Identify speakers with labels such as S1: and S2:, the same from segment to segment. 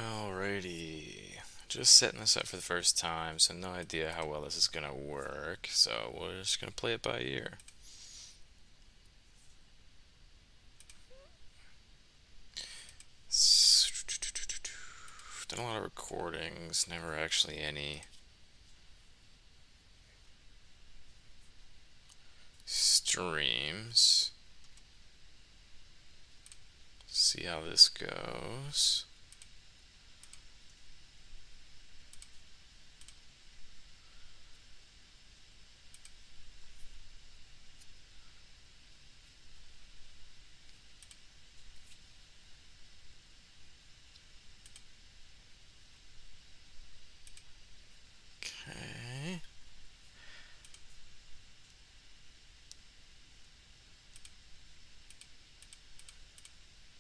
S1: Alrighty. Just setting this up for the first time, so no idea how well this is gonna work. So we're just gonna play it by ear. Done a lot of recordings, never actually any streams. See how this goes. Okay.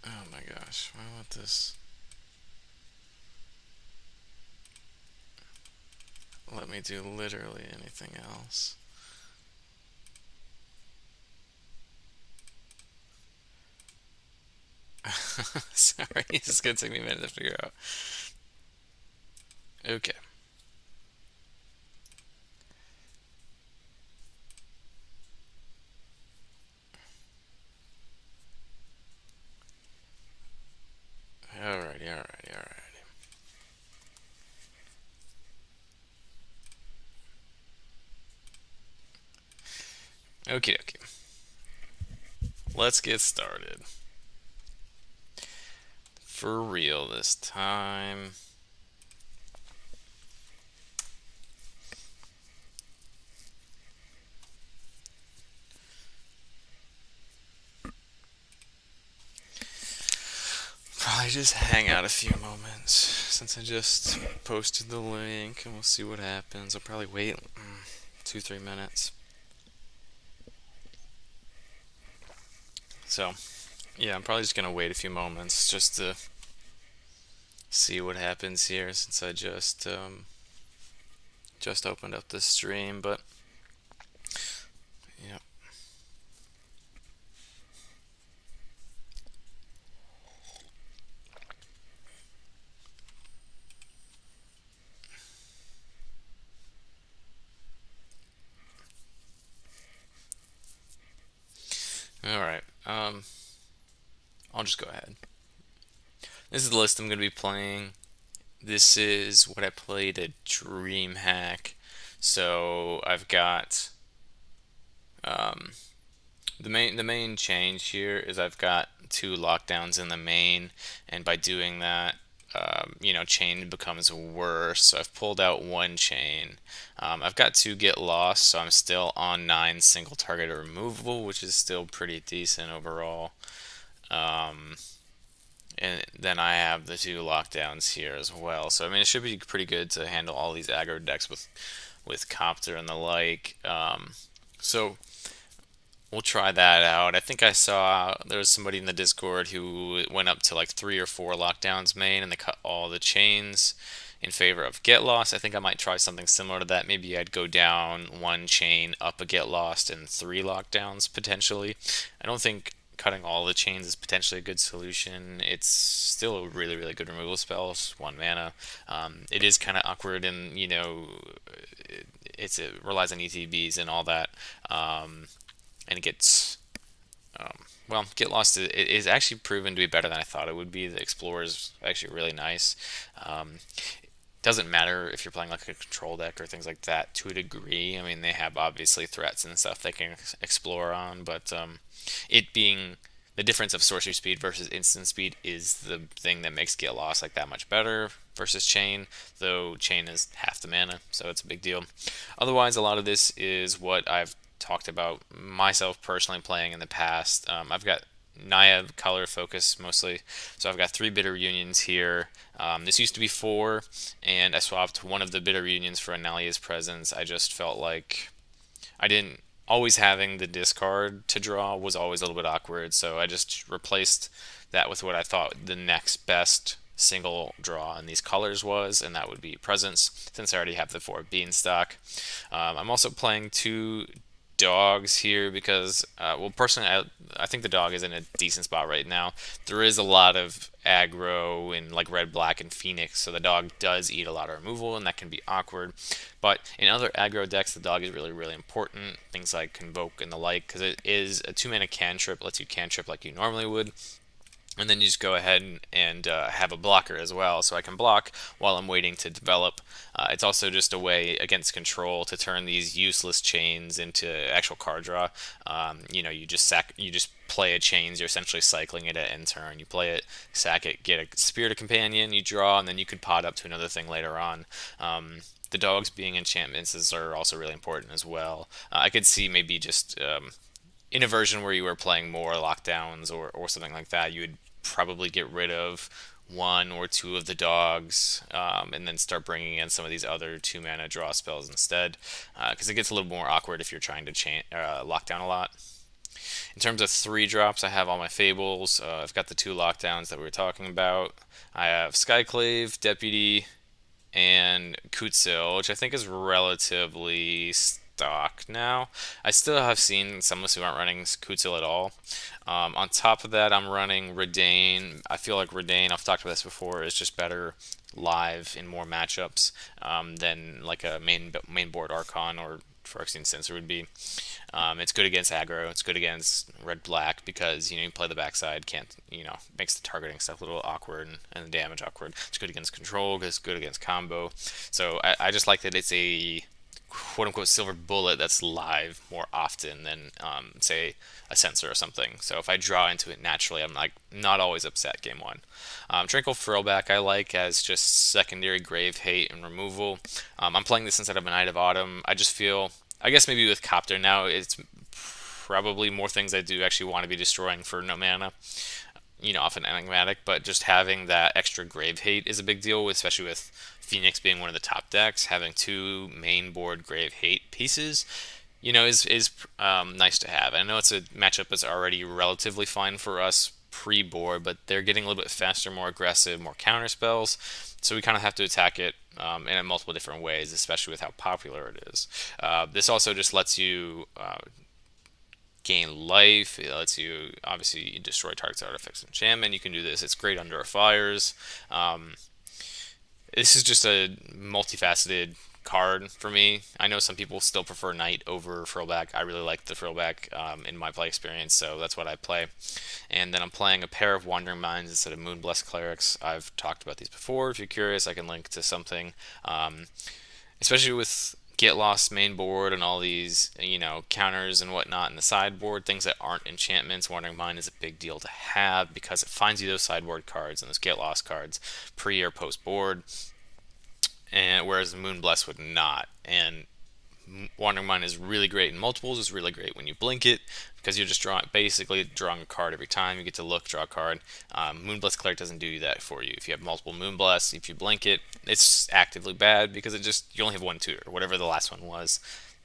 S1: Oh my gosh, why won't this let me do literally anything else? Sorry, this is gonna take me a minute to figure out. Okay. Alrighty. Okay. Let's get started. For real this time. Probably just hang out a few moments since I just posted the link and we'll see what happens. I'll probably wait 2-3 minutes. So, yeah, I'm probably just gonna wait a few moments just to see what happens here since I just opened up the stream, but yeah. All right. I'll just go ahead. This is the list I'm gonna be playing. This is what I played at Dreamhack. So I've got um, the main change here is I've got two lockdowns in the main, and by doing that, chain becomes worse. So I've pulled out one chain. I've got two get lost, so I'm still on 9 single target removable, which is still pretty decent overall. Um, and then I have the two lockdowns here as well. So I mean, it should be pretty good to handle all these aggro decks with Copter and the like. So we'll try that out. I think I saw there was somebody in the Discord who went up to like 3 or 4 lockdowns main, and they cut all the chains in favor of get lost. I think I might try something similar to that. Maybe I'd go down one chain, up a get lost, and 3 lockdowns potentially. I don't think cutting all the chains is potentially a good solution. It's still a really good removal spell. It's 1 mana. It is kind of awkward, and it relies on ETBs and all that. And it gets Get Lost is actually proven to be better than I thought it would be. The Explorer is actually really nice. Doesn't matter if you're playing like a control deck or things like that to a degree. I mean, they have obviously threats and stuff they can explore on, but it being the difference of sorcery speed versus instant speed is the thing that makes Get Lost like that much better versus Chain, though Chain is half the mana, so it's a big deal. Otherwise, a lot of this is what I've talked about myself personally playing in the past. I've got Naya color focus mostly, so I've got 3 bitter unions here. This used to be 4, and I swapped one of the bitter unions for Amalia's presence. I just felt like I didn't always having the discard to draw was always a little bit awkward, so I just replaced that with what I thought the next best single draw in these colors was, and that would be presence, since I already have the 4 beanstalk. I'm also playing 2 dogs here because, well, personally, I think the dog is in a decent spot right now. There is a lot of aggro in like red, black, and Phoenix, so the dog does eat a lot of removal, and that can be awkward. But in other aggro decks, the dog is really, really important. Things like Convoke and the like, because it is a 2 mana cantrip, lets you cantrip like you normally would. And then you just go ahead and have a blocker as well, so I can block while I'm waiting to develop. It's also just a way against control to turn these useless chains into actual card draw. You just play a chains. You're essentially cycling it at end turn. You play it, sack it, get a Spirit of Companion, you draw, and then you could pot up to another thing later on. The dogs being enchantments are also really important as well. I could see maybe just in a version where you were playing more lockdowns or something like that, you would probably get rid of one or two of the dogs, and then start bringing in some of these other 2 mana draw spells instead, because it gets a little more awkward if you're trying to lock down a lot. In terms of 3 drops, I have all my Fables. I've got the 2 lockdowns that we were talking about. I have Skyclave, Deputy, and Kutsil, which I think is relatively stock now. I still have seen some of us who aren't running Kutsil at all. On top of that, I'm running Redain. I feel like Redain, I've talked about this before, is just better live in more matchups than like a main board Archon or Phyrexian Censer would be. It's good against aggro. It's good against red black because you play the backside, can't makes the targeting stuff a little awkward and the damage awkward. It's good against control because it's good against combo. So I just like that it's a quote unquote silver bullet that's live more often than say a Censer or something. So if I draw into it naturally, I'm like not always upset game one. Tranquil Throwback I like as just secondary grave hate and removal. I'm playing this instead of a Knight of Autumn. I just feel, I guess maybe with Copter now, it's probably more things I do actually want to be destroying for no mana, off an Enigmatic, but just having that extra grave hate is a big deal, especially with Phoenix being one of the top decks. Having 2 main board grave hate pieces, is nice to have. I know it's a matchup that's already relatively fine for us pre-board, but they're getting a little bit faster, more aggressive, more counter spells, so we kind of have to attack it in multiple different ways, especially with how popular it is. This also just lets you gain life. It lets you obviously destroy target's artifacts and enchantment. You can do this. It's great under our fires. This is just a multifaceted card for me. I know some people still prefer Knight over Throwback. I really like the Throwback in my play experience, so that's what I play. And then I'm playing a pair of Wandering Minds instead of Moonblessed Clerics. I've talked about these before. If you're curious, I can link to something. Especially with Get Lost main board and all these, counters and whatnot in the sideboard, things that aren't enchantments, Wandering Mind is a big deal to have because it finds you those sideboard cards and those Get Lost cards pre or post board, and whereas Moonbless would not. And Wandering Mind is really great in multiples. It's really great when you blink it because you're just basically drawing a card every time. You get to look, draw a card. Moonbless Cleric doesn't do that for you. If you have multiple Moonbless, if you blink it, it's actively bad because you only have 1 tutor. Whatever the last one was,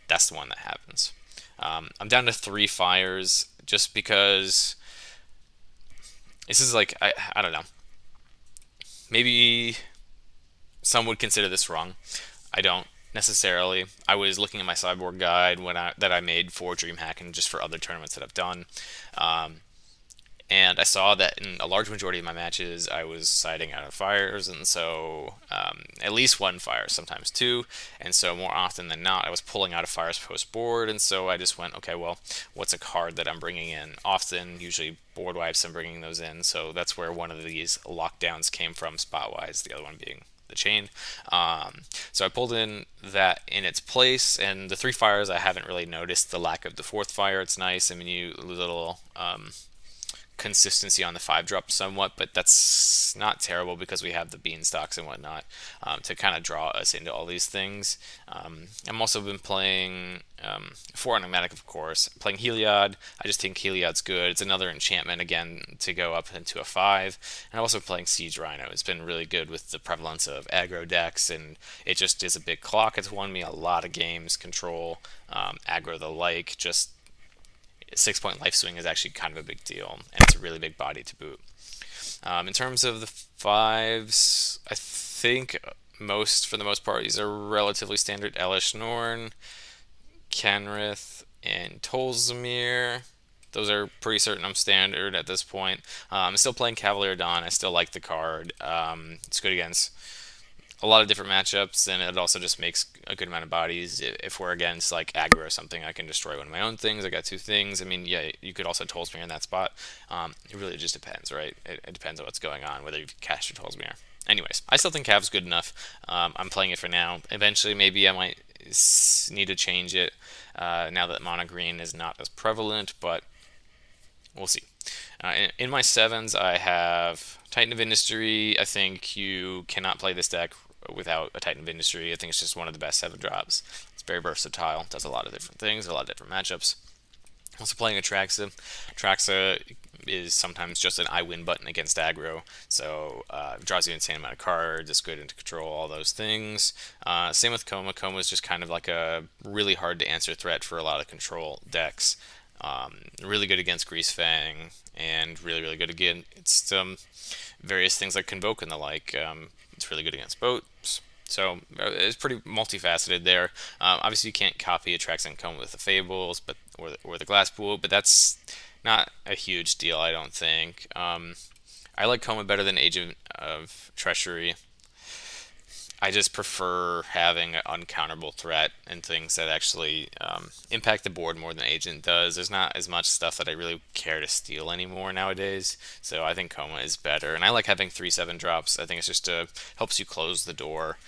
S1: that's the one that happens. I'm down to 3 fires just because this is like, I don't know. Maybe some would consider this wrong. I don't necessarily. I was looking at my sideboard guide that I made for Dreamhack and just for other tournaments that I've done, and I saw that in a large majority of my matches I was siding out of fires, and so at least 1 fire, sometimes 2, and so more often than not I was pulling out of fires post board, and so I just went, okay, well, what's a card that I'm bringing in often? Usually board wipes, I'm bringing those in, so that's where one of these lockdowns came from spot-wise, the other one being the chain. So I pulled in that in its place, and the 3 fires I haven't really noticed the lack of the 4th fire. It's nice. I mean, you little consistency on the 5-drop somewhat, but that's not terrible because we have the beanstalks and whatnot to kind of draw us into all these things. I've also been playing for Enigmatic, of course. I'm playing Heliod. I just think Heliod's good. It's another enchantment again to go up into a 5. And I'm also playing Siege Rhino. It's been really good with the prevalence of aggro decks, and it just is a big clock. It's won me a lot of games. Control, aggro, the like. Just 6-point life swing is actually kind of a big deal, and it's a really big body to boot. In terms of the 5s, I think for the most part, these are relatively standard. Elish Norn, Kenrith, and Tolzamir. Those are pretty certain I'm standard at this point. I'm still playing Cavalier Dawn. I still like the card. It's good against a lot of different matchups, and it also just makes a good amount of bodies. If we're against like aggro or something, I can destroy one of my own things. I got two things. I mean, yeah, you could also Tolzmir in that spot. It really just depends, right? It depends on what's going on, whether you cast your Tolzmir. Anyways, I still think Cav's good enough. I'm playing it for now. Eventually, maybe I might need to change it now that mono green is not as prevalent, but we'll see. In my sevens, I have Titan of Industry. I think you cannot play this deck without a Titan of Industry. I think it's just one of the best 7 drops. It's very versatile, does a lot of different things, a lot of different matchups. Also playing Atraxa. Atraxa is sometimes just an I win button against aggro, so draws you an insane amount of cards, it's good into control, all those things. Same with Coma. Coma is just kind of like a really hard to answer threat for a lot of control decks. Really good against Greasefang, and really good against various things like Convoke and the like. It's really good against boats. So it's pretty multifaceted there. Obviously, you can't copy Atraxa and Coma with the Fables, or the Glass Pool, but that's not a huge deal, I don't think. I like Coma better than Agent of Treachery. I just prefer having an uncounterable threat and things that actually impact the board more than Agent does. There's not as much stuff that I really care to steal anymore nowadays, so I think Coma is better. And I like having 3/7 drops. I think it's just helps you close the door.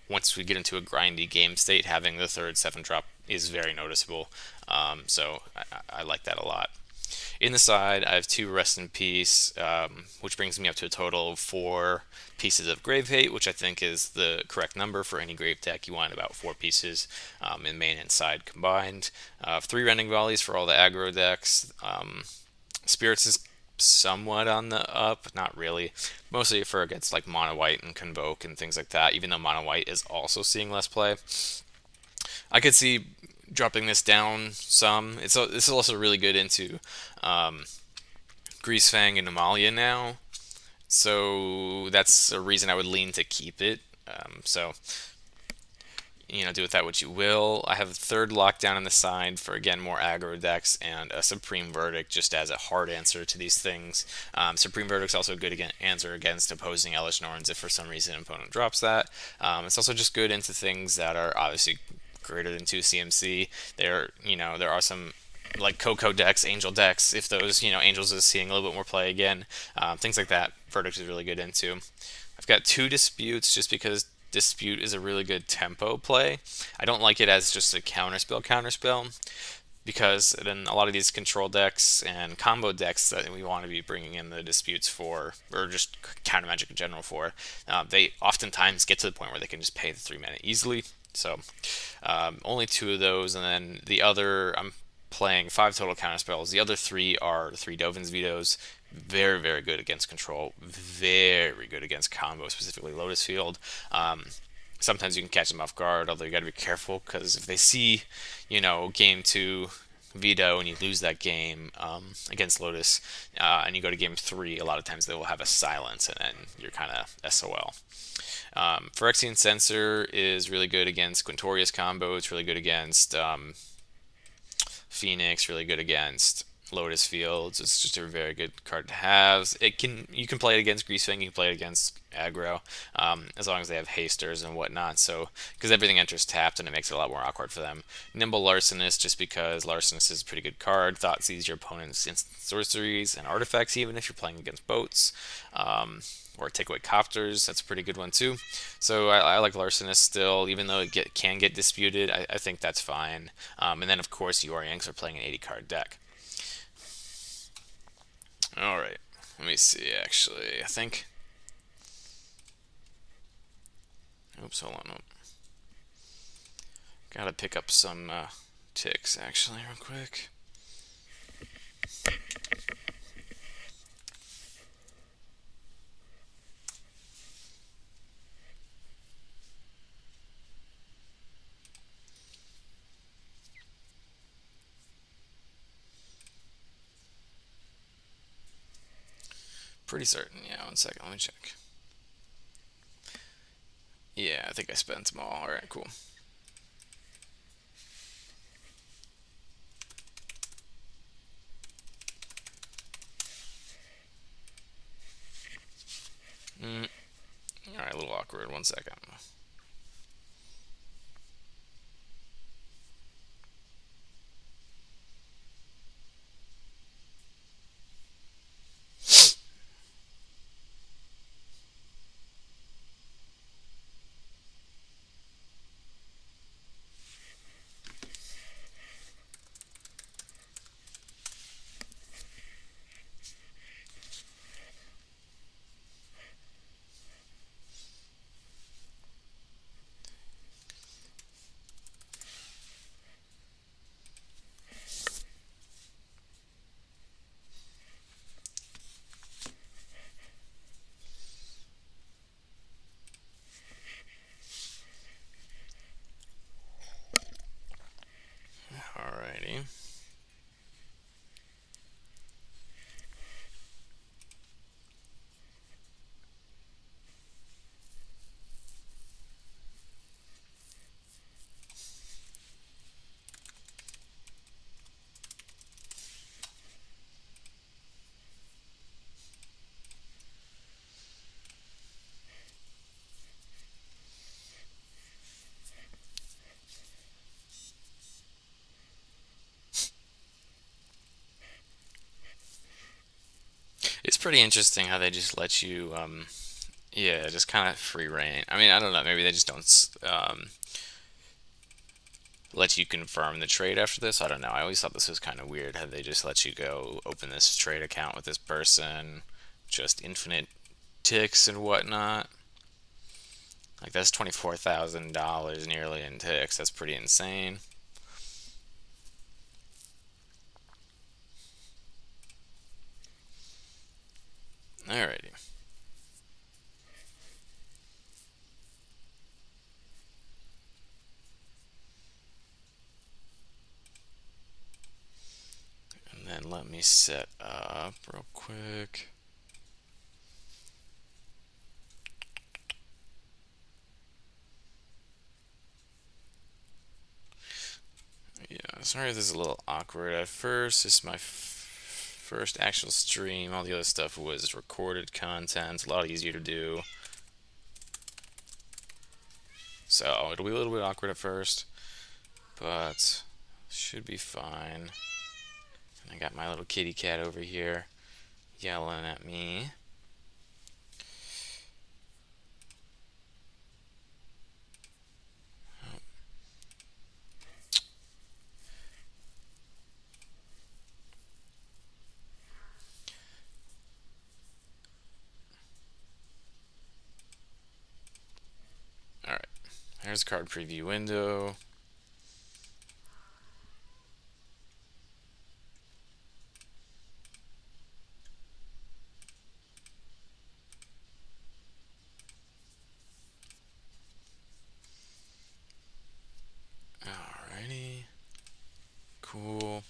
S1: Once we get into a grindy game state, having the third 7 drop is very noticeable. So I like that a lot. In the side, I have 2 Rest in Peace, which brings me up to a total of 4 pieces of Grave Hate, which I think is the correct number for any Grave deck. You want about 4 pieces in main and side combined. 3 Rending Volleys for all the aggro decks. Spirits is somewhat on the up, not really. Mostly for against like Mono White and Convoke and things like that, even though Mono White is also seeing less play. I could see dropping this down some. This is also really good into Greasefang and Amalia now, so that's a reason I would lean to keep it. So do with that what you will. I have a third lockdown on the side for again more aggro decks and a Supreme Verdict just as a hard answer to these things. Supreme Verdict's also a good answer against opposing Elish Norns if for some reason an opponent drops that. It's also just good into things that are obviously greater than 2 CMC. There are some like Coco decks, Angel decks, if those, Angels is seeing a little bit more play again. Things like that, Verdict is really good into. I've got 2 Disputes just because Dispute is a really good tempo play. I don't like it as just a counterspell, because then a lot of these control decks and combo decks that we want to be bringing in the Disputes for, or just counter magic in general for, they oftentimes get to the point where they can just pay the 3 mana easily. So only 2 of those, and then the other, I'm playing 5 total counterspells. The other 3 are the 3 Dovin's Vetoes. Very good against control. Very good against combo, specifically Lotus Field. Sometimes you can catch them off guard, although you got to be careful, because if they see, game 2 veto and you lose that game against Lotus, and you go to game 3, a lot of times they will have a silence, and then you're kind of SOL. Phyrexian Censor is really good against Quintorius combo. It's really good against Phoenix. Really good against Lotus Fields. It's just a very good card to have. You can play it against Greasefang. You can play it against aggro, as long as they have hasters and whatnot. So because everything enters tapped, and it makes it a lot more awkward for them. Nimble Larcenist, just because Larcenist is a pretty good card. Thought sees your opponent's instant sorceries and artifacts, even if you're playing against boats. Or Take Away Copters, that's a pretty good one too. So I like Larcenist still, even though it can get disputed. I think that's fine. And then of course your Yanks are playing an 80-card deck. Alright, let me see actually. I think. Oops, hold on. Gotta pick up some ticks actually, real quick. Pretty certain, yeah, 1 second, let me check. Yeah, I think I spent them all. Alright, cool. Mm, Alright, a little awkward. 1 second. Alrighty. It's pretty interesting how they just let you, yeah, just kind of free reign. I mean, I don't know. Maybe they just don't let you confirm the trade after this. I don't know. I always thought this was kind of weird how they just let you go open this trade account with this person, just infinite ticks and whatnot. Like that's $24,000 nearly in ticks. That's pretty insane. Alrighty. And then let me set up real quick. Yeah, sorry if this is a little awkward at first. This is my first actual stream. All the other stuff was recorded content. A lot easier to do. So it'll be a little bit awkward at first, but should be fine. And I got my little kitty cat over here yelling at me. Alright, there's card preview window. Alrighty, cool.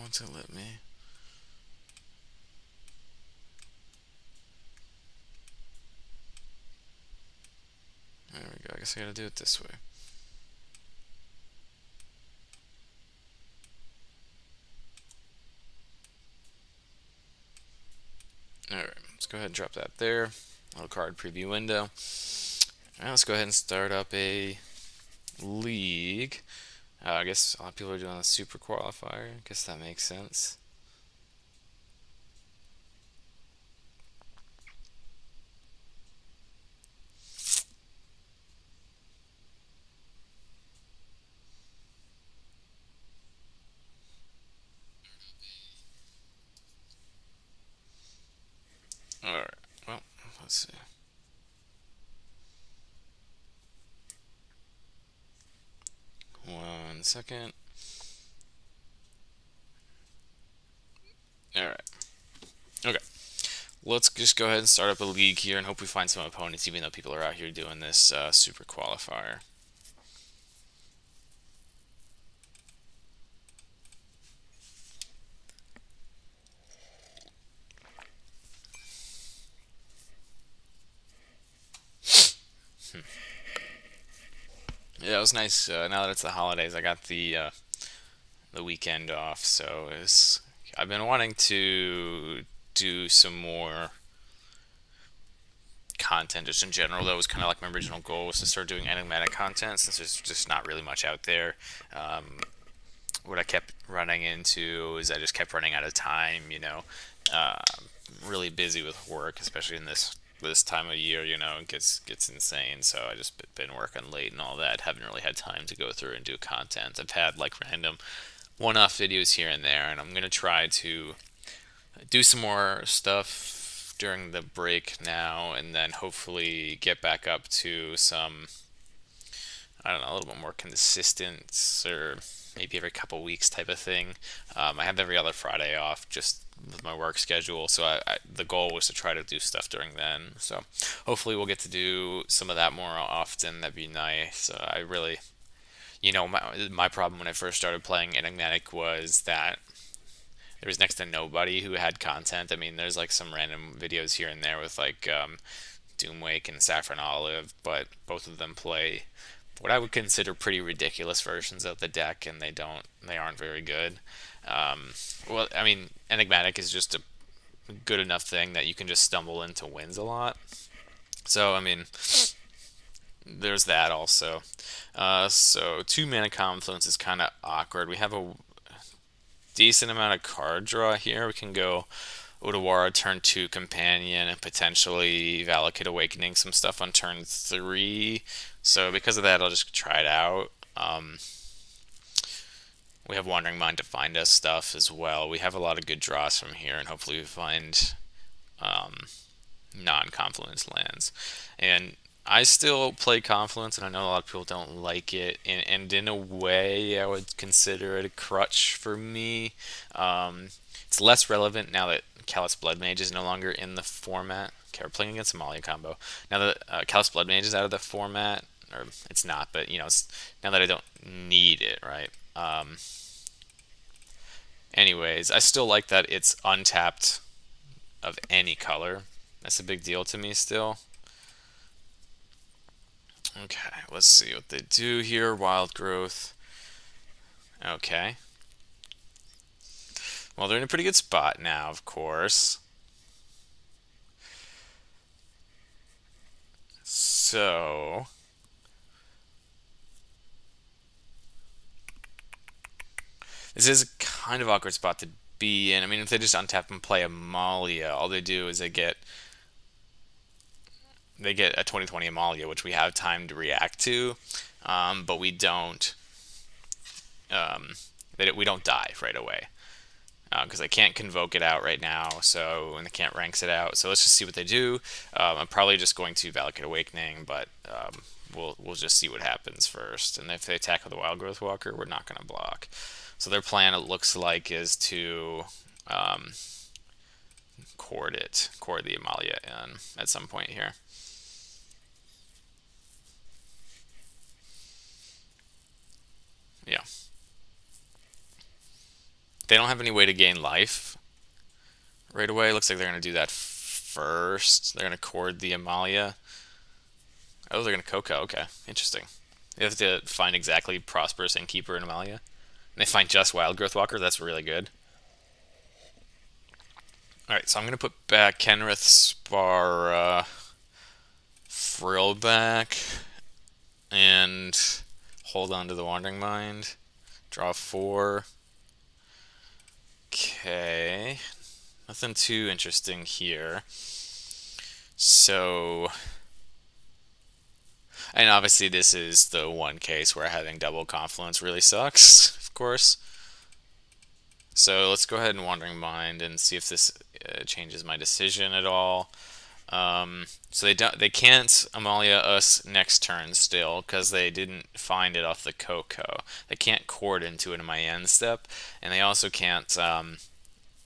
S1: What's it let me? There we go. I guess I gotta do it this way. Alright, let's go ahead and drop that there. Little card preview window. Alright, let's go ahead and start up a league. I guess a lot of people are doing a super qualifier. I guess that makes sense. Alright, well, let's see. One second. Alright. Okay. Let's just go ahead and start up a league here and hope we find some opponents, even though people are out here doing this super qualifier. Yeah, it was nice. Now that it's the holidays, I got the weekend off, so I've been wanting to do some more content just in general. That was kind of like my original goal was to start doing enigmatic content since there's just not really much out there. Um, what I kept running into is I just kept running out of time. Uh, really busy with work, especially in this time of year. It gets insane. So I just been working late and all that. Haven't really had time to go through and do content. I've had like random one-off videos here and there, and I'm gonna try to do some more stuff during the break now, and then hopefully get back up to some, I don't know, a little bit more consistent, or maybe every couple weeks type of thing. I have every other Friday off just with my work schedule, so the goal was to try to do stuff during then. So hopefully we'll get to do some of that more often. That'd be nice. I really, my problem when I first started playing Enigmatic was that there was next to nobody who had content. I mean, there's like some random videos here and there with like Doomwake and Saffron Olive, but both of them play what I would consider pretty ridiculous versions of the deck, and they aren't very good. Well, I mean, Enigmatic is just a good enough thing that you can just stumble into wins a lot. So, I mean, there's that also. So 2 mana confluence is kind of awkward. We have a decent amount of card draw here. We can go Otawara turn 2 companion and potentially Valakut Awakening some stuff on turn 3. So because of that, I'll just try it out. We have Wandering Mind to find us stuff as well. We have a lot of good draws from here, and hopefully we find non-confluence lands. And I still play Confluence, and I know a lot of people don't like it. And in a way, I would consider it a crutch for me. It's less relevant now that Callous Blood Mage is no longer in the format. Okay, we're playing against Amalia combo. Now that Callous Blood Mage is out of the format, or it's not, but it's now that I don't need it, right? Anyways, I still like that it's untapped of any color. That's a big deal to me still. Okay, let's see what they do here. Wild Growth. Okay. Well, they're in a pretty good spot now, of course. So, this is a kind of awkward spot to be in. I mean, if they just untap and play Amalia, all they do is they get a 2020 Amalia, which we have time to react to, but we don't. We don't die right away because they can't convoke it out right now. So and they can't ranks it out. So let's just see what they do. I'm probably just going to Valakut Awakening, but we'll just see what happens first. And if they attack with a Wild Growth Walker, we're not going to block. So their plan, it looks like, is to cord the Amalia in at some point here. Yeah. They don't have any way to gain life right away. Looks like they're going to do that first. They're going to cord the Amalia. Oh, they're going to Coco. Okay, interesting. They have to find exactly Prosperous Innkeeper and Amalia. And they find just Wild Growth Walker. That's really good. Alright, so I'm going to put back Kenrith Spar Frill back and hold on to the Wandering Mind. Draw 4. Okay. Nothing too interesting here. So, and obviously this is the one case where having double confluence really sucks, of course. So let's go ahead and Wandering Mind and see if this changes my decision at all. So they can't Amalia us next turn still because they didn't find it off the Coco. They can't cord into it in my end step, and they also can't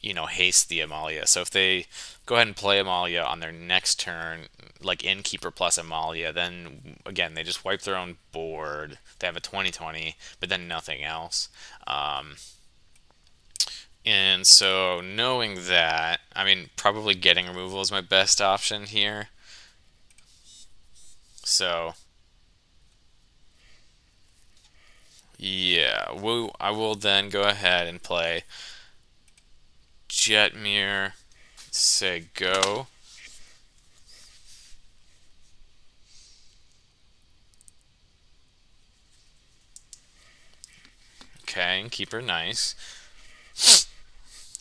S1: haste the Amalia. So if they go ahead and play Amalia on their next turn, like Innkeeper plus Amalia, then again they just wipe their own board. They have a 20/20, but then nothing else. And so knowing that, I mean, probably getting removal is my best option here. So Yeah, I will then go ahead and play Jetmir, say go. Okay, and keep her nice.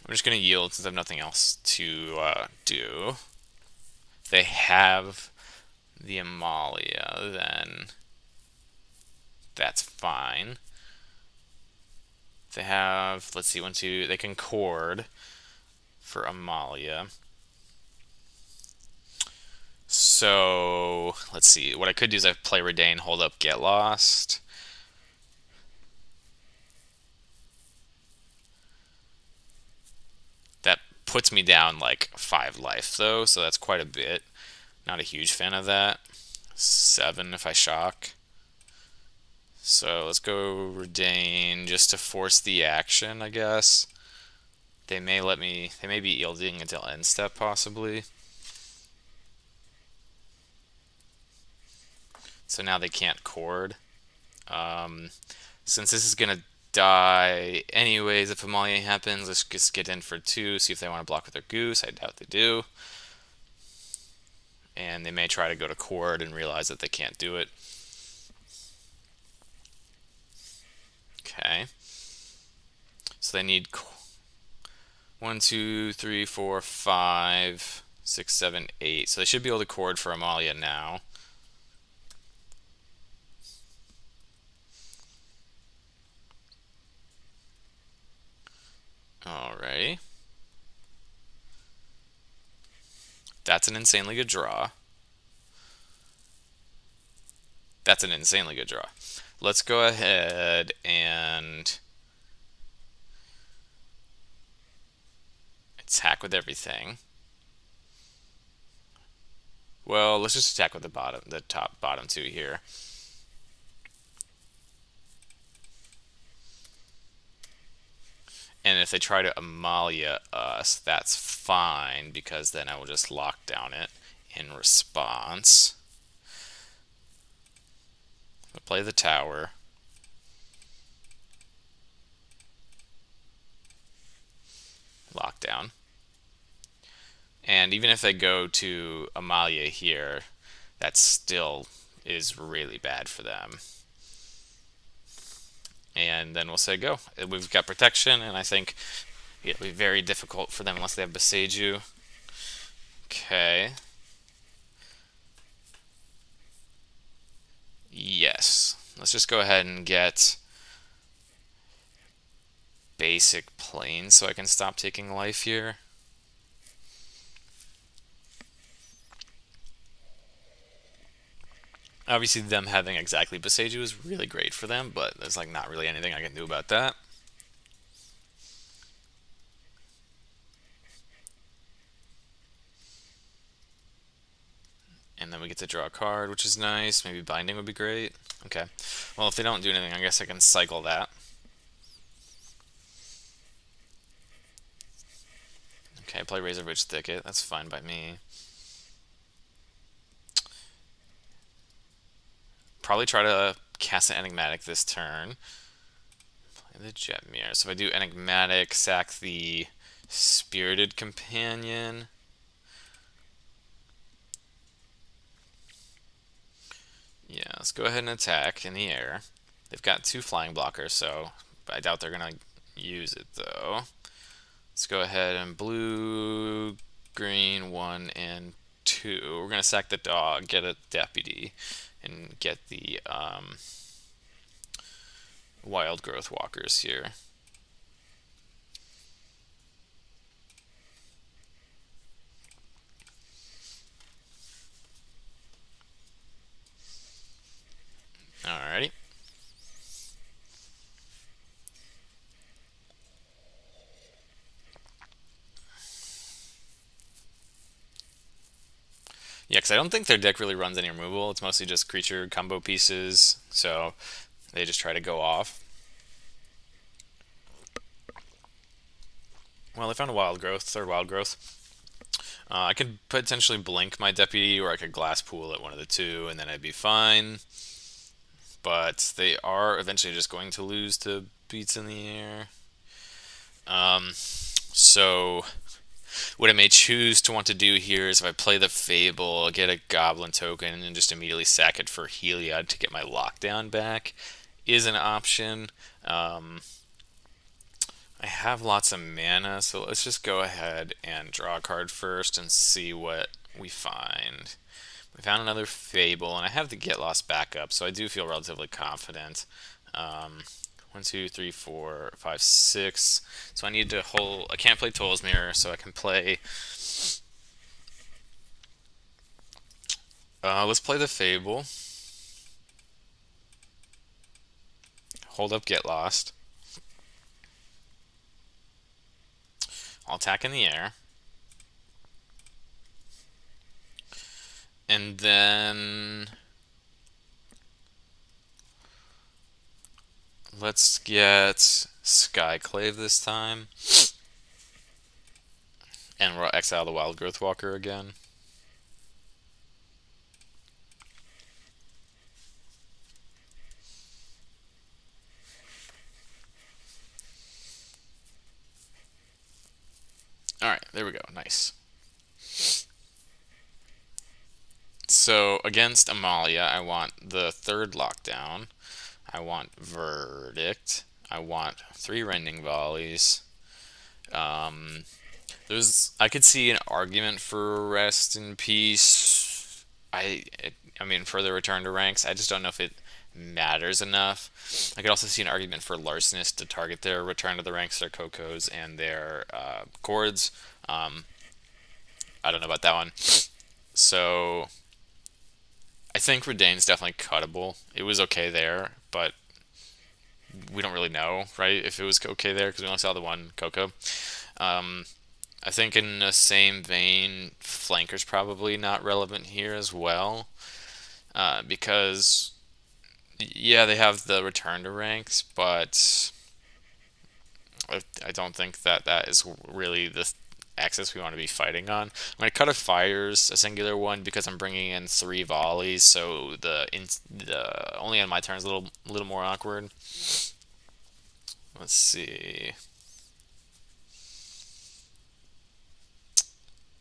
S1: I'm just gonna yield since I have nothing else to do. If they have the Amalia, then that's fine. If they have, let's see, 1, 2, they can chord for Amalia. So let's see. What I could do is I play Redain, hold up, get lost. That puts me down like 5 life though, so that's quite a bit. Not a huge fan of that. 7 if I shock. So let's go Redain just to force the action, I guess. They may let me. They may be yielding until end step possibly. So now they can't chord. Since this is gonna die anyways if Amalia happens, let's just get in for 2, see if they want to block with their goose. I doubt they do. And they may try to go to chord and realize that they can't do it. Okay. So they need 1, 2, 3, 4, 5, 6, 7, 8. So they should be able to chord for Amalia now. Alrighty. That's an insanely good draw. That's an insanely good draw. Let's go ahead and attack with everything. Well, let's just attack with the top bottom 2 here. And if they try to Amalia us, that's fine, because then I will just lock down it in response. I'll play the tower. Lockdown. And even if they go to Amalia here, that still is really bad for them. And then we'll say go. We've got protection, and I think it'll be very difficult for them unless they have Beseiju. Okay. Yes. Let's just go ahead and get basic planes so I can stop taking life here. Obviously, them having exactly Beseiju is really great for them, but there's like not really anything I can do about that. And then we get to draw a card, which is nice. Maybe binding would be great. Okay. Well, if they don't do anything, I guess I can cycle that. Okay, play Razorwitch Thicket. That's fine by me. Probably try to cast an Enigmatic this turn. Play the Jetmir. So if I do Enigmatic, sack the Spirited Companion. Yeah, let's go ahead and attack in the air. They've got 2 flying blockers, so I doubt they're going to use it, though. Let's go ahead and blue, green, 1, and 2. We're going to sack the dog, get a deputy, and get the wild growth walkers here. Alrighty. Yeah, because I don't think their deck really runs any removal. It's mostly just creature combo pieces, so they just try to go off. Well, they found a wild growth, 3rd wild growth. I could potentially blink my deputy, or I could glass pool at one of the 2, and then I'd be fine. but they are eventually just going to lose to Beats in the Air. So what I may choose to want to do here is if I play the Fable, I'll get a Goblin token and then just immediately sack it for Heliod to get my lockdown back is an option. I have lots of mana, so let's just go ahead and draw a card first and see what we find. We found another Fable, and I have the Get Lost backup, so I do feel relatively confident. 1, 2, 3, 4, 5, 6. So I need to hold. I can't play Toll's Mirror, so I can play. Let's play the Fable. Hold up, Get Lost. I'll attack in the air. And then let's get Skyclave this time. And we'll exile the Wild Growth Walker again. Alright, there we go. Nice. So against Amalia, I want the third lockdown. I want Verdict. I want 3 Rending Volleys. I could see an argument for Rest in Peace. I mean, for the return to ranks. I just don't know if it matters enough. I could also see an argument for Larcenist to target their return to the ranks, their Cocos, and their chords. I don't know about that one. So I think Redain's definitely cuttable. It was okay there, but we don't really know, right, if it was okay there because we only saw the one Coco. I think in the same vein, Flanker's probably not relevant here as well, because yeah, they have the return to ranks, but I don't think that is really the axis we want to be fighting on. I'm going to cut a fires, a singular one, because I'm bringing in 3 volleys, so the only on my turn is a little more awkward. Let's see.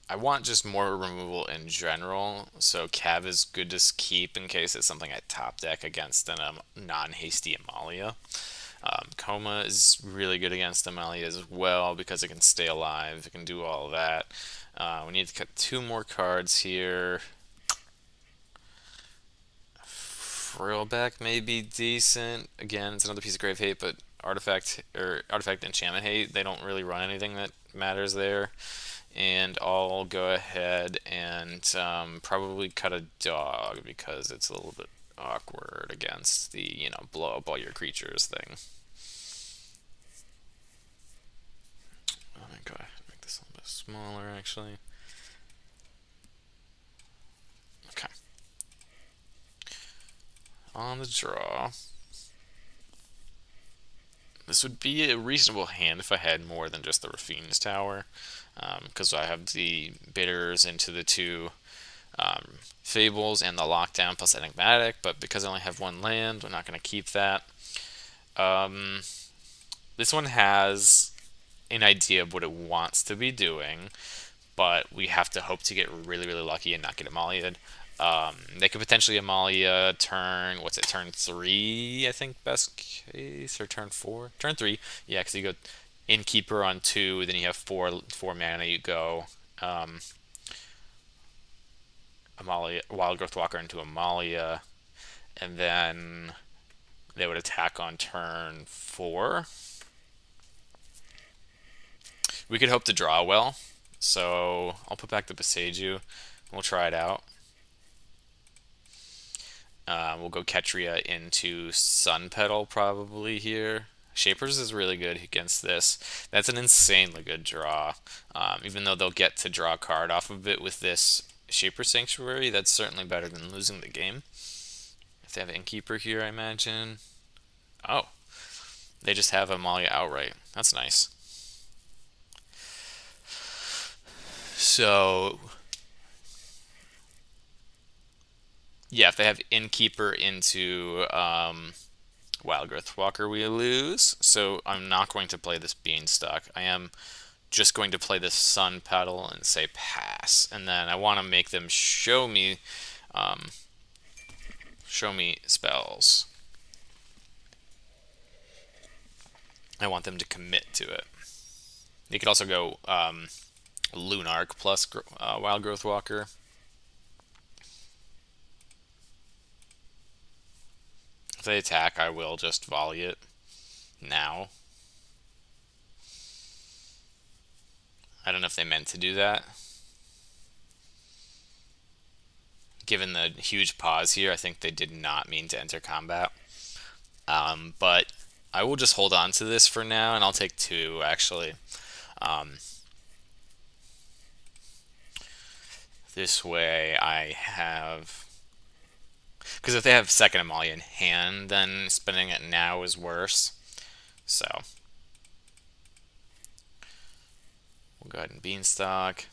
S1: I want just more removal in general, so Cav is good to keep in case it's something I top deck against a non-hasty Amalia. Coma is really good against Amalia as well because it can stay alive, it can do all of that. We need to cut 2 more cards here. Frillback may be decent. Again, it's another piece of Grave Hate, but Artifact Enchantment Hate, they don't really run anything that matters there. And I'll go ahead and probably cut a dog because it's a little bit awkward against the, blow up all your creatures thing. Oh my god, make this a little bit smaller actually. Okay. On the draw. This would be a reasonable hand if I had more than just the Raffine's Tower, because I have the bidders into the 2 Fables and the lockdown plus Enigmatic, but because I only have 1 land, I'm not going to keep that. This one has an idea of what it wants to be doing, but we have to hope to get really, really lucky and not get Amalia'd. They could potentially Amalia turn, turn 3, I think, best case, or turn 4? Turn 3, yeah, because you go Innkeeper on 2, then you have 4 mana, you go Amalia, Wild Growth Walker into Amalia, and then they would attack on turn 4. We could hope to draw well, so I'll put back the Beseju. We'll try it out. We'll go Ketria into Sun Petal probably here. Shapers is really good against this. That's an insanely good draw. Even though they'll get to draw a card off of it with this Shaper Sanctuary, that's certainly better than losing the game. If they have Innkeeper here, I imagine. Oh, they just have Amalia outright. That's nice. So Yeah, if they have Innkeeper into Wild Growth Walker, we lose. So I'm not going to play this Beanstalk. I am just going to play this Sun Petal and say pass. And then I want to make them um, show me spells. I want them to commit to it. You could also go Lunark plus Wild Growth Walker. If they attack, I will just volley it now. I don't know if they meant to do that. Given the huge pause here, I think they did not mean to enter combat. But I will just hold on to this for now, and I'll take 2, actually. This way I have... Because if they have second Amalia in hand, then spending it now is worse. So we'll go ahead and Beanstalk.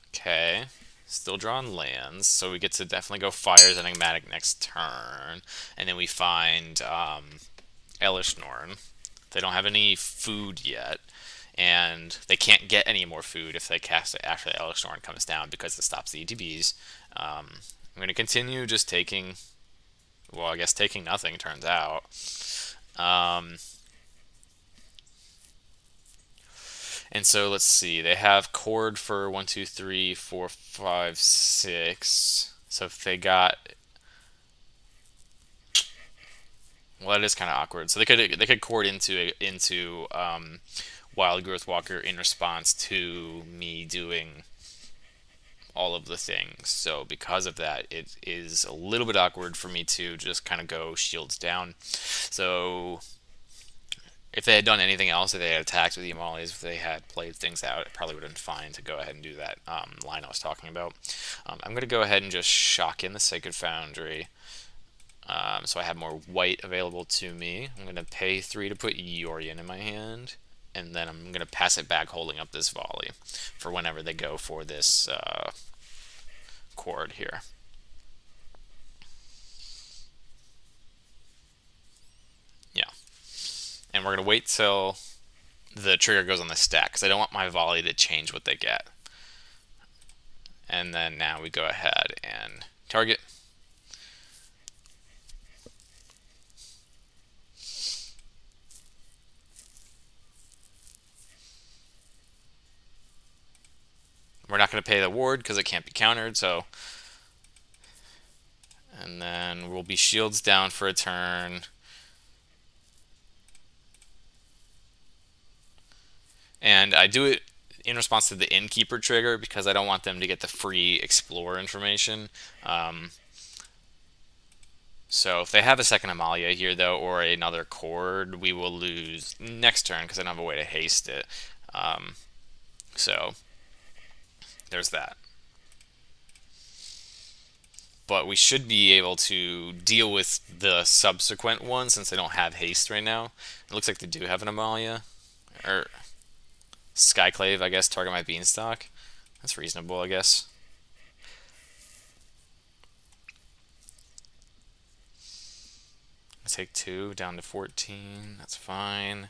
S1: Okay. Still drawing lands, so we get to definitely go Fires Enigmatic next turn. And then we find Elish Norn. They don't have any food yet, and they can't get any more food if they cast it after the Elish Norn comes down because it stops the ETBs. I'm going to continue just taking... Well, I guess taking nothing turns out. And so let's see. They have cord for 1, 2, 3, 4, 5, 6. So if they got... Well, that is kind of awkward. So they could cord into Wild Growth Walker in response to me doing all of the things. So because of that, it is a little bit awkward for me to just kind of go shields down. So if they had done anything else, if they had attacked with the Amalias, if they had played things out, it probably would have been fine to go ahead and do that line I was talking about. I'm going to go ahead and just shock in the Sacred Foundry. So I have more white available to me. I'm going to pay 3 to put Yorion in my hand, and then I'm going to pass it back holding up this volley for whenever they go for this cord here. Yeah. And we're going to wait till the trigger goes on the stack, because I don't want my volley to change what they get. And then now we go ahead and target. We're not going to pay the ward because it can't be countered, so... And then we'll be shields down for a turn. And I do it in response to the Innkeeper trigger because I don't want them to get the free Explore information. So if they have a second Amalia here, though, or another cord, we will lose next turn because I don't have a way to haste it. So there's that. But we should be able to deal with the subsequent one since they don't have haste right now. It looks like they do have an Amalia. Or Skyclave, I guess, target my Beanstalk. That's reasonable, I guess. I take 2 down to 14. That's fine.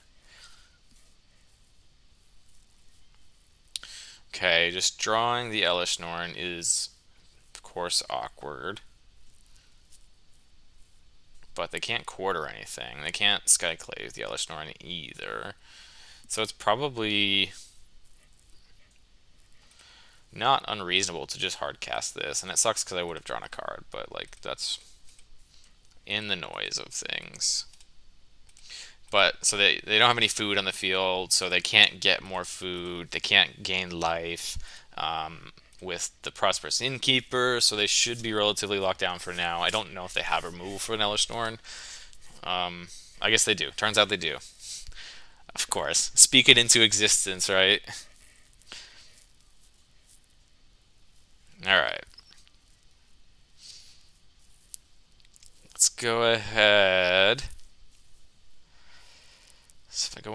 S1: Okay, just drawing the Elish Norn is, of course, awkward. But they can't quarter anything. They can't Skyclave the Elish Norn either. So it's probably not unreasonable to just hardcast this. And it sucks because I would have drawn a card, but like that's in the noise of things. But so they don't have any food on the field, so they can't get more food. They can't gain life with the Prosperous Innkeeper, so they should be relatively locked down for now. I don't know if they have removal for an Elish Norn. I guess they do. Turns out they do. Of course. Speak it into existence, right? Alright. Let's go ahead. So if I go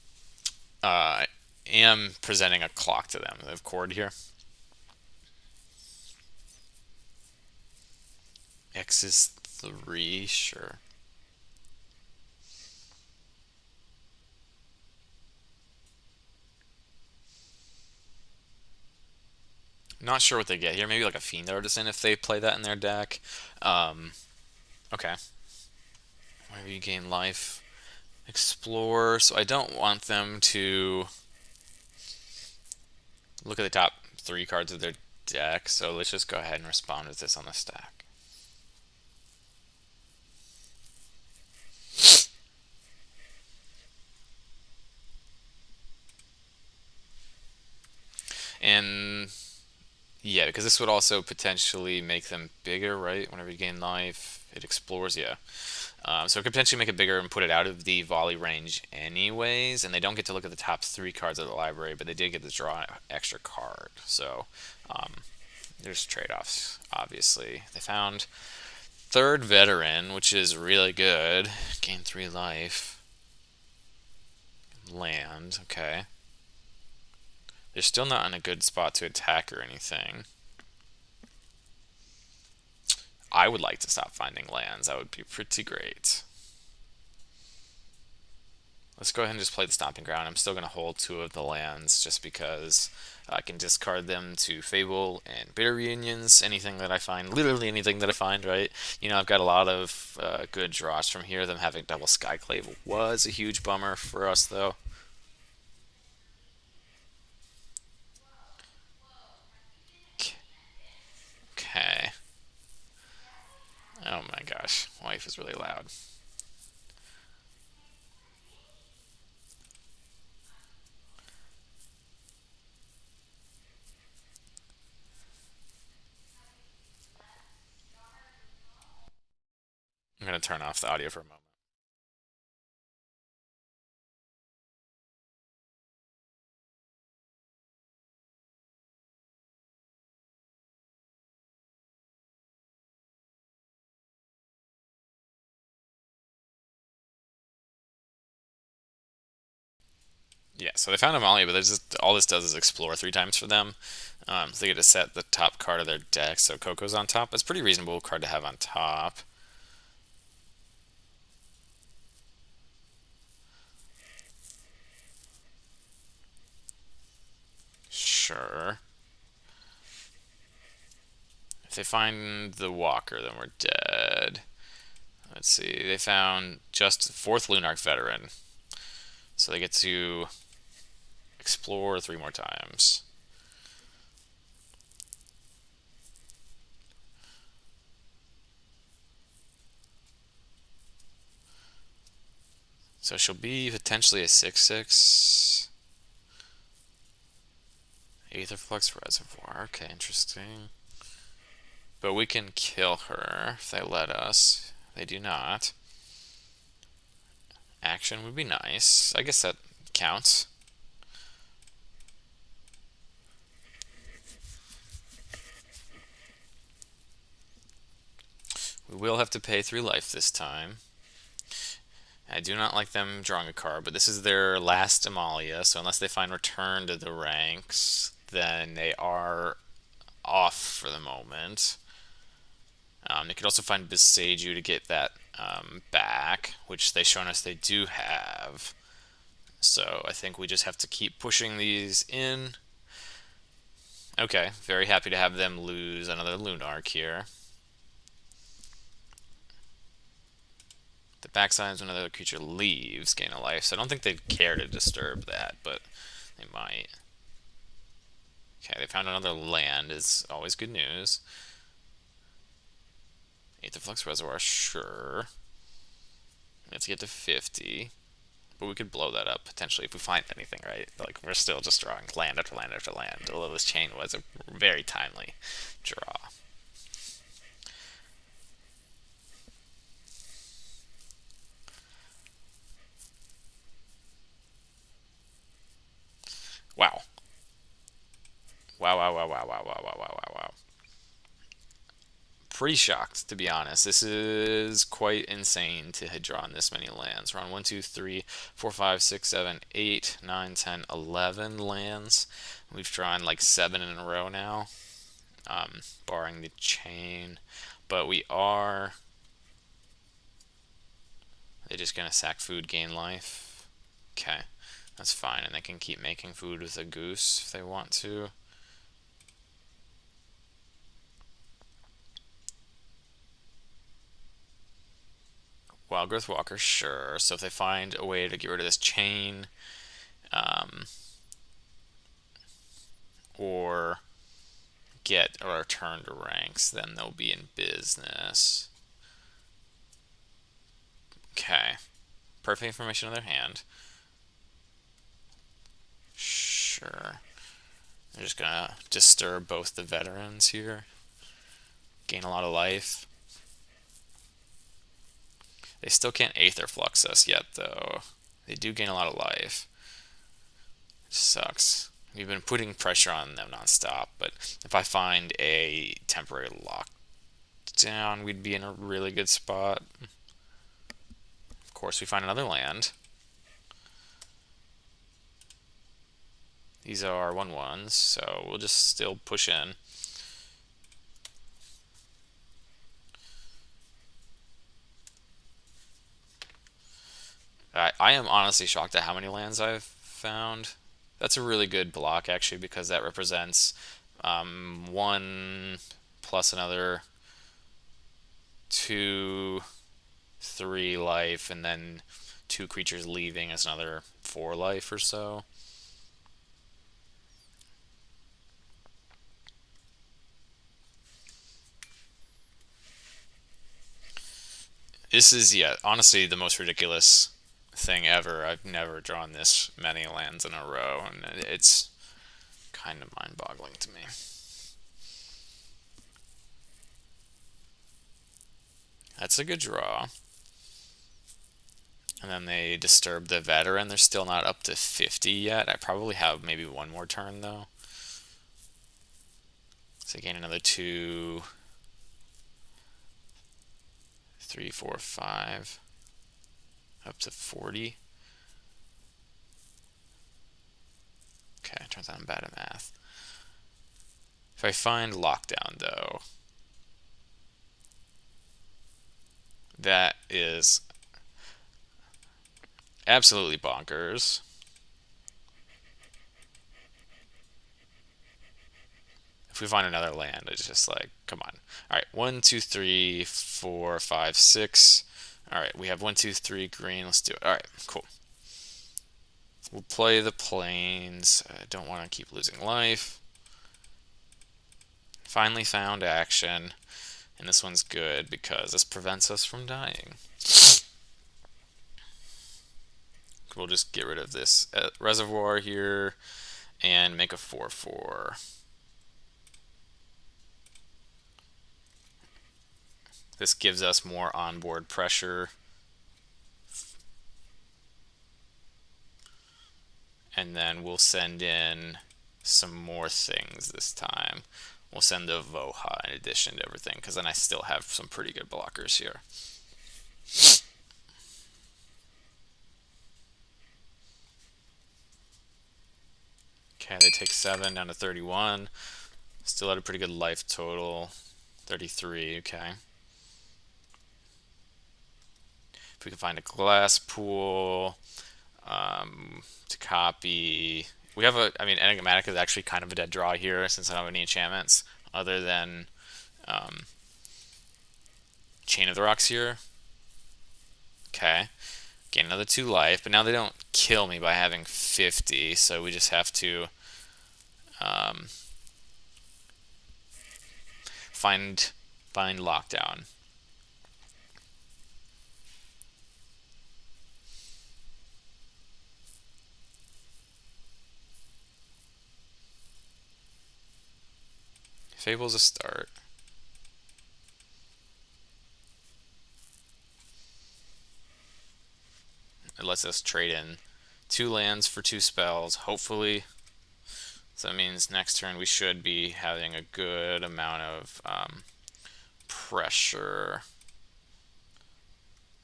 S1: am presenting a clock to them. They have chord here. X is 3, sure. Not sure what they get here. Maybe like a Fiend Artisan if they play that in their deck. Okay. Whenever you gain life, explore. So I don't want them to look at the top 3 cards of their deck. So let's just go ahead and respond with this on the stack. And yeah, because this would also potentially make them bigger, right? Whenever you gain life, it explores, yeah. So it could potentially make it bigger and put it out of the volley range anyways, and they don't get to look at the top 3 cards of the library, but they did get to draw an extra card. So there's trade-offs, obviously. They found third veteran, which is really good. Gain 3 life. Land, okay. They're still not in a good spot to attack or anything. I would like to stop finding lands. That would be pretty great. Let's go ahead and just play the Stomping Ground. I'm still going to hold 2 of the lands just because I can discard them to Fable and Bitter Reunions. Anything that I find, literally anything that I find, right? You know, I've got a lot of good draws from here. Them having double Skyclave was a huge bummer for us, though. Okay. Oh my gosh, wife is really loud. I'm going to turn off the audio for a moment. Yeah, so they found Amalia, but just, all this does is explore 3 times for them. So they get to set the top card of their deck, so Coco's on top. That's a pretty reasonable card to have on top. Sure. If they find the Walker, then we're dead. Let's see, they found just 4th Lunarch Veteran. So they get to explore 3 more times. So she'll be potentially a 6/6. Aetherflux Reservoir. Okay, interesting. But we can kill her if they let us. They do not. Action would be nice. I guess that counts. We will have to pay 3 life this time. I do not like them drawing a card, but this is their last Amalia, so unless they find Return to the Ranks, then they are off for the moment. They could also find Beseiju to get that back, which they've shown us they do have. So I think we just have to keep pushing these in. Okay, very happy to have them lose another Lunarch here. The backside is when another creature leaves, gain a life. So I don't think they'd care to disturb that, but they might. Okay, they found another land, is always good news. Aetherflux Reservoir, sure. Let's get to 50. But we could blow that up potentially if we find anything, right? Like, we're still just drawing land after land after land, although this chain was a very timely draw. Wow. Wow, wow, wow, wow, wow, wow, wow, wow, wow, wow. pretty shocked, to be honest. This is quite insane to have drawn this many lands. We're on 1, 2, 3, 4, 5, 6, 7, 8, 9, 10, 11 lands. We've drawn like 7 in a row now, barring the chain. But we are... They're just going to sack food, gain life. Okay, that's fine. And they can keep making food with a goose if they want to. Wild Growth Walker, sure. So if they find a way to get rid of this chain, or get a return to ranks, then they'll be in business. Okay. Perfect information in their hand. Sure. They're just gonna disturb both the veterans here. Gain a lot of life. They still can't Aether Flux us yet, though. They do gain a lot of life. Sucks. We've been putting pressure on them nonstop, but if I find a temporary lockdown, we'd be in a really good spot. Of course, we find another land. These are 1/1s, so we'll just still push in. I am honestly shocked at how many lands I've found. That's a really good block, actually, because that represents 1 plus another 2, 3 life, and then 2 creatures leaving is another 4 life or so. This is, yeah, honestly the most ridiculous thing ever. I've never drawn this many lands in a row, and it's kind of mind-boggling to me. That's a good draw. And then they disturb the veteran. They're still not up to 50 yet. I probably have maybe one more turn, though. So gain another 2, 3, 4, 5, up to 40. Okay, turns out I'm bad at math. If I find lockdown, though, that is absolutely bonkers. If we find another land, it's just like, come on. All right, 1, 2, 3, 4, 5, 6. All right, we have 1, 2, 3 green. Let's do it. All right, cool. We'll play the plains. I don't want to keep losing life. Finally found action. And this one's good because this prevents us from dying. We'll just get rid of this reservoir here and make a 4/4. This gives us more onboard pressure. And then we'll send in some more things this time. We'll send the Voha in addition to everything, because then I still have some pretty good blockers here. Okay, they take 7 down to 31. Still had a pretty good life total. 33, okay. If we can find a glass pool to copy. We have a, I mean, Enigmatic is actually kind of a dead draw here since I don't have any enchantments other than Chain of the Rocks here. Okay. Gain another 2 life, but now they don't kill me by having 50, so we just have to find lockdown. Fable's a start. It lets us trade in 2 lands for 2 spells, hopefully. So that means next turn we should be having a good amount of pressure.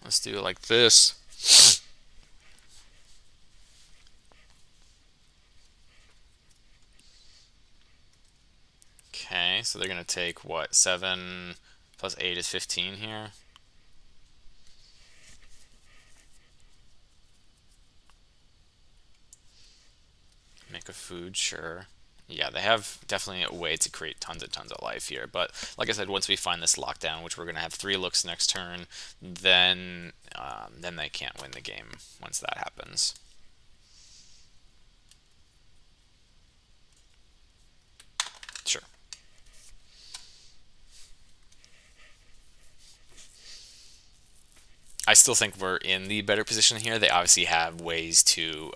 S1: Let's do it like this. Okay, so they're going to take what? 7 plus 8 is 15 here. Make a food, sure. Yeah, they have definitely a way to create tons and tons of life here. But like I said, once we find this lockdown, which we're going to have 3 looks next turn, then they can't win the game once that happens. Sure. I still think we're in the better position here. They obviously have ways to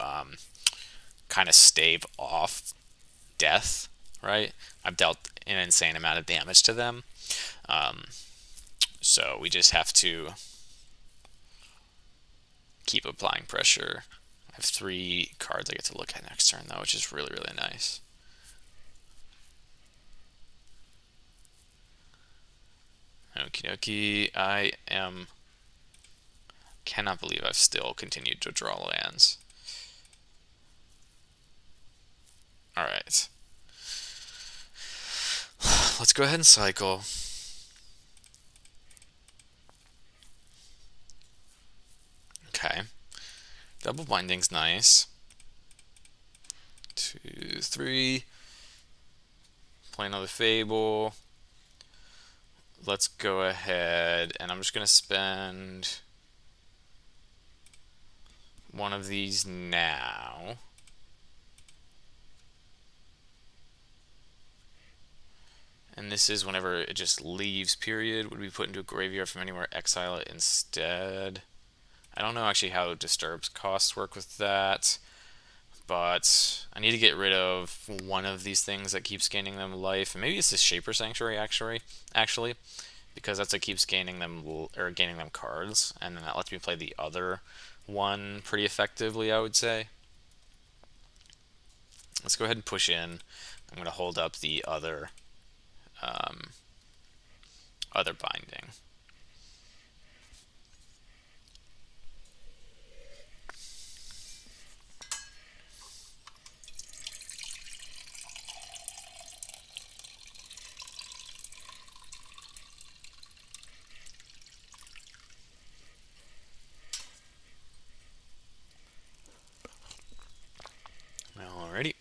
S1: kind of stave off death, right? I've dealt an insane amount of damage to them. So we just have to keep applying pressure. I have 3 cards I get to look at next turn, though, which is really, really nice. Okie dokie. Cannot believe I've still continued to draw lands. Alright. Let's go ahead and cycle. Okay. Double binding's nice. 2, 3. Play another Fable. Let's go ahead, and I'm just going to spend one of these now. And this is whenever it just leaves, period. Would be put into a graveyard from anywhere, exile it instead. I don't know actually how Disturb's costs work with that, but I need to get rid of one of these things that keeps gaining them life. And maybe it's this Shaper Sanctuary actually, because that's what keeps gaining them cards, and then that lets me play the other one pretty effectively, I would say. Let's go ahead and push in. I'm going to hold up the other binding. Alrighty.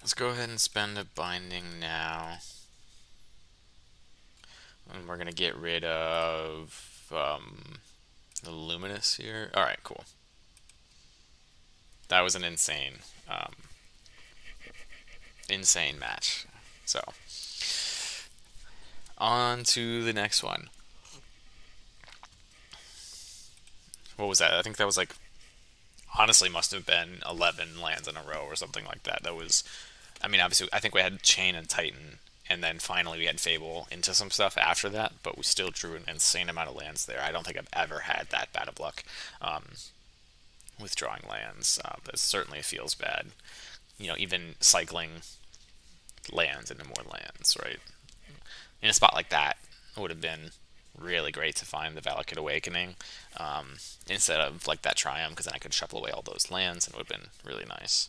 S1: Let's go ahead and spend a binding now. And we're going to get rid of the Luminous here. Alright, cool. That was an insane match. So, on to the next one. What was that? I think that was like, honestly, must have been 11 lands in a row or something like that. That was, I mean, obviously, I think we had Chain and Titan, and then finally we had Fable into some stuff after that, but we still drew an insane amount of lands there. I don't think I've ever had that bad of luck with drawing lands, but it certainly feels bad. You know, even cycling lands into more lands, right? In a spot like that, it would have been really great to find the Valakut Awakening instead of like that Triumph, because then I could shuffle away all those lands and it would have been really nice.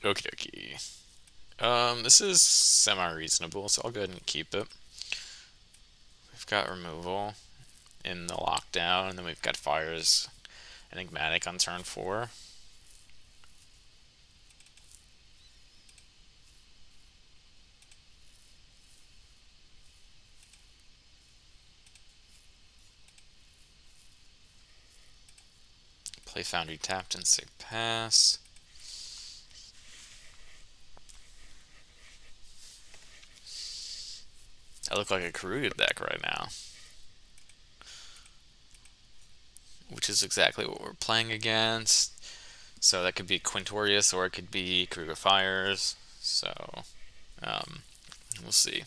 S1: Okie dokie. This is semi-reasonable, so I'll go ahead and keep it. We've got removal in the lockdown, and then we've got Fires Enigmatic on turn 4. Foundry tapped and say pass. I look like a Karuga deck right now, which is exactly what we're playing against. So that could be Quintorius or it could be Karuga Fires. So we'll see.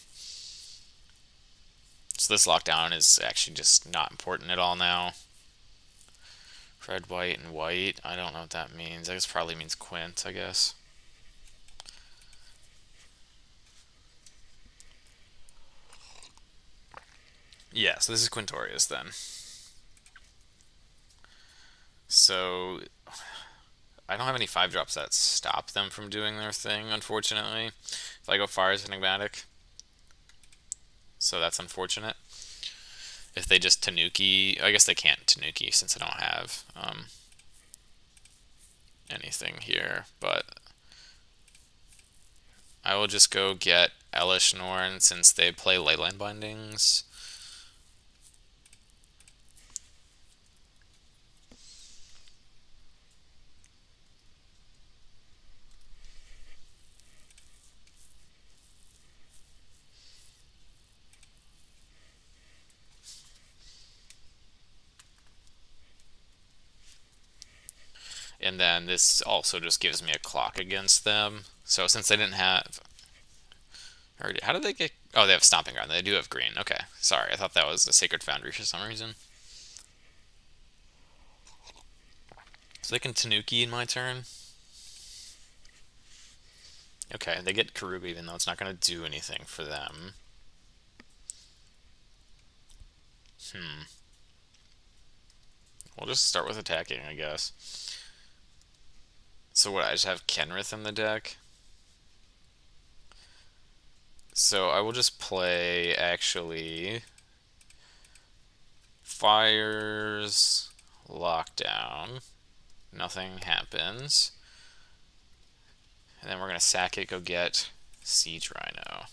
S1: So this lockdown is actually just not important at all now. Red, white, and white. I don't know what that means. I guess probably means Quint, I guess. Yeah, so this is Quintorius then. So I don't have any 5-drops that stop them from doing their thing, unfortunately. If I go Fires Enigmatic. So that's unfortunate. If they just Tanuki, I guess they can't Tanuki since I don't have anything here, but I will just go get Elish Norn since they play Leyline Bindings. And then this also just gives me a clock against them. So since they didn't have... Or how did they get... Oh, they have Stomping Ground. They do have green. Okay, sorry. I thought that was a Sacred Foundry for some reason. So they can Tanuki in my turn. Okay, they get Karuga even though it's not going to do anything for them. We'll just start with attacking, I guess. So what, I just have Kenrith in the deck? So I will just play, actually, Fires, Lockdown, nothing happens. And then we're going to sack it, go get Siege Rhino.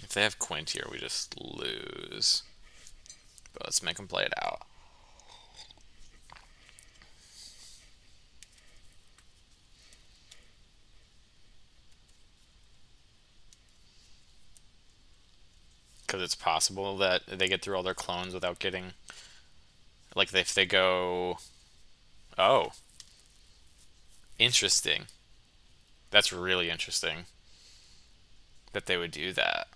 S1: If they have Quint here, we just lose. But let's make them play it out. Because it's possible that they get through all their clones without getting... Like, if they go... Oh. Interesting. That's really interesting that they would do that.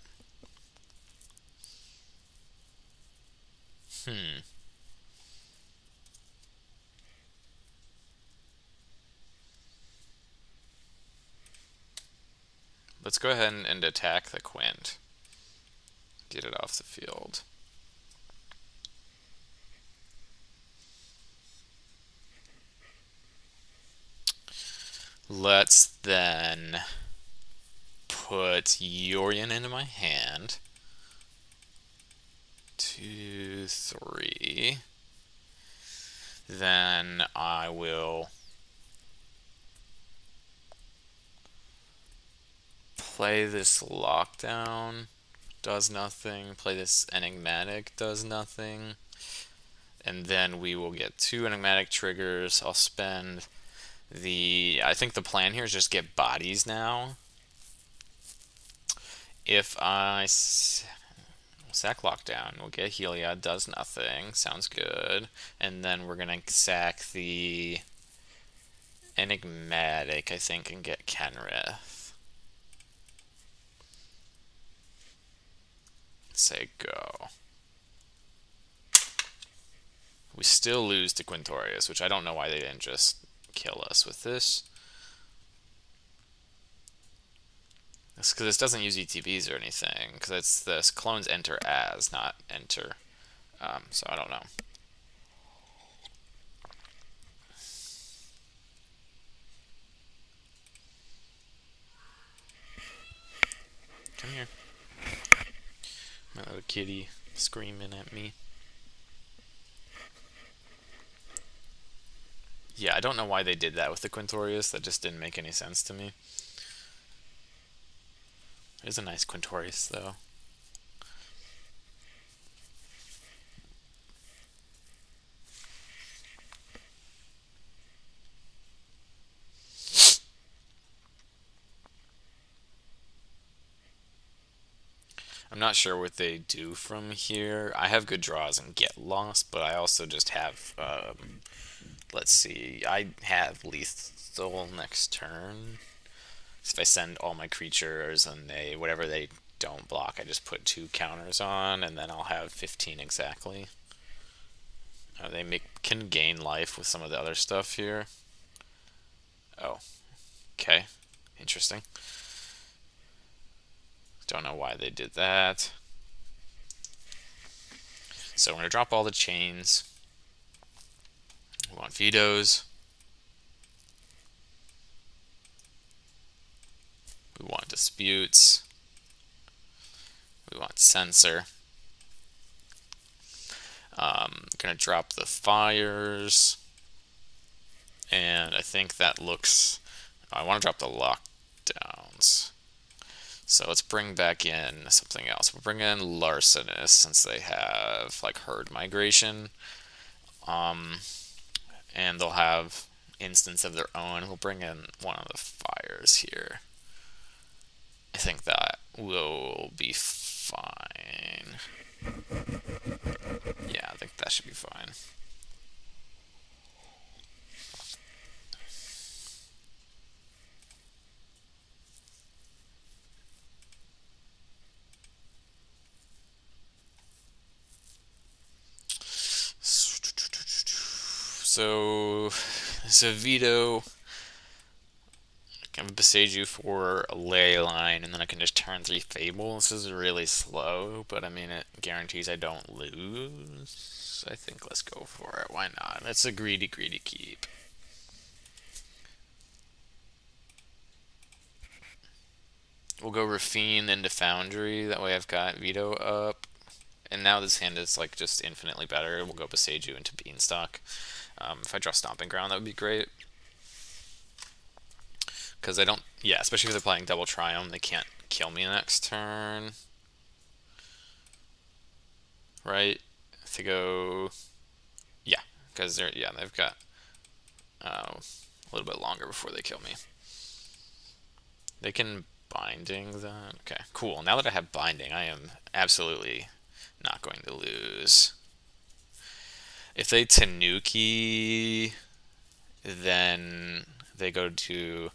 S1: Let's go ahead and attack the Quint. Get it off the field. Let's then put Yorion into my hand. 2, 3. Then I will play this Lockdown, does nothing. Play this Enigmatic, does nothing. And then we will get 2 Enigmatic triggers. I'll spend I think the plan here is just get bodies now. If I sack Lockdown, we'll get Heliod, does nothing, sounds good. And then we're gonna sack the Enigmatic, I think, and get Kenrith. Say go. We still lose to Quintorius, which I don't know why they didn't just kill us with this. It's because this doesn't use ETBs or anything, because it's this clones enter as, not enter. So I don't know. Come here. My little kitty screaming at me. Yeah, I don't know why they did that with the Quintorius. That just didn't make any sense to me. It's a nice Quintorius, though. I'm not sure what they do from here. I have good draws and get lost, but I also just have, let's see, I have lethal next turn. So if I send all my creatures and whatever they don't block, I just put 2 counters on, and then I'll have 15 exactly. Can gain life with some of the other stuff here. Oh, okay. Interesting. Don't know why they did that. So we're going to drop all the chains. We want vetoes. We want disputes. We want censor. Going to drop the fires. And I think that looks... I want to drop the lockdowns. So let's bring back in something else. We'll bring in Larcenist since they have like herd migration. And they'll have instance of their own. We'll bring in one of the fires here. I think that will be fine. Yeah, I think that should be fine. So, it's a veto. I can besage you for a ley line, and then I can just turn 3 Fable. This is really slow, but I mean, it guarantees I don't lose. I think let's go for it. Why not? It's a greedy, greedy keep. We'll go Rafine into Foundry. That way I've got veto up. And now this hand is like just infinitely better. We'll go Besage you into Beanstalk. If I draw Stomping Ground, that would be great. Because I don't... Yeah, especially if they're playing Double Triumph, they can't kill me next turn. Right? If they go... Yeah, because they've got a little bit longer before they kill me. They can Binding that. Okay, cool. Now that I have Binding, I am absolutely not going to lose. If they Tanuki, then they go to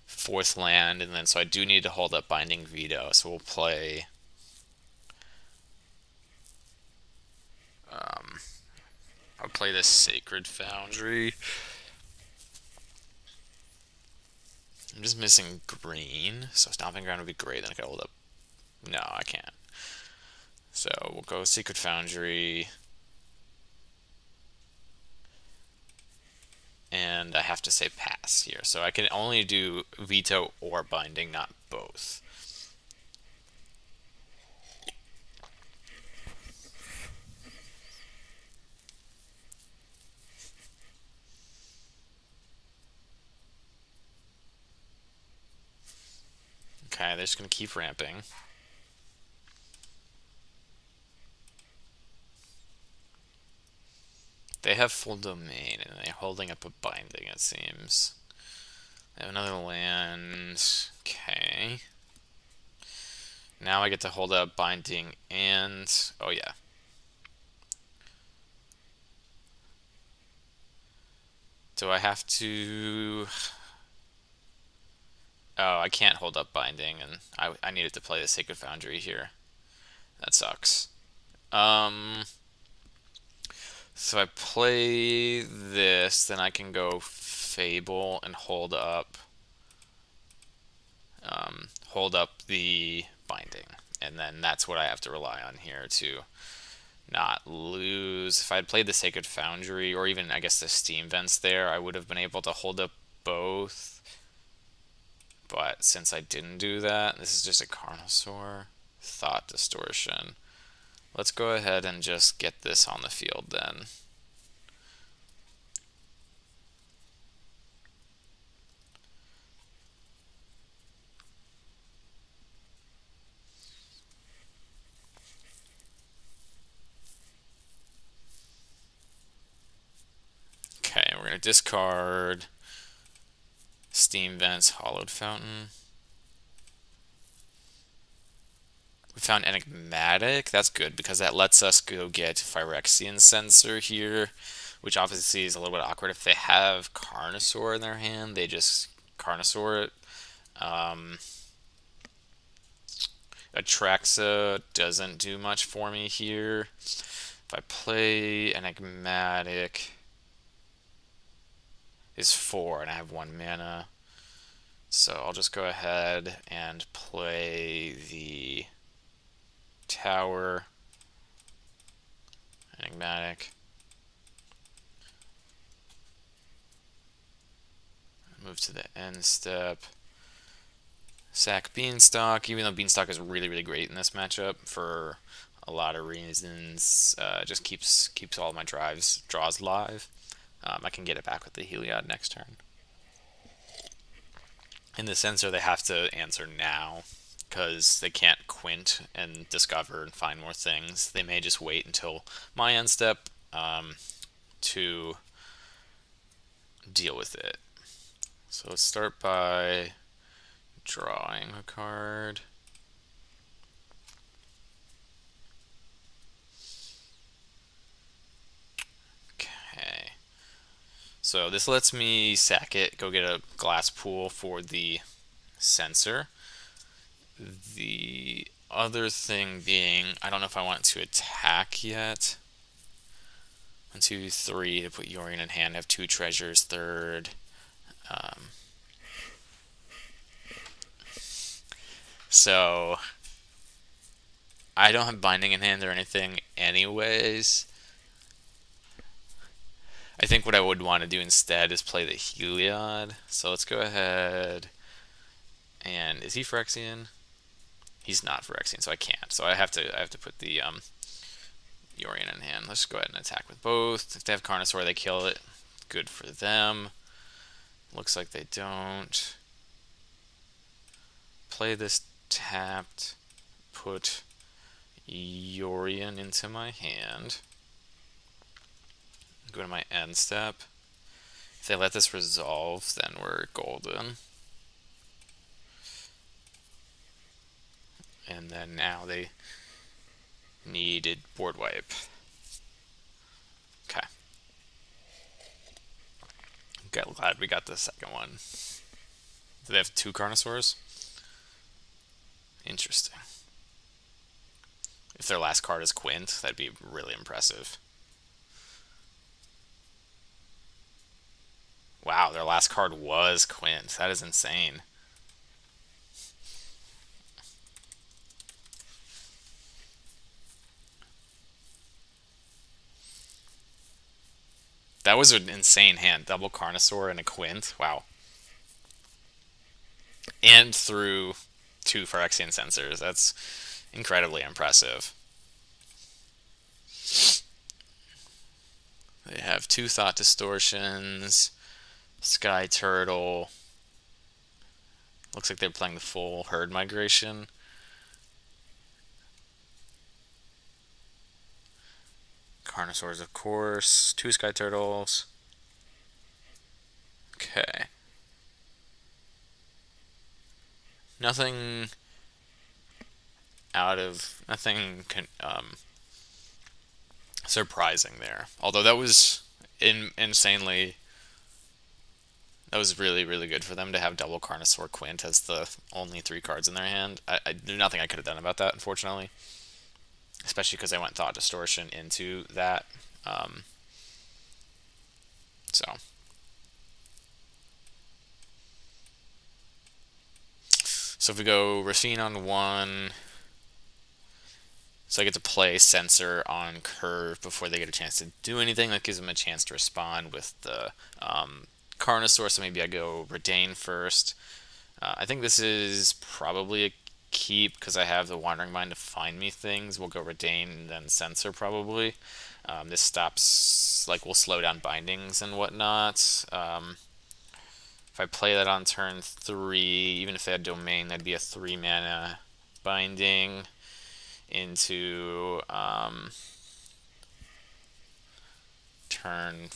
S1: 4th land, and then so I do need to hold up Binding Veto. So we'll play. I'll play this Sacred Foundry. I'm just missing green, so Stomping Ground would be great. Then I could hold up. No, I can't. So we'll go Secret Foundry. And I have to say pass here. So I can only do veto or binding, not both. Okay, they're just going to keep ramping. They have full domain, and they're holding up a binding, it seems. They have another land. Okay. Now I get to hold up binding and... Oh, yeah. Do I have to... Oh, I can't hold up binding, and I needed to play the Sacred Foundry here. That sucks. So I play this, then I can go Fable and hold up the binding. And then that's what I have to rely on here to not lose. If I'd played the Sacred Foundry, or even, I guess, the Steam Vents there, I would have been able to hold up both. But since I didn't do that, this is just a Carnosaur. Thought Distortion. Let's go ahead and just get this on the field then. discard Steam Vents, Hollowed Fountain. We found Enigmatic. That's good because that lets us go get Phyrexian Sensor here, which obviously is a little bit awkward. If they have Carnosaur in their hand, they just Carnosaur it. Atraxa doesn't do much for me here. If I play Enigmatic, is 4 and I have 1 mana. So I'll just go ahead and play the tower, Enigmatic. Move to the end step. Sack Beanstalk, even though Beanstalk is really, really great in this matchup for a lot of reasons. Just keeps all my draws live. I can get it back with the Heliod next turn. In the Sensor, they have to answer now because they can't quint and discover and find more things. They may just wait until my end step to deal with it. So let's start by drawing a card. Okay. So this lets me sack it, go get a glass pool for the Sensor. The other thing being, I don't know if I want to attack yet. 1, 2, 3 to put Yorion in hand. I have 2 treasures, third. So I don't have binding in hand or anything anyways. I think what I would want to do instead is play the Heliod. So let's go ahead. And is he Phyrexian? He's not Phyrexian, so I can't. So I have to put the Yorion in hand. Let's go ahead and attack with both. If they have Carnosaur, they kill it. Good for them. Looks like they don't. Play this tapped. Put Yorion into my hand. Go to my end step. If they let this resolve, then we're golden. And then now they needed board wipe. Okay. Glad we got the second one. Do they have 2 Carnosaurs? Interesting. If their last card is Quint, that'd be really impressive. Wow, their last card was Quint. That is insane. That was an insane hand. Double Carnosaur and a Quint. Wow. And through 2 Phyrexian Sensors. That's incredibly impressive. They have 2 Thought Distortions, Sky Turtle. Looks like they're playing the full Herd Migration. Carnosaurs, of course. 2 Sky Turtles. Okay. Nothing surprising there. Although that was insanely. That was really, really good for them to have double Carnosaur Quint as the only 3 cards in their hand. There's nothing I could have done about that, unfortunately. Especially because I went Thought Distortion into that. So if we go Rafine on 1, so I get to play Sensor on curve before they get a chance to do anything. That gives them a chance to respond with the Carnosaur, so maybe I go Redain first. I think this is probably a keep because I have the Wandering Mind to find me things. We'll go Redain and then Sensor probably. This stops, will slow down bindings and whatnot. If I play that on turn 3, even if they had Domain, that'd be a 3 mana binding into turn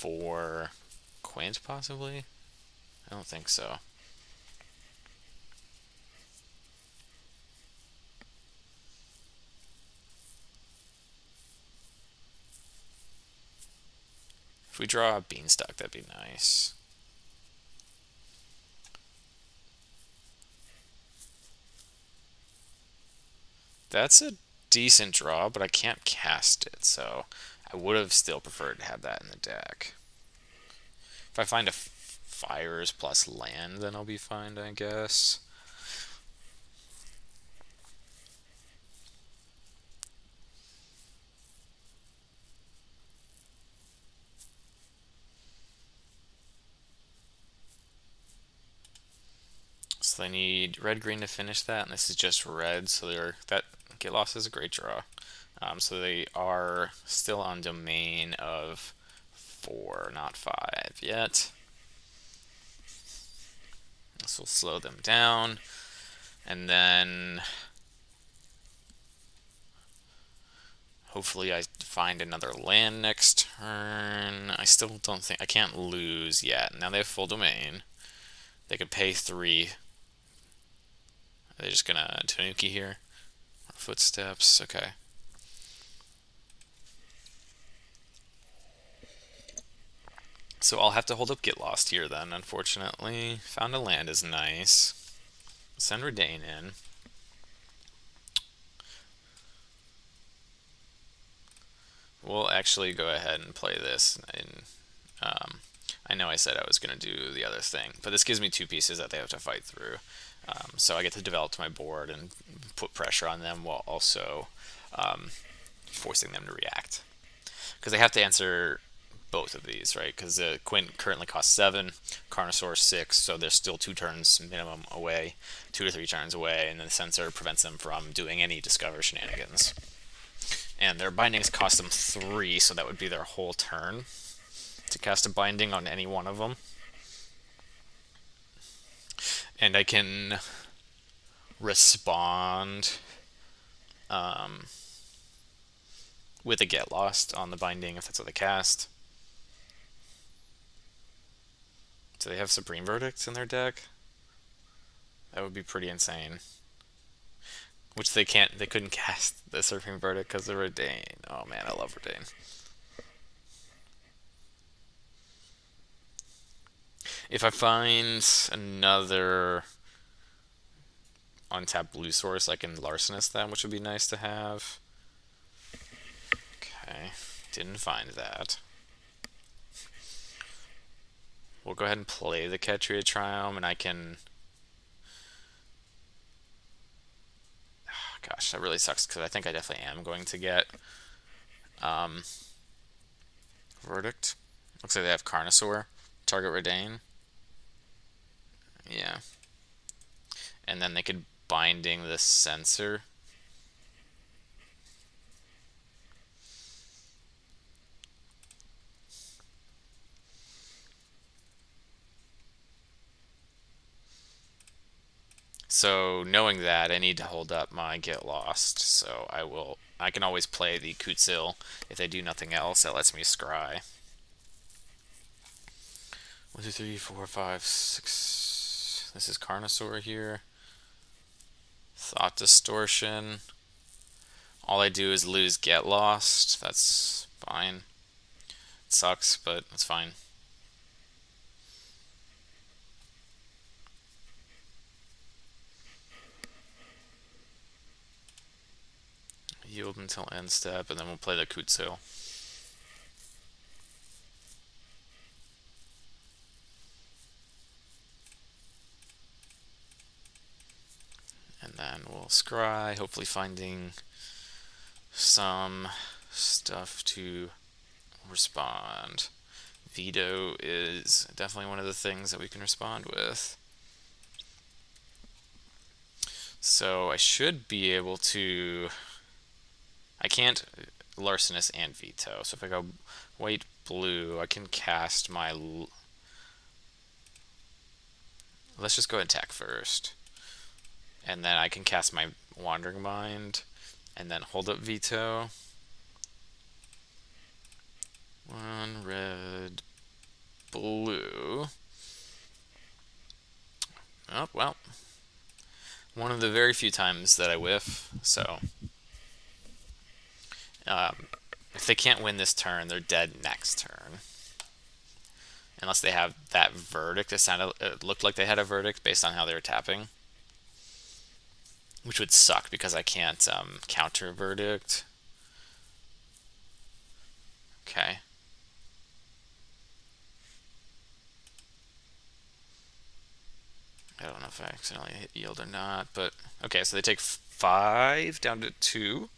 S1: for Quint, possibly? I don't think so. If we draw a Beanstalk, that'd be nice. That's a decent draw, but I can't cast it, so I would have still preferred to have that in the deck. If I find a fires plus land, then I'll be fine, I guess. So they need red-green to finish that, and this is just red, so that get lost is a great draw. So they are still on domain of 4, not 5 yet. This will slow them down, and then hopefully I find another land next turn. I still don't think I can't lose yet. Now they have full domain. They could pay 3. Are they just gonna Tanuki here? Footsteps, okay. So I'll have to hold up Get Lost here then, unfortunately. Found a land is nice. Send Redain in. We'll actually go ahead and play this. I know I said I was going to do the other thing, but this gives me 2 pieces that they have to fight through. So I get to develop my board and put pressure on them while also forcing them to react. Because they have to answer both of these, right? Because the Quint currently costs 7, Carnosaur 6, so they're still 2 turns minimum away, 2 to 3 turns away, and then the Censor prevents them from doing any Discover shenanigans. And their bindings cost them 3, so that would be their whole turn to cast a binding on any one of them. And I can respond with a Get Lost on the binding if that's what they cast. Do they have Supreme Verdicts in their deck? That would be pretty insane. Which they couldn't cast the Supreme Verdict because of Redain. Oh man, I love Redain. If I find another untapped blue source, I can Larcenous them, which would be nice to have. Okay, didn't find that. We'll go ahead and play the Ketria Triome, and I can... Gosh, that really sucks, because I think I definitely am going to get Verdict. Looks like they have Carnosaur. Target Redain. Yeah. And then they could Binding the Censor. So knowing that, I need to hold up my Get Lost. So I can always play the Kutzil. If they do nothing else, that lets me scry. 1, 2, 3, 4, 5, 6. This is Carnosaur here. Thought Distortion. All I do is lose Get Lost. That's fine. It sucks, but it's fine. Yield until end step, and then we'll play the Kutzil. And then we'll scry, hopefully finding some stuff to respond. Veto is definitely one of the things that we can respond with. So I should be able to... I can't Larcenous and Veto, so if I go white, blue, I can cast my... Let's just go and attack first. And then I can cast my Wandering Mind, and then hold up Veto. 1 red, blue. Oh, well. One of the very few times that I whiff, so... if they can't win this turn, they're dead next turn. Unless they have that verdict. It looked like they had a verdict based on how they were tapping. Which would suck because I can't counter verdict. Okay. I don't know if I accidentally hit yield or not, but okay, so they take 5 down to 2.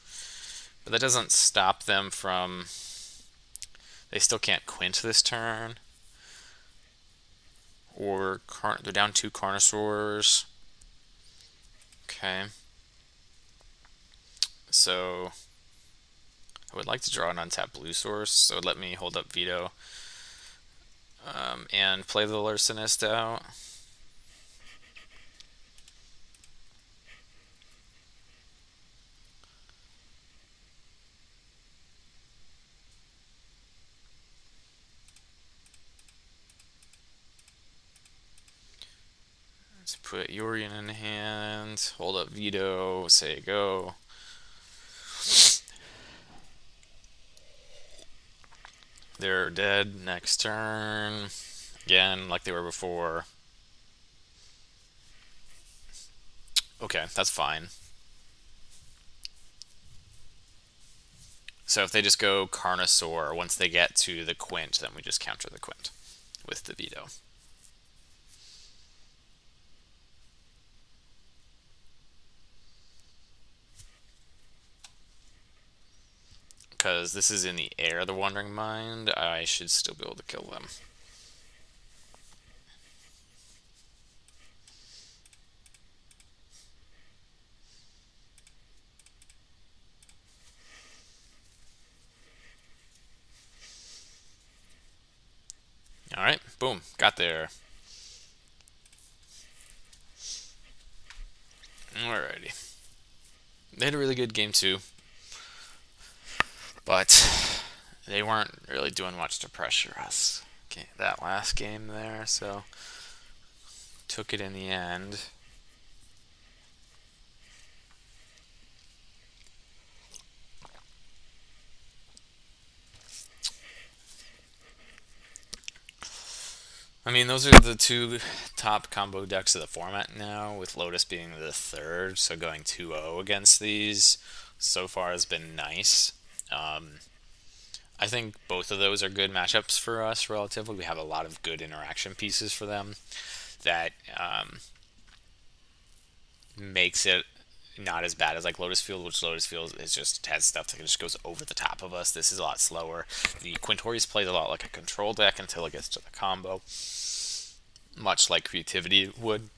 S1: But that doesn't stop them from... They still can't quint this turn. Or they're down 2 Carnosaurs. Okay. So I would like to draw an untapped blue source, so let me hold up veto and play the Larcenist out. Let's put Yorion in hand, hold up veto, say go. They're dead next turn. Again, like they were before. Okay, that's fine. So if they just go Carnosaur, once they get to the quint, then we just counter the quint with the veto. Because this is in the air, the Wandering Mind, I should still be able to kill them. Alright, boom, got there. Alrighty. They had a really good game too, but they weren't really doing much to pressure us that last game there, so took it in the end. I mean, those are the 2 top combo decks of the format now, with Lotus being the 3rd, so going 2-0 against these so far has been nice. I think both of those are good matchups for us relatively. We have a lot of good interaction pieces for them that makes it not as bad as like Lotus Field, which Lotus Field is just has stuff that just goes over the top of us. This is a lot slower. The Quintorius plays a lot like a control deck until it gets to the combo, much like Creativity would.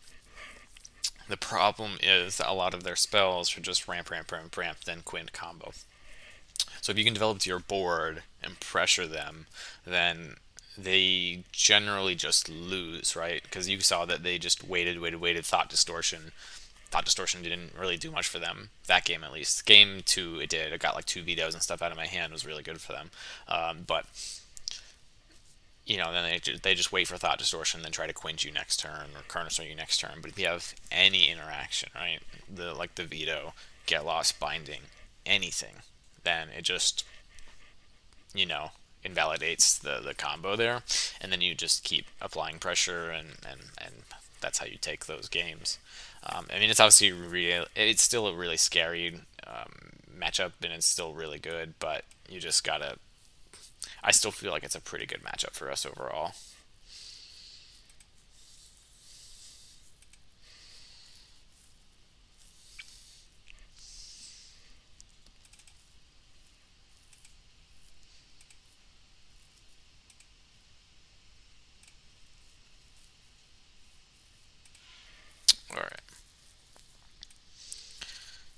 S1: The problem is that a lot of their spells are just ramp, ramp, ramp, ramp, then quint combo. So if you can develop to your board and pressure them, then they generally just lose, right? Because you saw that they just waited, Thought Distortion. Thought Distortion didn't really do much for them, that game at least. Game 2, it did. It got like 2 vetoes and stuff out of my hand. It was really good for them. But, you know, then they just wait for Thought Distortion, then try to quint you next turn or Carnosaur you next turn. But if you have any interaction, right, like the veto, Get Lost, Binding, anything, then it just, you know, invalidates the combo there, and then you just keep applying pressure, and that's how you take those games. I mean, it's obviously it's still a really scary matchup, and it's still really good, but you just gotta... I still feel like it's a pretty good matchup for us overall. Alright.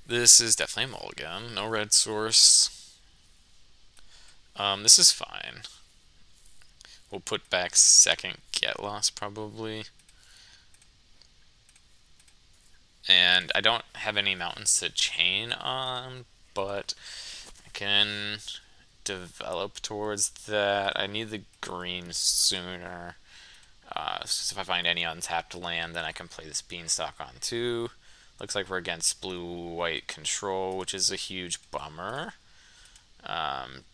S1: This is definitely a mulligan. No red source. This is fine. We'll put back second Get Lost probably. And I don't have any mountains to chain on, but I can develop towards that. I need the green sooner. So if I find any untapped land, then I can play this Beanstalk on 2. Looks like we're against blue-white control, which is a huge bummer.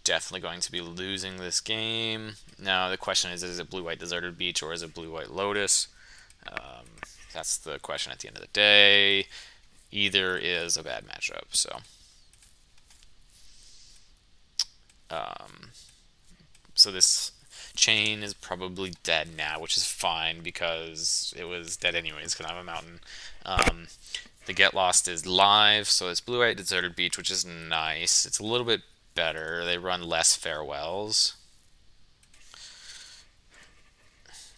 S1: Definitely going to be losing this game. Now the question is it blue-white Deserted Beach or is it blue-white Lotus? That's the question at the end of the day. Either is a bad matchup, so. So this chain is probably dead now, which is fine because it was dead anyways because I'm a mountain. The Get Lost is live, so it's blue-white Deserted Beach, which is nice. It's a little bit better. They run less farewells.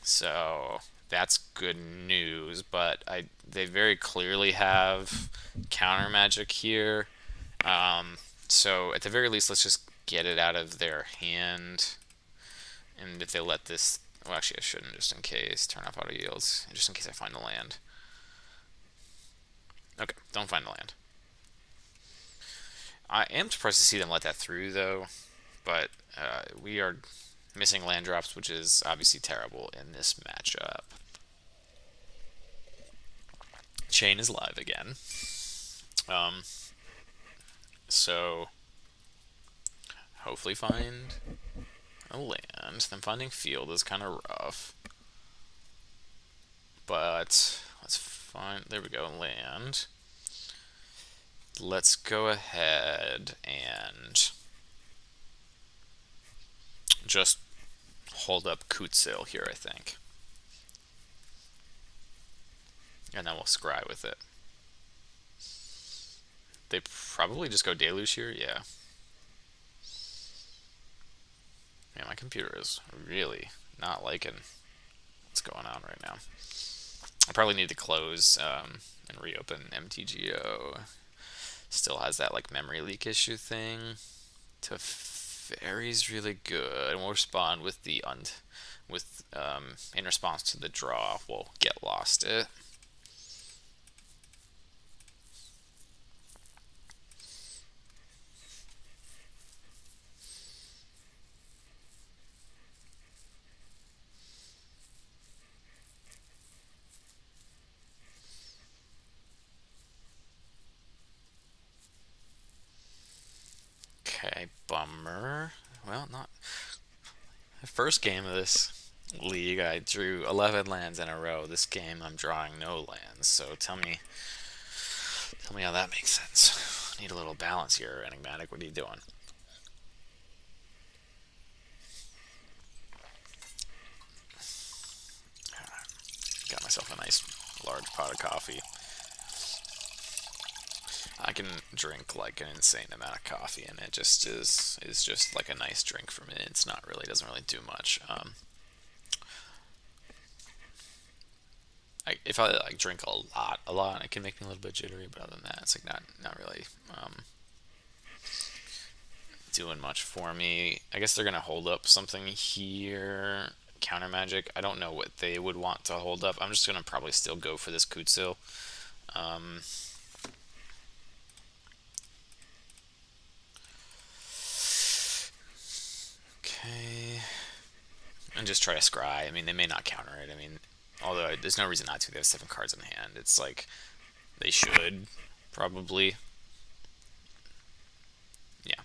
S1: So that's good news, but they very clearly have counter magic here. So at the very least, let's just get it out of their hand. And if they let this... Well, actually, I shouldn't, just in case. Turn off auto yields, just in case I find the land. Okay, don't find the land. I am surprised to see them let that through, though. But we are missing land drops, which is obviously terrible in this matchup. Chain is live again. So hopefully find a land. Then finding field is kind of rough. But let's find... There we go, land. Let's go ahead and just hold up Quintorius here, I think. And then we'll scry with it. They probably just go Deluge here, yeah. Man, my computer is really not liking what's going on right now. I probably need to close and reopen MTGO. Still has that like memory leak issue thing. Teferi's really good, and we'll respond with the in response to the draw. We'll Get Lost it. Okay, bummer. Well, not the first game of this league. I drew 11 lands in a row. This game, I'm drawing no lands. So tell me how that makes sense. Need a little balance here, Enigmatic. What are you doing? Got myself a nice large pot of coffee. I can drink like an insane amount of coffee, and it just is just like a nice drink for me. It's not really, doesn't really do much. If I like drink a lot, it can make me a little bit jittery. But other than that, it's like not really doing much for me. I guess they're gonna hold up something here. Counter magic. I don't know what they would want to hold up. I'm just gonna probably still go for this Quintorius. Okay. And just try to scry. I mean, they may not counter it. I mean, although there's no reason not to. They have 7 cards in hand. It's like they should probably. Yeah.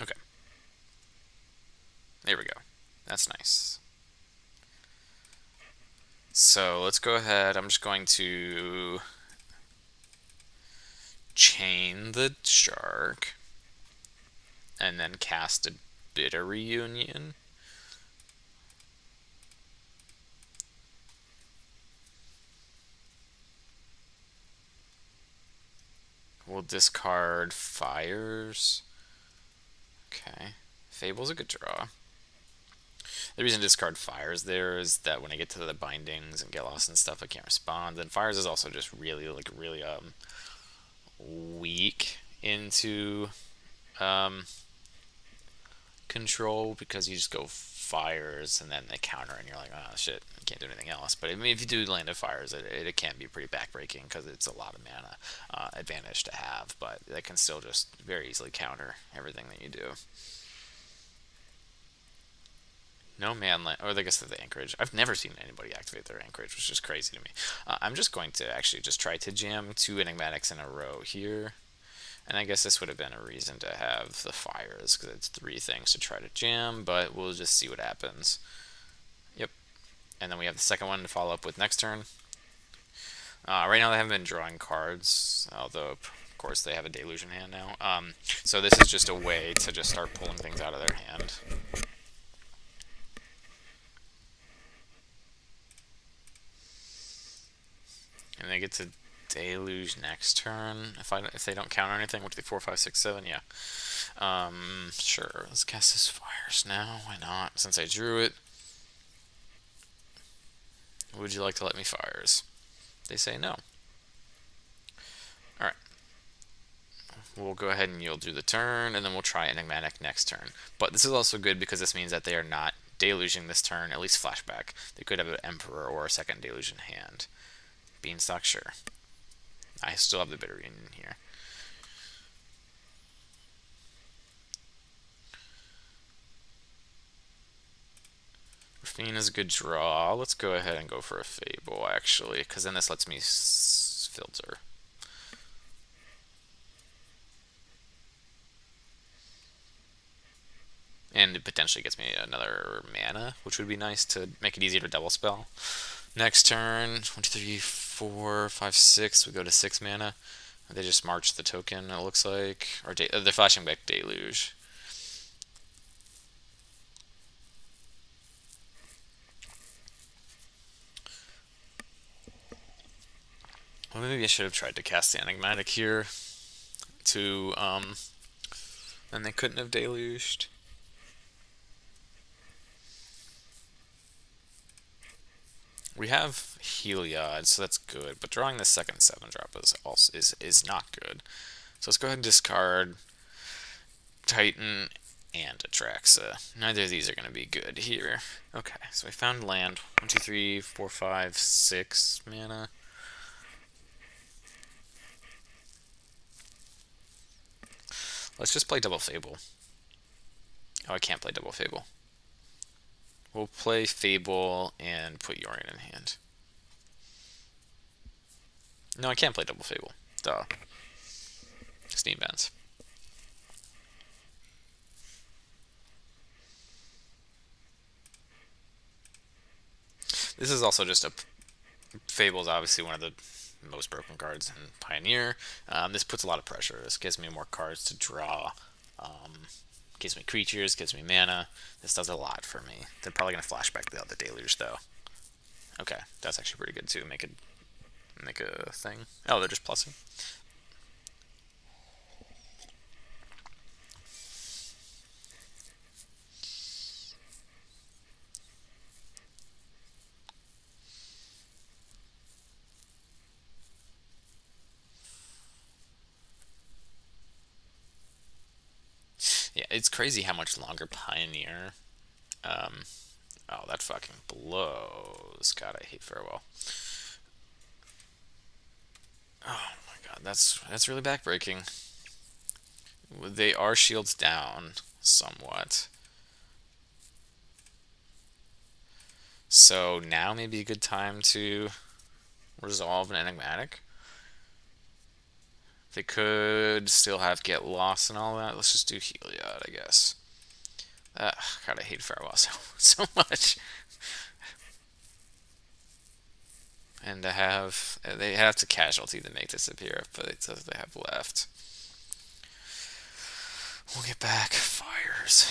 S1: Okay. There we go. That's nice. So let's go ahead. I'm just going to chain the shark and then cast a Bitter Reunion. We'll discard Fires. Okay. Fable's a good draw. The reason to discard Fires there is that when I get to the bindings and Get Lost and stuff, I can't respond. And Fires is also just really weak into control because you just go fires and then they counter and you're like, oh shit, you can't do anything else. But I mean, if you do land of fires, it can be pretty backbreaking because it's a lot of mana advantage to have, but that can still just very easily counter everything that you do. No manland, or I guess the anchorage. I've never seen anybody activate their anchorage, which is crazy to me. I'm just going to actually just try to jam 2 enigmatics in a row here. And I guess this would have been a reason to have the fires, because it's 3 things to try to jam, but we'll just see what happens. Yep. And then we have the second one to follow up with next turn. Right now they haven't been drawing cards, although of course they have a deluge in hand now. So this is just a way to just start pulling things out of their hand. And they get to deluge next turn. If they don't counter anything, 1, 2, 3, 4, 5, 6, 7, yeah. Sure. Let's cast this fires now. Why not? Since I drew it. Would you like to let me fires? They say no. Alright. We'll go ahead and yield through the turn, and then we'll try Enigmatic next turn. But this is also good because this means that they are not deluging this turn, at least flashback. They could have an Emperor or a second deluge in hand. Beanstalk, sure. I still have the Bitter Union here. Raffine is a good draw. Let's go ahead and go for a Fable, actually, because then this lets me filter. And it potentially gets me another mana, which would be nice to make it easier to double spell. Next turn, 1, 2, 3, 4, 5, 6. We go to 6 mana. They just march the token, it looks like. Or they're flashing back Deluge. Well, maybe I should have tried to cast the Enigmatic here. And they couldn't have deluged. We have Heliod, so that's good, but drawing the second 7-drop is not good. So let's go ahead and discard Titan and Atraxa. Neither of these are going to be good here. Okay, so we found land. 1, 2, 3, 4, 5, 6 mana. Let's just play Double Fable. Oh, I can't play Double Fable. We'll play Fable and put Yorion in hand. No, I can't play Double Fable. Duh. Steam bans. This is also just a... Fable is obviously one of the most broken cards in Pioneer. This puts a lot of pressure. This gives me more cards to draw. Gives me creatures, gives me mana. This does a lot for me. They're probably going to flashback the other deluge, though. Okay, that's actually pretty good, too. Make a thing. Oh, they're just plussing. Yeah, it's crazy how much longer Pioneer. Oh, that fucking blows. God, I hate Farewell. Oh my god, that's really backbreaking. They are shields down somewhat. So now may be a good time to resolve an Enigmatic. They could still have Get Lost and all that. Let's just do Heliod, I guess. God, I hate Farewell so much. And they have to casualty to make disappear, but it's what they have left. We'll get back fires.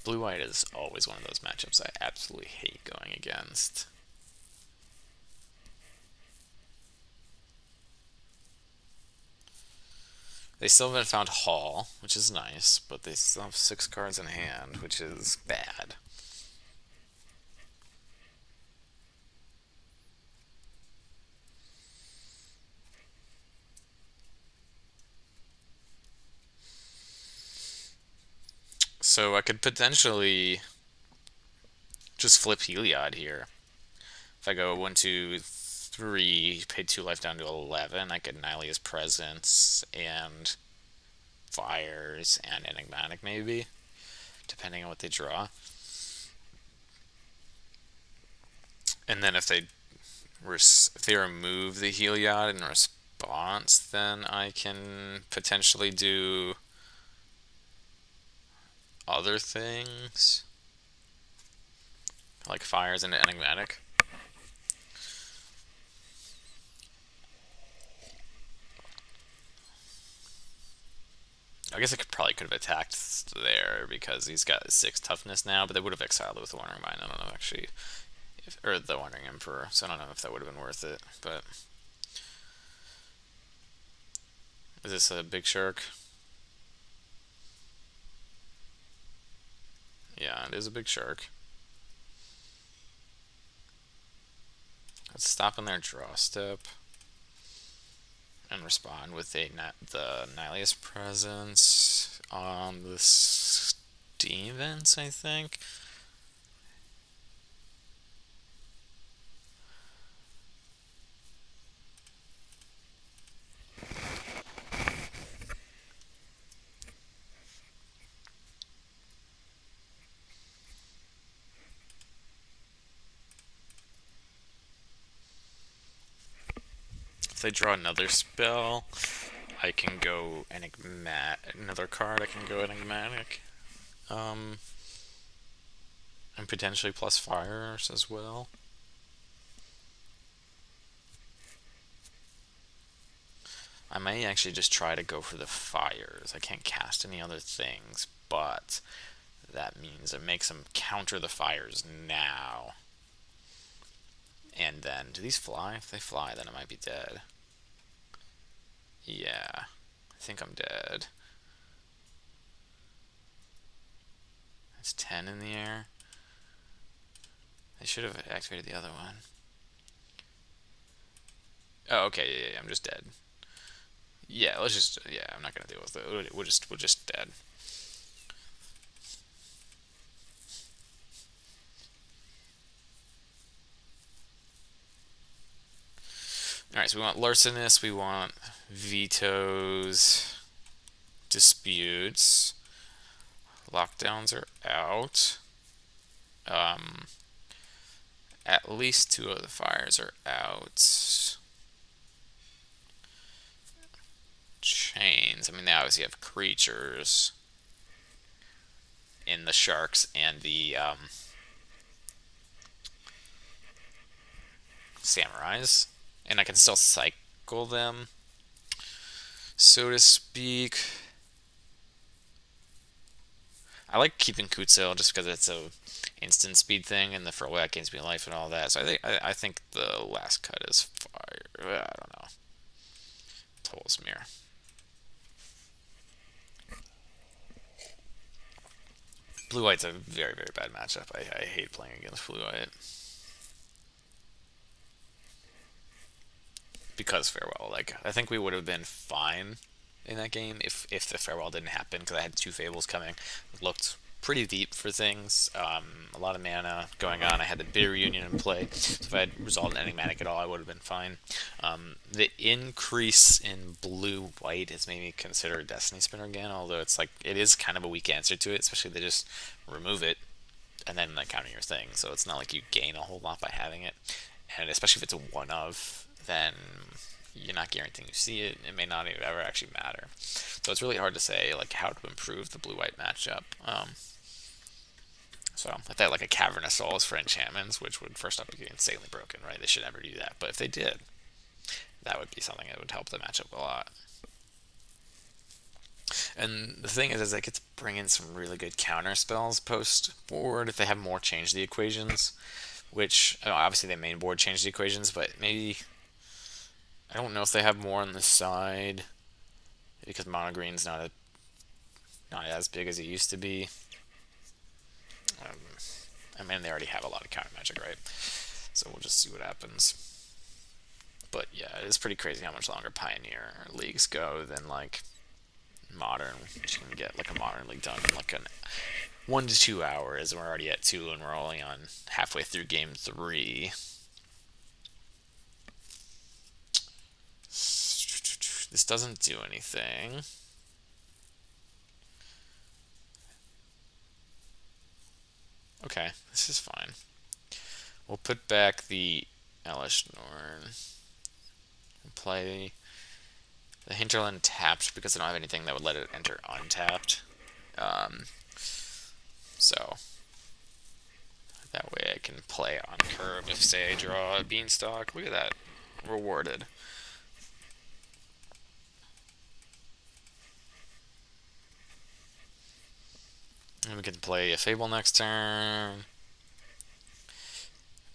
S1: Blue-white is always one of those matchups I absolutely hate going against. They still haven't found Hall, which is nice, but they still have 6 cards in hand, which is bad. So I could potentially just flip Heliod here. If I go 1, 2, 3, pay 2 life down to 11, I could Nylia's Presence and Fires and Enigmatic maybe, depending on what they draw. And then if they remove the Heliod in response, then I can potentially do other things like Fires and Enigmatic. I guess I probably could have attacked there because he's got 6 toughness now, but they would have exiled it with the Wandering Mind. I don't know actually, or the Wandering Emperor. So I don't know if that would have been worth it. But is this a big shark? Yeah, it is a big shark. Let's stop on their draw step and respond with the Nylia's Presence on the Steam events, I think. If they draw another spell, I can go another card. I can go Enigmatic, and potentially plus Fires as well. I may actually just try to go for the Fires. I can't cast any other things, but that means it makes them counter the Fires now. And then, do these fly? If they fly, then I might be dead. Yeah, I think I'm dead. It's 10 in the air. They should have activated the other one. Oh, okay, yeah, I'm just dead. Yeah, let's just, yeah, I'm not gonna deal with it. We're just dead. Alright, so we want Larcenous, we want Vetoes, Disputes. Lockdowns are out. At least 2 of the Fires are out. Chains, I mean, they obviously have creatures in the Sharks and the Samurais. And I can still cycle them, so to speak. I like keeping Kutzel just because it's a instant speed thing, and the Furlway gains me life and all that. So I think the last cut is fire. I don't know. Tolsmere. Blue White's a very, very bad matchup. I hate playing against Blue White. Because Farewell. Like, I think we would have been fine in that game if the Farewell didn't happen, because I had 2 Fables coming. It looked pretty deep for things. A lot of mana going on. I had the Bitter Reunion in play. So if I had resolved an Enigmatic at all, I would have been fine. The increase in Blue-White has made me consider a Destiny Spinner again, although it's like, it is kind of a weak answer to it, especially if they just remove it and then like counter your thing. So it's not like you gain a whole lot by having it. And especially if it's a one of, then you're not guaranteeing you see it. It may not even ever actually matter. So it's really hard to say like how to improve the blue-white matchup. So if they had like a Cavernous Souls for enchantments, which would first up be insanely broken, right? They should never do that. But if they did, that would be something that would help the matchup a lot. And the thing is they get to bring in some really good counter spells post board if they have more change the equations. Which obviously they main board change the equations, but maybe I don't know if they have more on the side. because mono green's not as big as it used to be. Um, I mean, they already have a lot of counter magic, right? So we'll just see what happens. But yeah, it's pretty crazy how much longer Pioneer leagues go than like Modern, which you can get like a Modern league done in like 1 to 2 hours, and we're already at 2, and we're only on halfway through game 3. This doesn't do anything. Okay, this is fine. We'll put back the Elish Norn and play the Hinterland tapped because I don't have anything that would let it enter untapped. So that way I can play on curve if, say, I draw a Beanstalk. Look at that. Rewarded. And we can play a Fable next turn.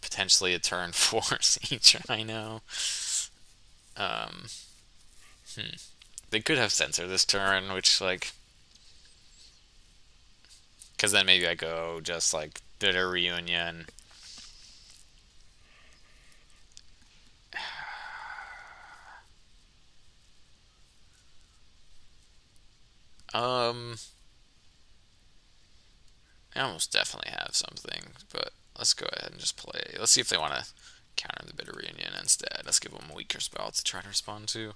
S1: Potentially a turn 4 Siege Rhino. They could have Censor this turn, which, like... Because then maybe I go just, like, Bitter Reunion. I almost definitely have something, but let's go ahead and just play. Let's see if they want to counter the Bitter Reunion instead. Let's give them a weaker spell to try to respond to.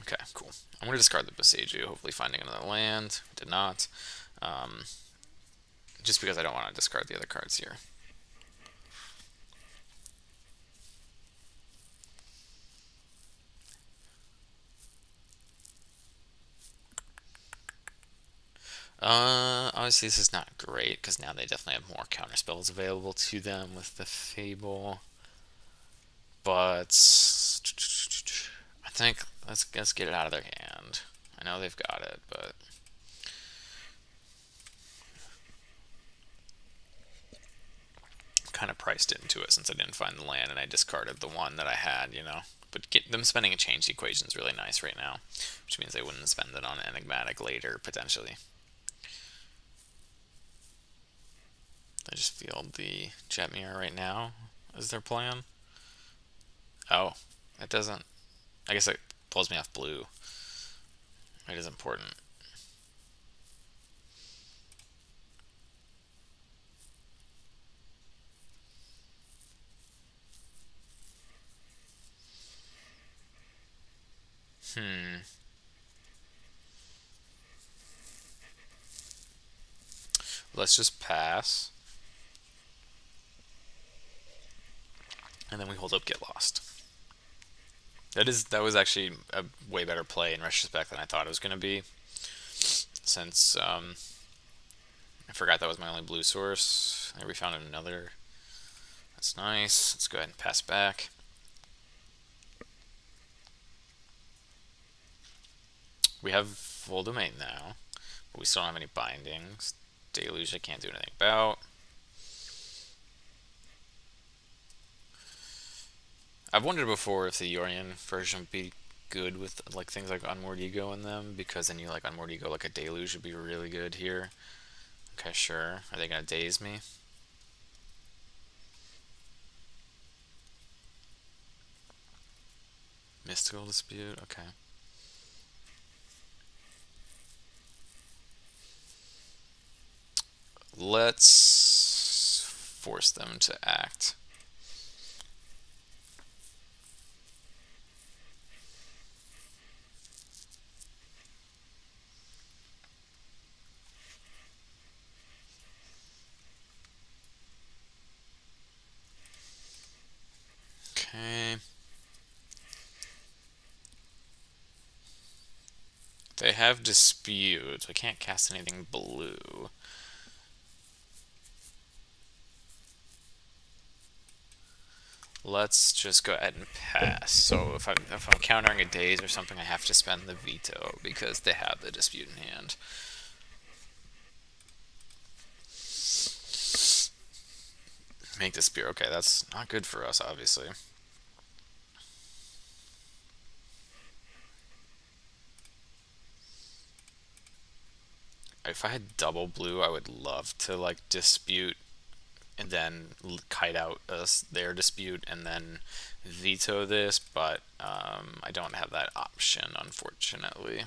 S1: Okay, cool. I'm going to discard the Boseiju, hopefully finding another land. Did not. Just because I don't want to discard the other cards here. Obviously this is not great, because now they definitely have more counter spells available to them with the Fable. But I think let's get it out of their hand. I know they've got it, but kind of priced into it since I didn't find the land and I discarded the one that I had, you know. But them spending a change equation is really nice right now, which means they wouldn't spend it on Enigmatic later, potentially. I just field the Jetmir right now. Is their plan? Oh, it doesn't. I guess it pulls me off blue. It is important. Let's just pass. And then we hold up Get Lost. That was actually a way better play in retrospect than I thought it was going to be. Since I forgot that was my only blue source. There we found another. That's nice. Let's go ahead and pass back. We have full domain now, but we still don't have any bindings. Deluge I can't do anything about. I've wondered before if the Yorian version would be good with like things like Unmoored Ego in them, because then you like Unmoored Ego, like a Deluge would be really good here. Okay, sure. Are they gonna daze me? Mystical Dispute, okay. Let's force them to act. Okay. They have Dispute. I can't cast anything blue. Let's just go ahead and pass. So if I'm countering a daze or something, I have to spend the veto because they have the Dispute in hand. Make the spear. Okay, that's not good for us, obviously. if I had double blue, I would love to like dispute and then kite out their dispute and then veto this, but I don't have that option, unfortunately.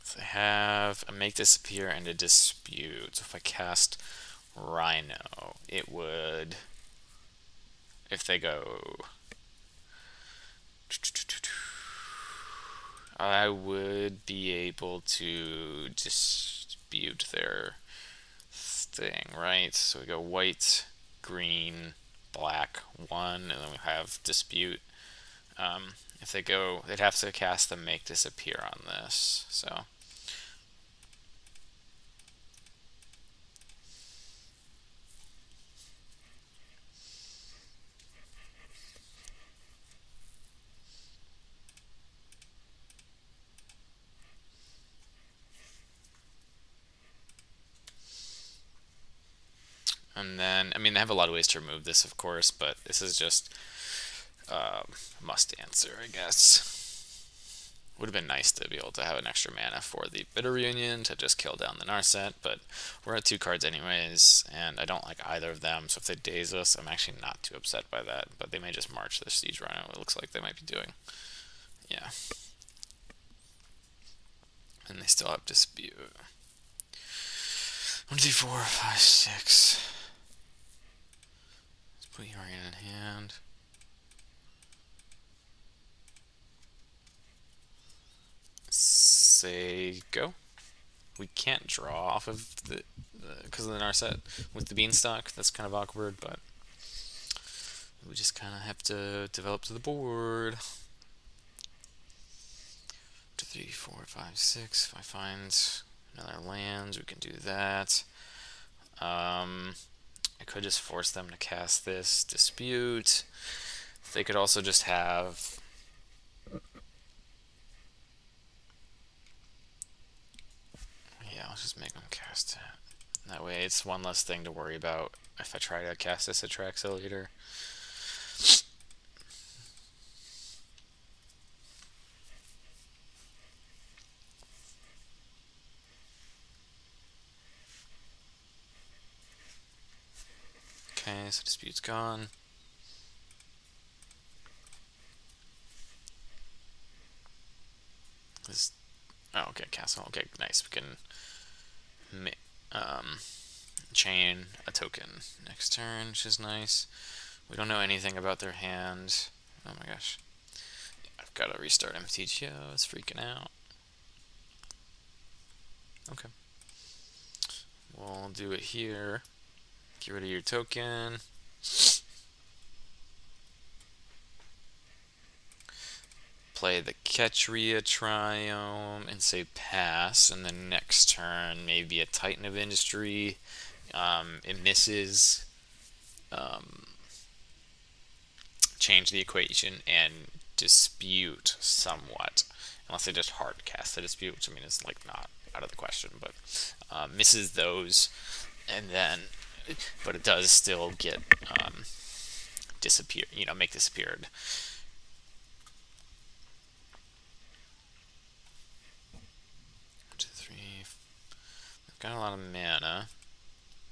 S1: So I have a make disappear and a dispute. So if I cast Rhino, it would, if they go, I would be able to dispute their thing, right? So we go white, green, black, 1, and then we have dispute. If they go, they'd have to cast the make disappear on this, so. And then, I mean, they have a lot of ways to remove this, of course, but this is just must answer, I guess. Would have been nice to be able to have an extra mana for the Bitter Reunion to just kill down the Narset, but we're at 2 cards anyways, and I don't like either of them, so if they daze us, I'm actually not too upset by that, but they may just march the Siege Rhino, it looks like they might be doing. Yeah. And they still have Dispute. 1, 2, 4, 5, 6. Let's put Yorion in hand. Say go. We can't draw off of the because of the Narset with the Beanstalk. That's kind of awkward, but we just kind of have to develop to the board. 2, 3, 4, 5, 6. If I find another land, we can do that. I could just force them to cast this Dispute. They could also just have I'll just make them cast it. That way it's one less thing to worry about if I try to cast this Atraxa later. Okay, so Dispute's gone. This, oh, okay, castle. Okay, nice. We can chain a token next turn, which is nice. We don't know anything about their hand. Oh my gosh. I've got to restart MTGO. It's freaking out. Okay. We'll do it here. Get rid of your token. Play the Ketria Triome and say pass, and then next turn maybe a Titan of Industry. It misses. Change the equation and dispute somewhat, unless they just hard cast the dispute, which I mean is like not out of the question, but misses those, and then, but it does still get disappear. Make disappeared. I've got a lot of mana.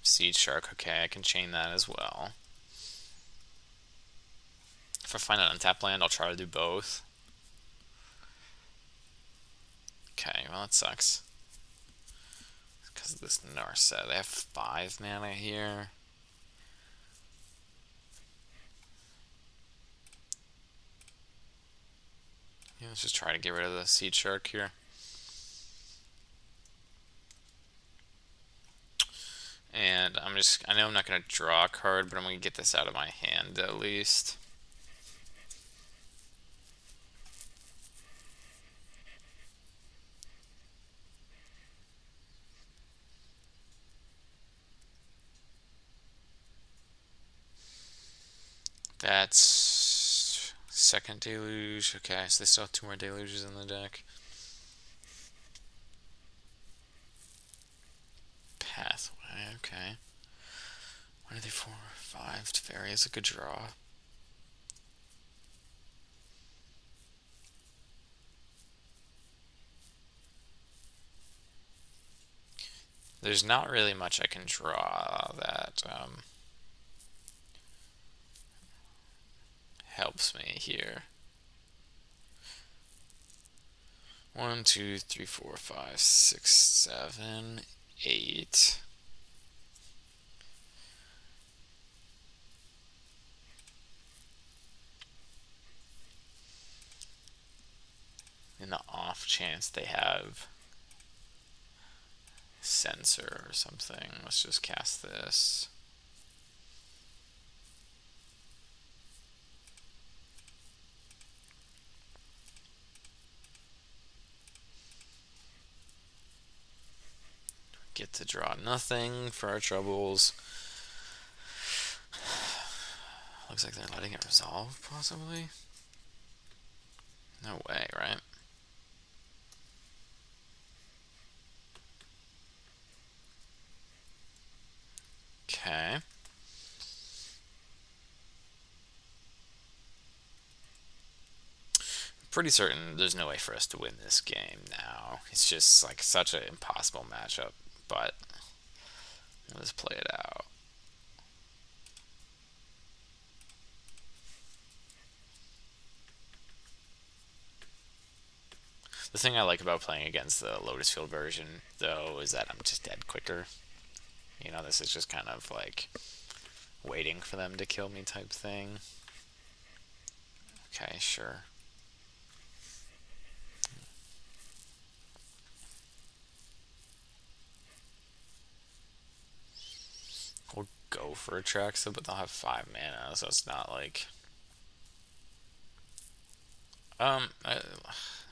S1: Siege Shark, okay, I can chain that as well. If I find an untapped land, I'll try to do both. Okay, well that sucks. Because of this Narset. They have 5 mana here. Yeah, let's just try to get rid of the Siege Shark here. And I know I'm not going to draw a card, but I'm going to get this out of my hand at least. That's second Deluge. Okay, so they still have 2 more Deluges in the deck. Pathway, Okay. 1, 2, 3, 4, 5. Fairy is a good draw. There's not really much I can draw that helps me here. 1, 2, 3, 4, 5, 6, 7, 8. In the off chance they have Censor or something, let's just cast this. Get to draw nothing for our troubles. Looks like they're letting it resolve, possibly? No way, right? Okay. Pretty certain there's no way for us to win this game now. It's just like such an impossible matchup, but let's play it out. The thing I like about playing against the Lotus Field version, though, is that I'm just dead quicker. You know, this is just kind of like waiting for them to kill me type thing. Okay, sure. We'll go for Atraxa, but they'll have 5 mana, so it's not like...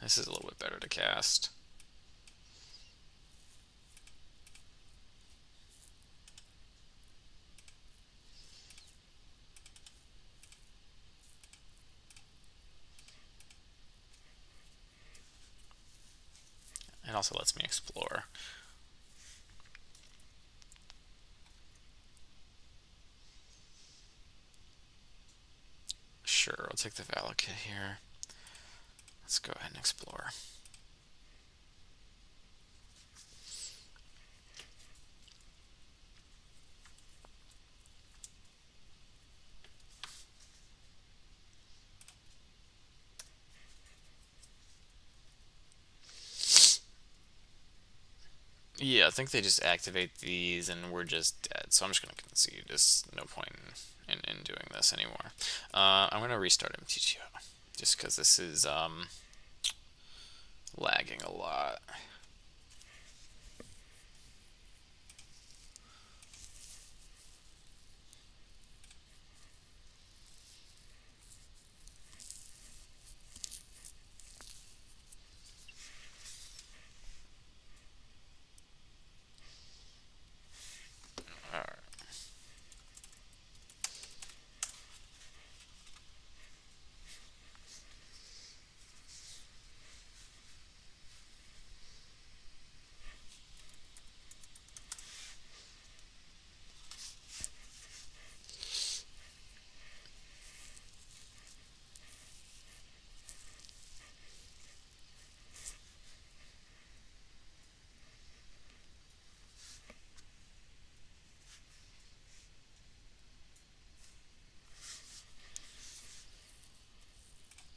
S1: this is a little bit better to cast. It also lets me explore. Sure, I'll take the Valakut here. Let's go ahead and explore. Yeah, I think they just activate these and we're just dead. So I'm just going to concede. There's no point in doing this anymore. I'm going to restart MTGO just because this is lagging a lot. Alright.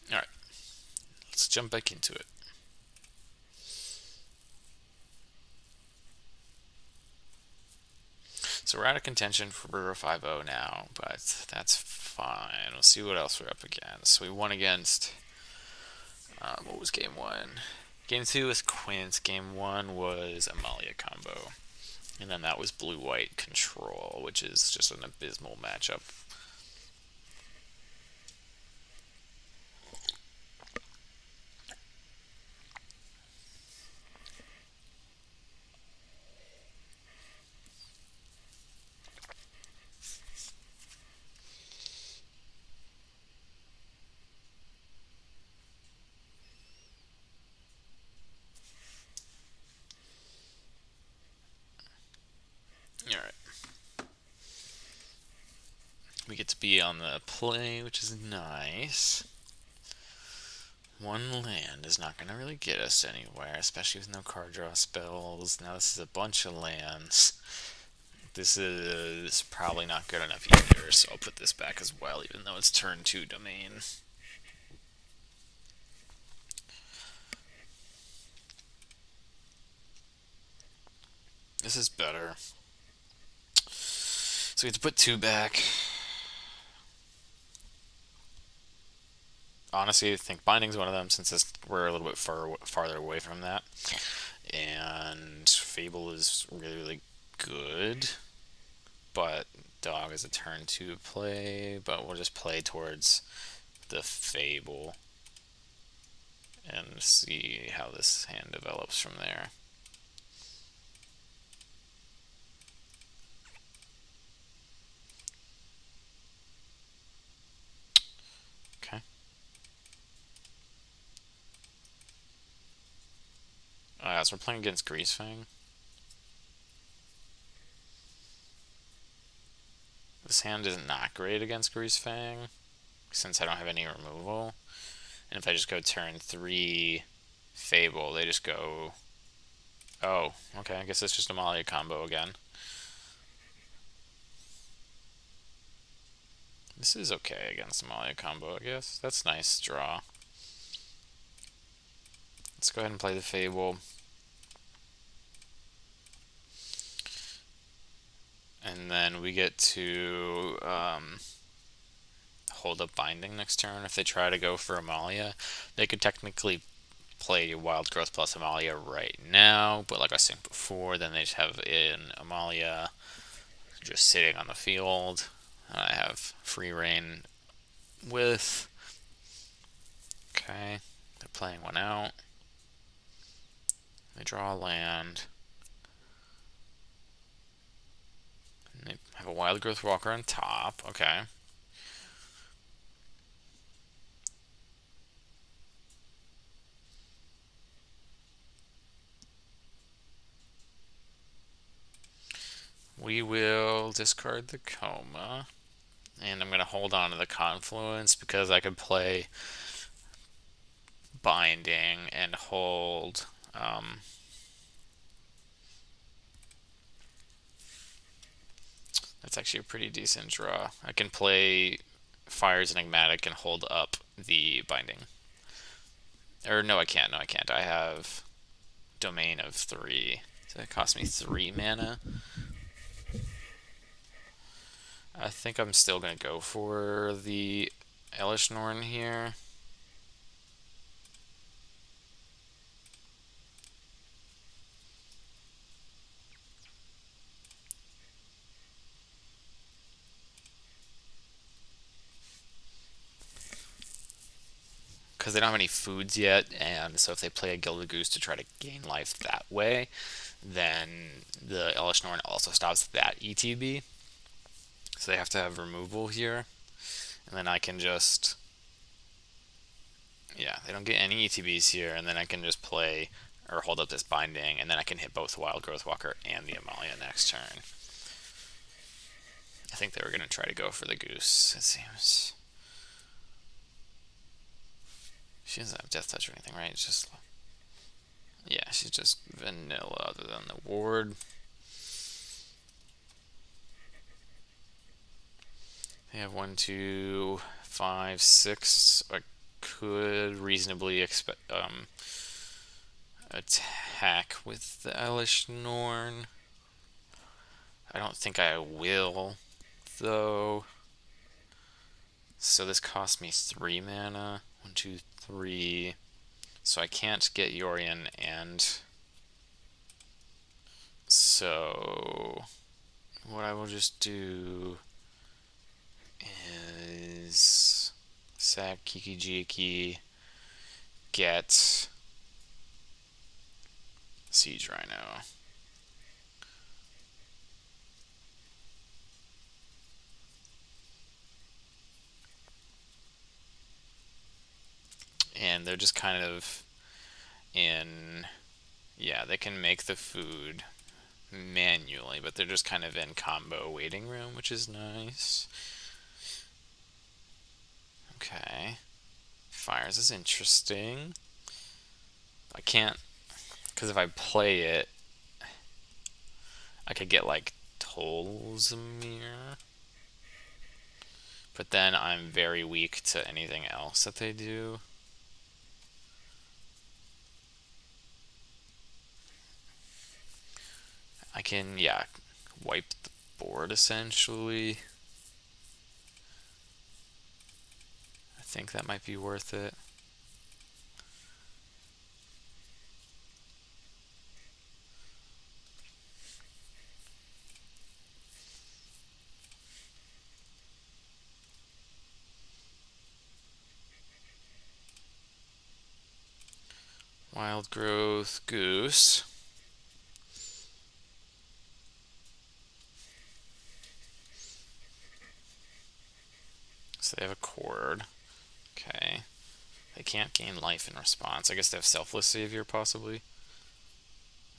S1: Alright. Let's jump back into it. So we're out of contention for Brewer 5-0 now, but that's fine. We'll see what else we're up against. We won against... what was game 1? Game 2 was Quint. Game 1 was Amalia combo. And then that was blue-white control, which is just an abysmal matchup. Alright. We get to be on the play, which is nice. One land is not going to really get us anywhere, especially with no card draw spells. Now this is a bunch of lands. This is probably not good enough either, so I'll put this back as well, even though it's turn 2 domain. This is better. So we have to put 2 back. Honestly, I think Binding's one of them, since we're a little bit farther away from that. And Fable is really, really good. But Dog is a turn 2 play, but we'll just play towards the Fable and see how this hand develops from there. Okay. So we're playing against Greasefang. This hand is not great against Greasefang, since I don't have any removal. And if I just go turn 3 Fable, they just go... Oh, okay, I guess it's just Amalia combo again. This is okay against Amalia combo, I guess. That's nice draw. Let's go ahead and play the Fable. And then we get to hold up Binding next turn. If they try to go for Amalia, they could technically play Wild Growth plus Amalia right now, but like I was saying before, then they just have in Amalia just sitting on the field. I have free reign with... Okay, they're playing one out. They draw a land. And they have a Wild Growth Walker on top. Okay. We will discard the Coma. And I'm going to hold on to the Confluence because I could play Binding and hold... that's actually a pretty decent draw. I can play Fire's Enigmatic and hold up the Binding. Or no, I can't. No, I can't. I have Domain of 3. So that costs me 3 mana. I think I'm still going to go for the Elish Norn here. Because they don't have any foods yet, and so if they play a Gilded Goose to try to gain life that way, then the Elish Norn also stops that ETB. So they have to have removal here. And then I can just... Yeah, they don't get any ETBs here, and then I can just play or hold up this Binding, and then I can hit both Wild Growth Walker and the Amalia next turn. I think they were going to try to go for the Goose, it seems. She doesn't have Death Touch or anything, right? It's just... Yeah, she's just vanilla other than the ward. They have 1, 2, 5, 6. I could reasonably expect attack with the Elish Norn. I don't think I will, though. So this cost me 3 mana. 1, 2, 3. So I can't get Yorion, and so what I will just do is sack Kiki Jiki, get Siege Rhino. And they're just kind of in... Yeah, they can make the food manually, but they're just kind of in combo waiting room, which is nice. Okay. Fires is interesting. I can't, because if I play it, I could get like Tolzamir. But then I'm very weak to anything else that they do. I can, yeah, wipe the board essentially. I think that might be worth it. Wild Growth Goose. So they have a cord. Okay. They can't gain life in response. I guess they have Selfless Savior, possibly.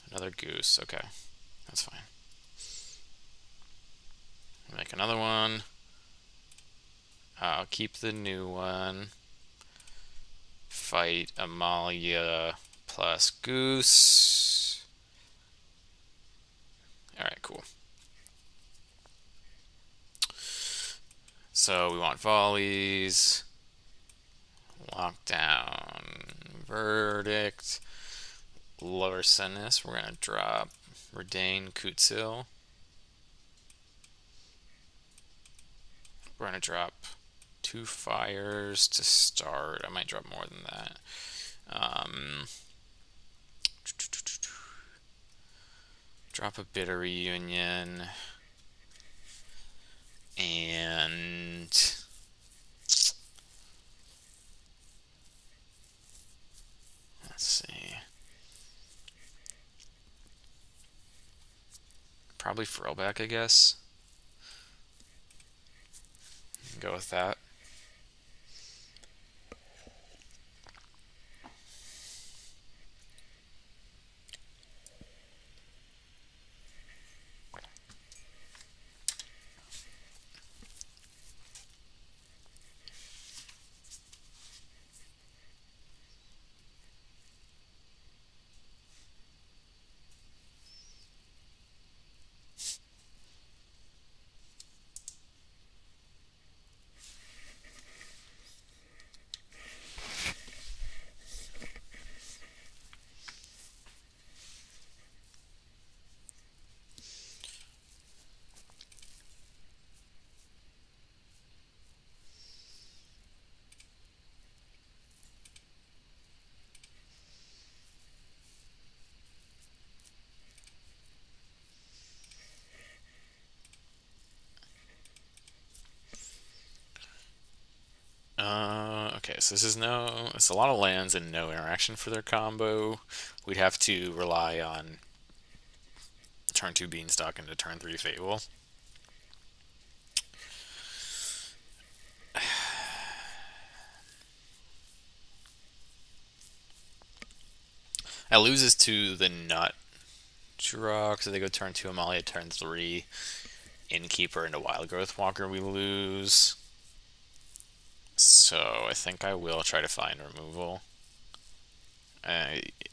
S1: Another Goose. Okay. That's fine. Make another one. I'll keep the new one. Fight Amalia plus Goose. Alright, cool. So we want volleys. Lockdown. Verdict. Larcenous. We're going to drop Redain Kutsil. We're going to drop 2 fires to start. I might drop more than that. Drop a Bitter Reunion. And let's see. Probably Frillback, I guess. Go with that. Okay, so it's a lot of lands and no interaction for their combo. We'd have to rely on turn 2 Beanstalk into turn 3 Fable. That loses to the Nut draw, so they go turn 2 Amalia, turn 3 Innkeeper into Wild Growth Walker. We lose. So I think I will try to find removal.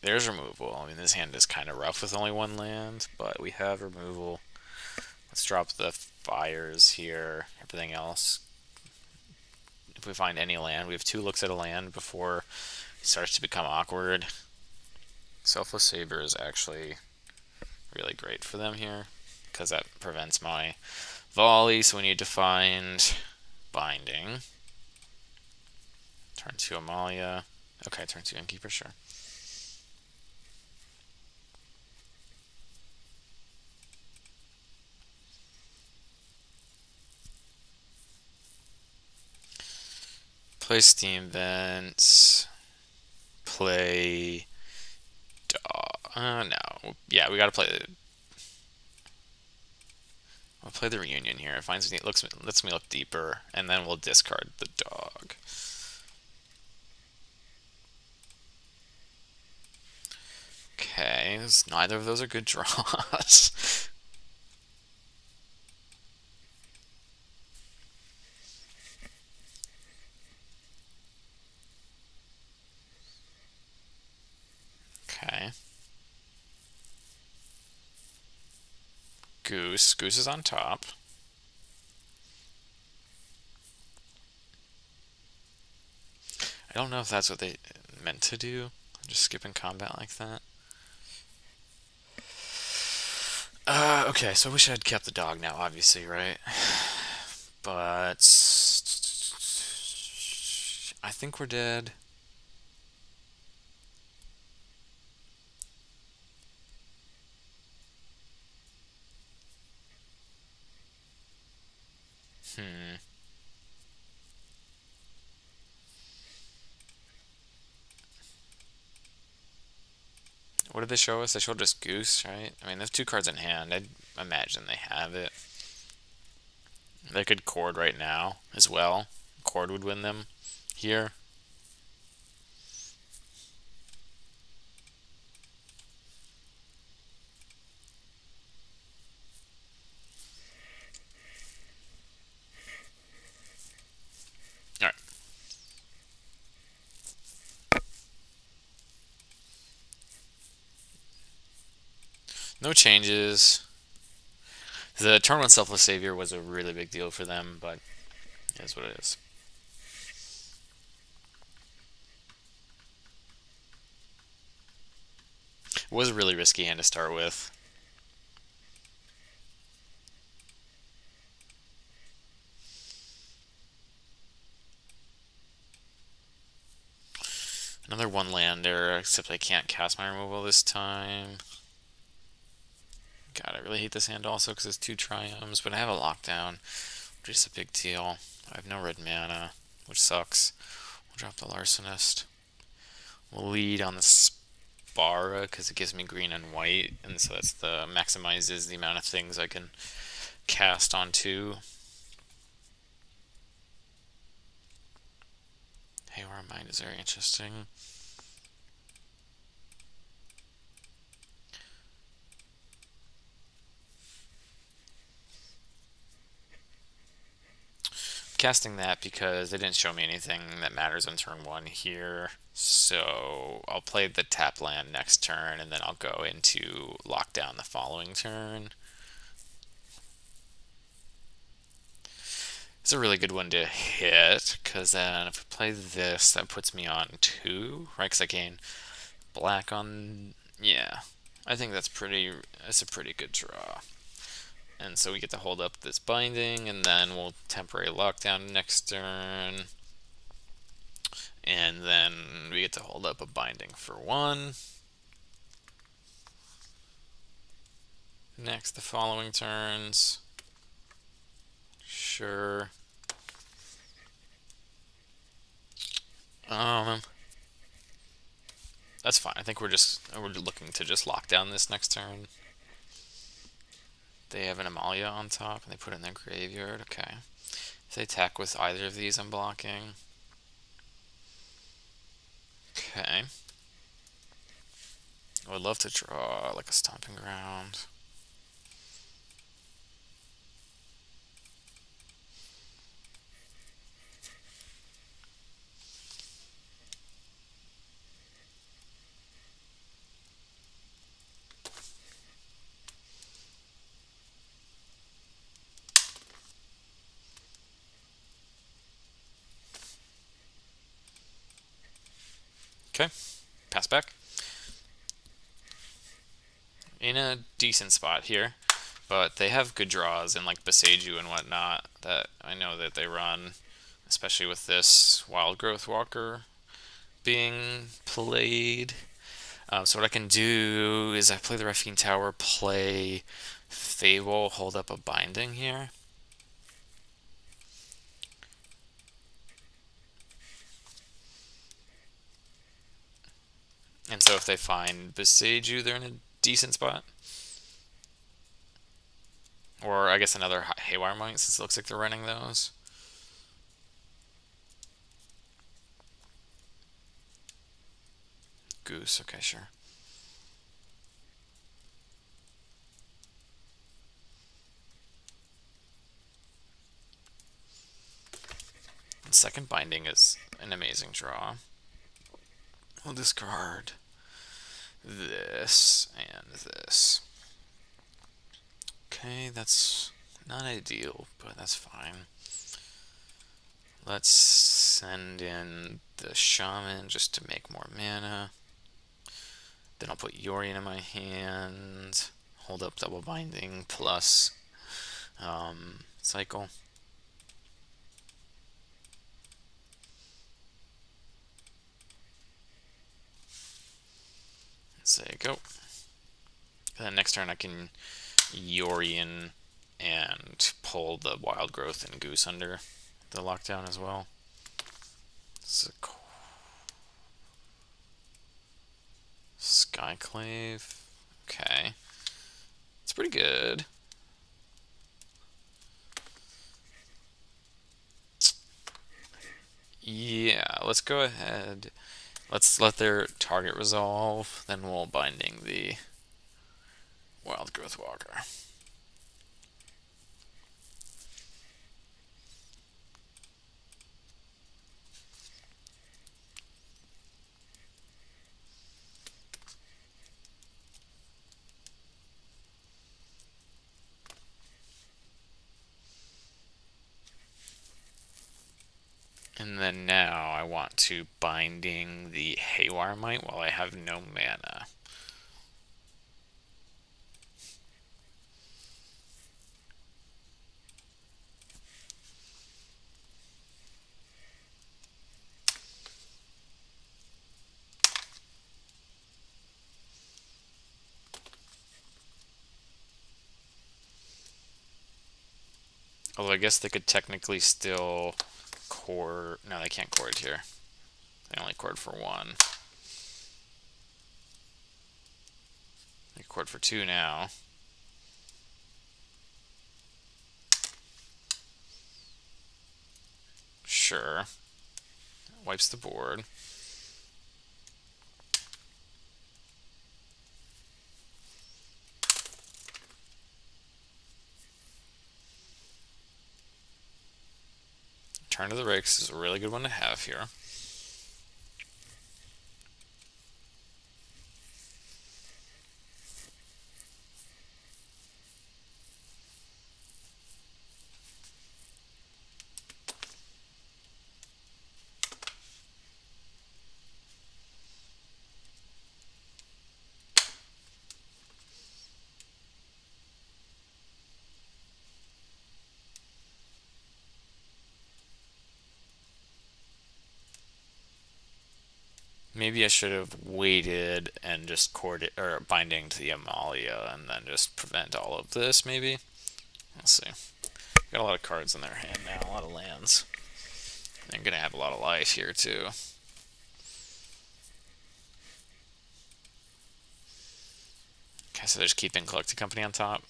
S1: There's removal. I mean, this hand is kind of rough with only 1 land, but we have removal. Let's drop the fires here. Everything else. If we find any land, we have 2 looks at a land before it starts to become awkward. Selfless Savior is actually really great for them here because that prevents my volley, so we need to find Binding. Turn 2 Amalia. Okay, turn 2 Innkeeper, sure. Play Steam Vents. Play... no. Yeah, we gotta play... I'll play the Reunion here. It finds me, lets me look deeper, and then we'll discard the dog. Okay, neither of those are good draws. Goose. Goose is on top. I don't know if that's what they meant to do. Just skipping combat like that. Okay, so I wish I had kept the dog now, obviously, right? But I think we're dead. Hmm. What did they show us? They showed us Goose, right? I mean, there's two cards in hand. I'd imagine they have it. They could Cord right now as well. Cord would win them here. All right. No changes. The turn one Selfless Savior was a really big deal for them, but it is what it is. It was a really risky hand to start with. Another one lander, except I can't cast my removal this time. God, I really hate this hand also because it's two triumphs, but I have a lockdown, which is a big deal. I have no red mana, which sucks. We'll drop the Larcenist. We'll lead on the Spara because it gives me green and white, and so that's the maximizes the amount of things I can cast onto. Haywire Mind is very interesting. Casting that because they didn't show me anything that matters on turn one here. So I'll play the tap land next turn, and then I'll go into lockdown the following turn. It's a really good one to hit, because then if I play this, that puts me on 2, right? Because I gain black on... Yeah, I think that's a pretty good draw. And so we get to hold up this binding, and then we'll temporary lockdown next turn. And then we get to hold up a binding for 1. Next, the following turns. Sure. That's fine. I think we're looking to just lock down this next turn. They have an Amalia on top, and they put it in their graveyard. Okay. If they attack with either of these, I'm blocking. Okay. I would love to draw like a Stomping Ground. Okay. Pass back. In a decent spot here, but they have good draws and like Beseiju and whatnot that I know that they run, especially with this Wild Growth Walker being played. So what I can do is I play the Raffine Tower, play Fable, hold up a binding here. And so if they find Beseiju, they're in a decent spot. Or I guess another Haywire Mite, since it looks like they're running those. Goose, okay, sure. And second binding is an amazing draw. We'll discard this and this. Okay, that's not ideal, but that's fine. Let's send in the Shaman just to make more mana. Then I'll put Yorion in my hand. Hold up double binding plus cycle. So there you go. And then next turn I can Yorion and pull the Wild Growth and Goose under the lockdown as well. Skyclave. Okay. It's pretty good. Yeah, let's go ahead. Let's let their target resolve, then we'll binding the Wild Growth Walker. And then now I want to binding the Haywire Might while I have no mana. Although I guess they could technically still cord. No, they can't cord here. They only cord for one. They cord for two now. Sure. Wipes the board. Turn to the Rakes is a really good one to have here. Maybe I should have waited and just corded or binding to the Amalia and then just prevent all of this, maybe? Let's see. Got a lot of cards in their hand now, a lot of lands. They're gonna have a lot of life here too. Okay, so they're just keeping Collected Company on top.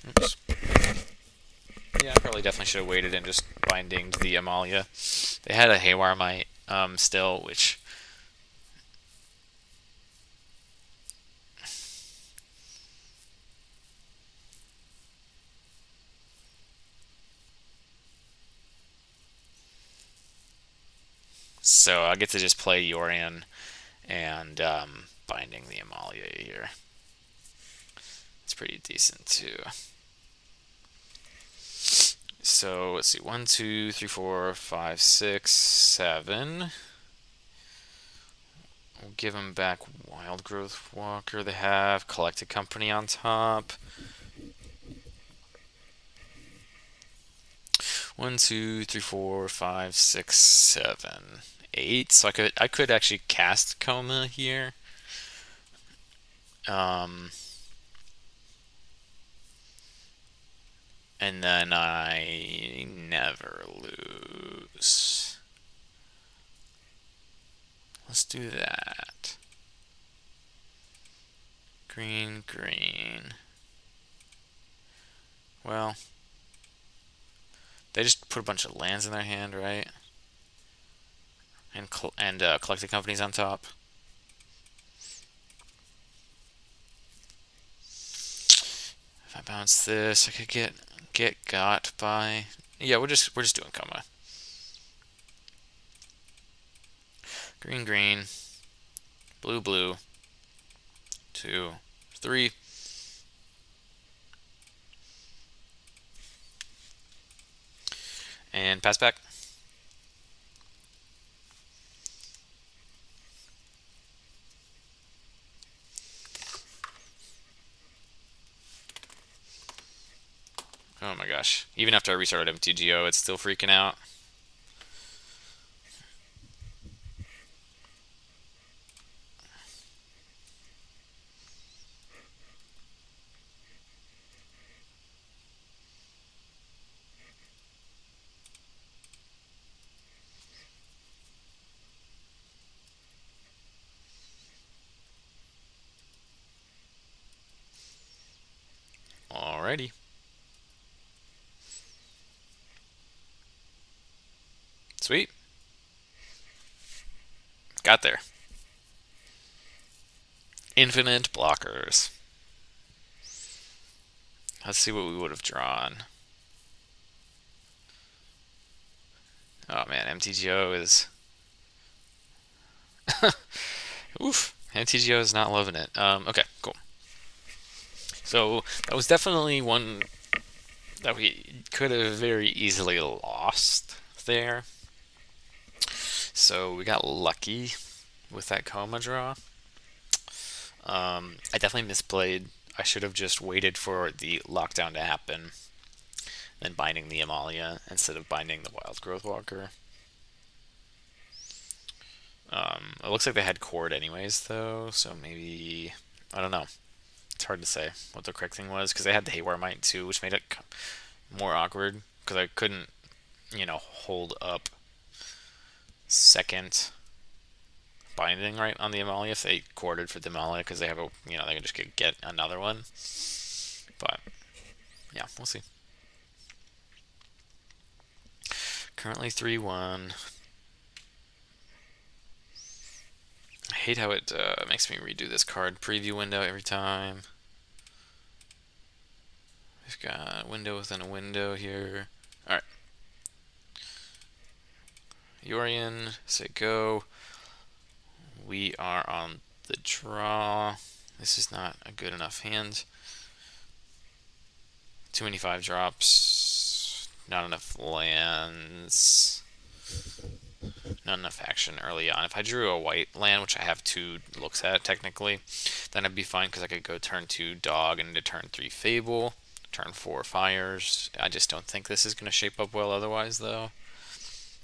S1: Oops. Yeah, I probably definitely should have waited and just binding to the Amalia. They had a Haywire Might still, which... So I get to just play Yorion and binding the Amalia here. It's pretty decent too. So let's see, 1, 2, 3, 4, 5, 6, 7. We'll give them back Wild Growth Walker. They have Collected Company on top. 1, 2, 3, 4, 5, 6, 7, 8. So I could actually cast Coma here. And then I never lose. Let's do that. Green, green. Well, they just put a bunch of lands in their hand, right? And Collected Companies on top. If I bounce this, I could get got by. Yeah, we're just doing Coma. Green, green. Blue, blue. 2, 3. And pass back. Oh my gosh. Even after I restarted MTGO, it's still freaking out. Alrighty. Sweet. Got there. Infinite blockers. Let's see what we would have drawn. Oh man, MTGO is... Oof. MTGO is not loving it. Okay, cool. So that was definitely one that we could have very easily lost there. So we got lucky with that coma draw. I definitely misplayed. I should have just waited for the lockdown to happen, then binding the Amalia instead of binding the Wild Growth Walker. It looks like they had Cord anyways, though, so maybe... I don't know. It's hard to say what the correct thing was, because they had the Haywire Mite too, which made it more awkward, because I couldn't, hold up second binding right on the Amalia if they corded for the Amalia, because they have a, they can just get another one. But, yeah, we'll see. Currently 3-1. I hate how it makes me redo this card preview window every time. We've got a window within a window here. Alright. Yorion, say go. We are on the draw. This is not a good enough hand. Too many 5-drops. Not enough lands. Not enough action early on. If I drew a white land, which I have 2 looks at technically, then I'd be fine because I could go turn 2 Dog and into turn 3 Fable, turn 4 Fires. I just don't think this is going to shape up well otherwise, though.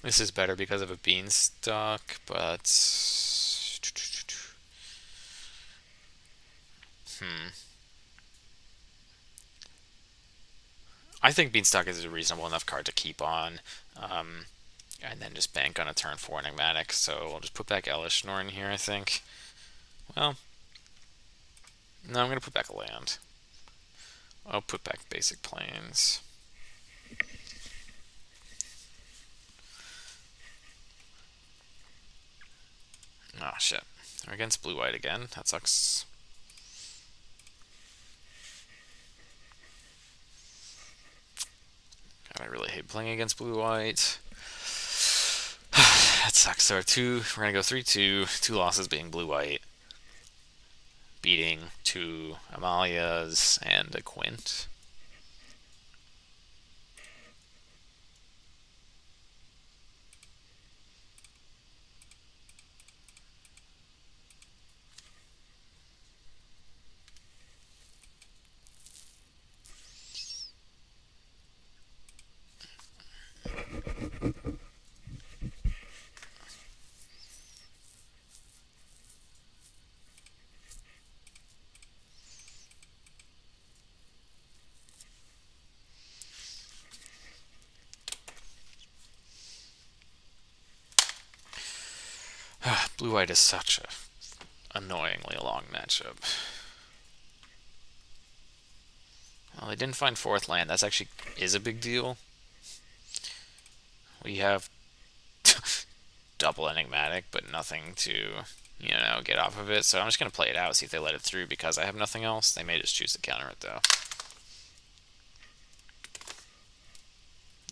S1: This is better because of a Beanstalk, but... I think Beanstalk is a reasonable enough card to keep on. And then just bank on a turn 4 Enigmatic. So we'll just put back Elishnorn in here, I think. Well, no, I'm going to put back a land. I'll put back Basic Plains. Oh, shit. They're against blue-white again. That sucks. God, I really hate playing against blue-white. That sucks. So we're going to go 3-2. 2 losses being blue-white. Beating 2 Amalias and a Quint. Blue-white is such a annoyingly long matchup. Well, they didn't find 4th land. That's actually is a big deal. We have double Enigmatic, but nothing to, get off of it. So I'm just going to play it out, see if they let it through, because I have nothing else. They may just choose to counter it, though.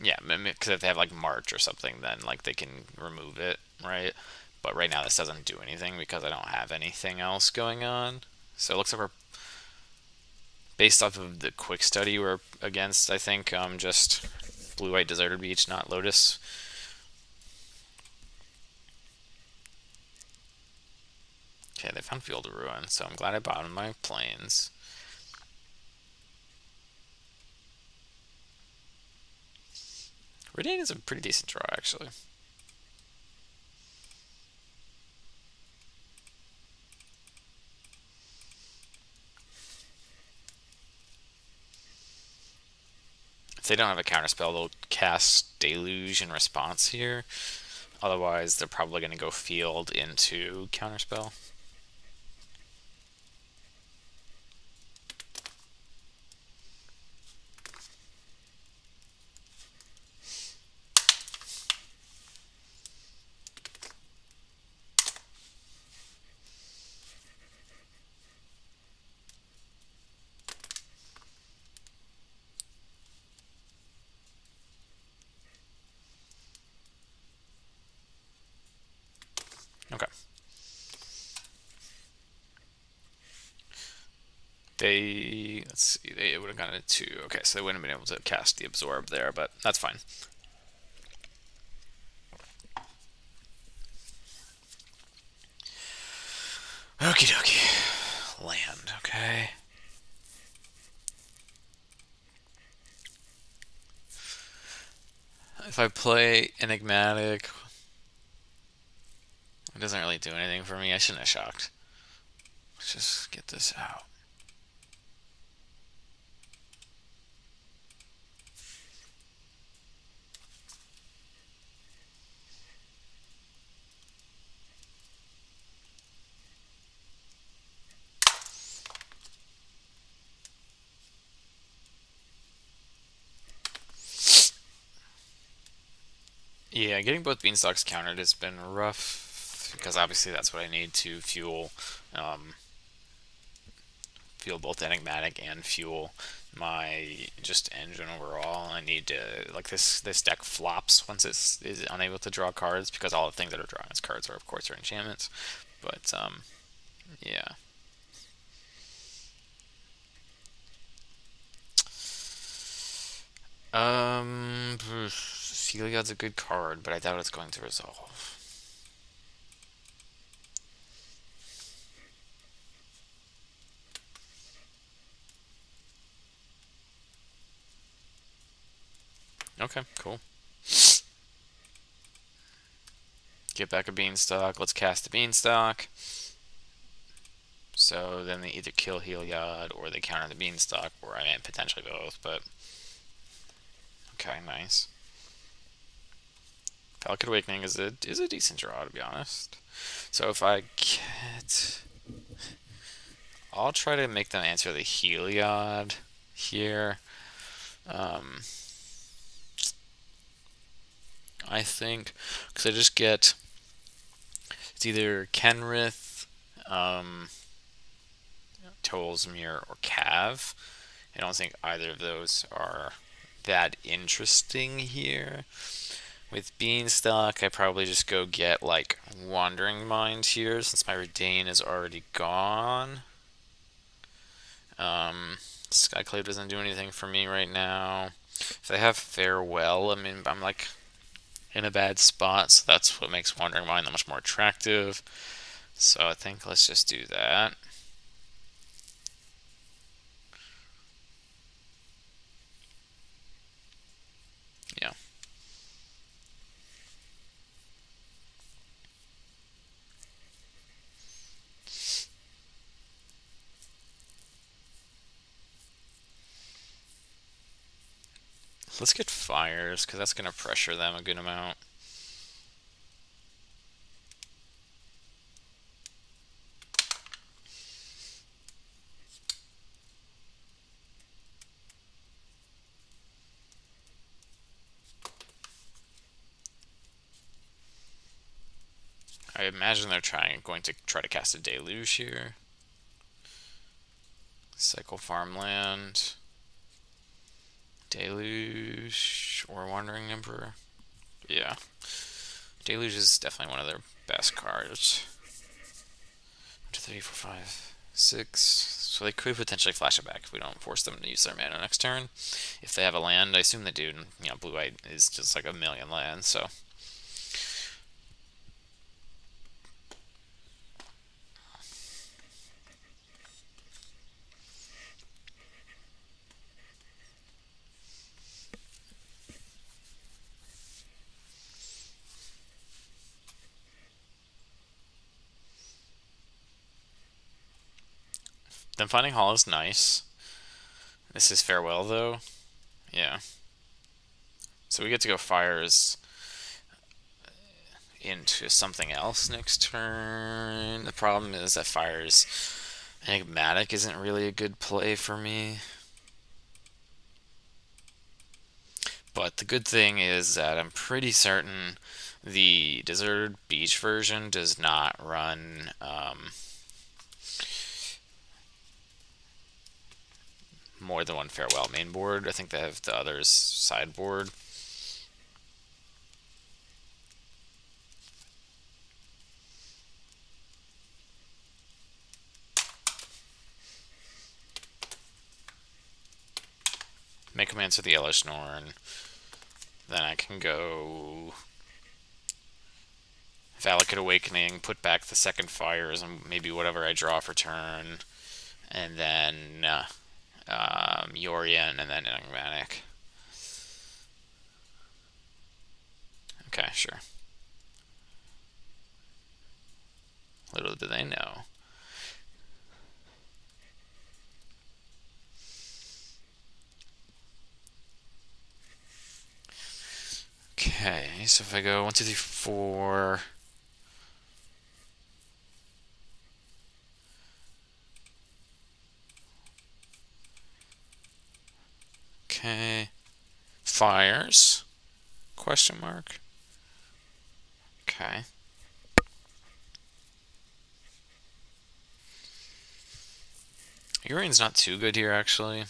S1: Yeah, because if they have, like, March or something, then, like, they can remove it, right? But right now this doesn't do anything because I don't have anything else going on. So it looks like we're, based off of the quick study, we're against, I think, just blue-white Deserted Beach, not Lotus. Okay, they found Field of Ruin, so I'm glad I bought my planes. Redain is a pretty decent draw, actually. If they don't have a counterspell, they'll cast Deluge in response here. Otherwise, they're probably going to go field into counterspell. Okay. Let's see, they would have gotten a 2. Okay, so they wouldn't have been able to cast the Absorb there, but that's fine. Okie dokie. Land, okay. If I play Enigmatic, it doesn't really do anything for me. I shouldn't have shocked. Let's just get this out. Yeah, getting both Beanstalks countered has been rough, because obviously that's what I need to fuel both Enigmatic and fuel my just engine overall. I need to, like, this deck flops once it is unable to draw cards, because all the things that are drawing its cards are, of course, are enchantments. But yeah. Celiod's a good card, but I doubt it's going to resolve. Okay, cool. Get back a Beanstalk. Let's cast a Beanstalk. So then they either kill Heliod or they counter the Beanstalk, or I mean potentially both, but okay, nice. Falcon Awakening is a decent draw, to be honest. So if I get, I'll try to make them answer the Heliod here. I think because I just get, it's either Kenrith, Tolsmir, or Cav. I don't think either of those are that interesting here. With Beanstalk, I probably just go get, like, Wandering Mind here, since my Redain is already gone. Skyclave doesn't do anything for me right now. If they have Farewell, I mean, I'm, like, in a bad spot, so that's what makes Wandering Mind that much more attractive. So I think let's just do that. Yeah. Let's get Fires, because that's going to pressure them a good amount. I imagine they're going to try to cast a Deluge here. Cycle Farmland. Deluge or Wandering Emperor. Yeah. Deluge is definitely one of their best cards. 1, 2, 3, 4, 5, 6. So they could potentially flash it back if we don't force them to use their mana next turn. If they have a land, I assume they do. And, blue-white is just like a million lands, so. Them finding Hall is nice. This is Farewell, though. Yeah. So we get to go Fires into something else next turn. The problem is that Fires Enigmatic isn't really a good play for me. But the good thing is that I'm pretty certain the Deserted Beach version does not run more than one Farewell main board. I think they have the others sideboard. Make commands to the Elish Norn. Then I can go Valakut Awakening, put back the second Fires, and maybe whatever I draw for turn. And then Yorion, and then Enigmatic. Okay, sure. Little do they know. Okay, so if I go 1, 2, 3, 4. Okay. Fires? Question mark. Okay. Urion's not too good here, actually.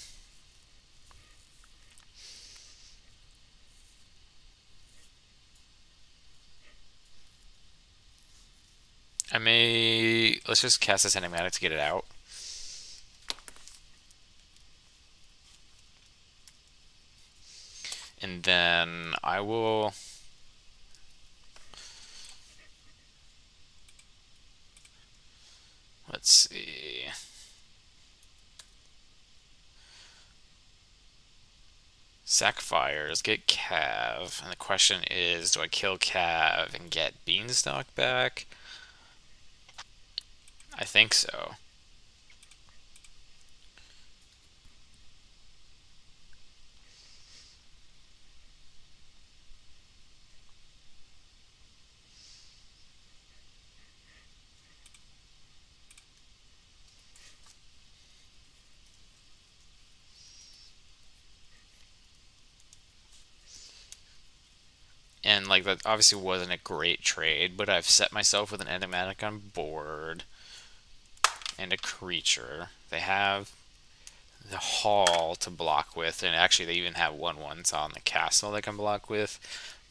S1: Let's just cast this Enigmatic to get it out. And then I will... Let's see... Sack Fires, get Cav, and the question is, do I kill Cav and get Beanstalk back? I think so. And like that obviously wasn't a great trade, but I've set myself with an Enigmatic on board and a creature. They have the Hall to block with, and actually they even have 1/1s on the castle they can block with.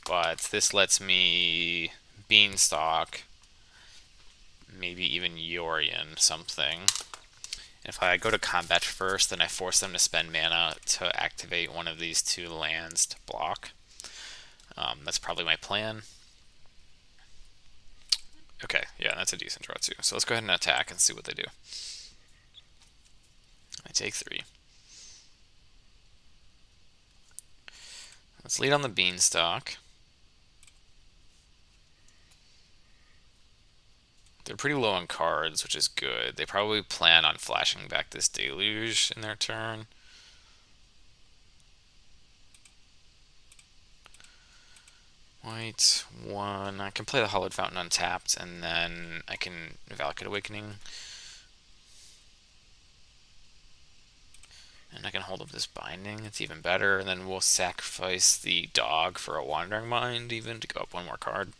S1: But this lets me Beanstalk, maybe even Yorion something. If I go to combat first, then I force them to spend mana to activate one of these 2 lands to block. That's probably my plan. Okay, yeah, that's a decent draw too. So let's go ahead and attack and see what they do. I take 3. Let's lead on the Beanstalk. They're pretty low on cards, which is good. They probably plan on flashing back this Deluge in their turn. White, 1. I can play the Hollowed Fountain untapped, and then I can Valakut Awakening. And I can hold up this Binding, it's even better, and then we'll sacrifice the dog for a Wandering Mind even to go up 1 more card.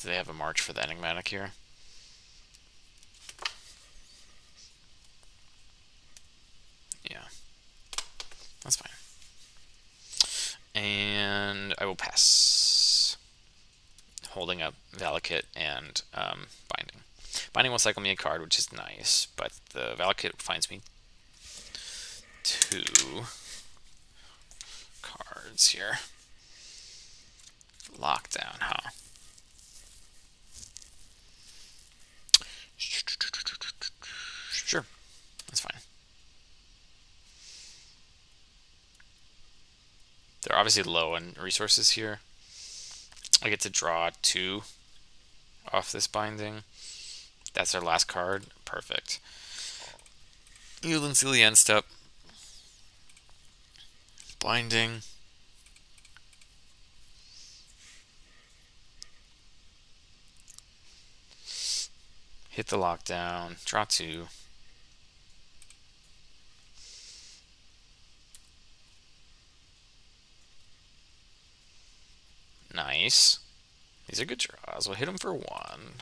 S1: Do they have a march for the Enigmatic here? Yeah. I will pass. Holding up Valakut and Binding. Binding will cycle me a card, which is nice, but the Valakut finds me 2 cards here. Lockdown, huh? Sure, that's fine. They're obviously low on resources here. I get to draw 2 off this Binding. That's their last card. Perfect. Ulan's end step. Binding. Hit the lockdown. Draw 2. Nice. These are good draws. We'll hit them for 1.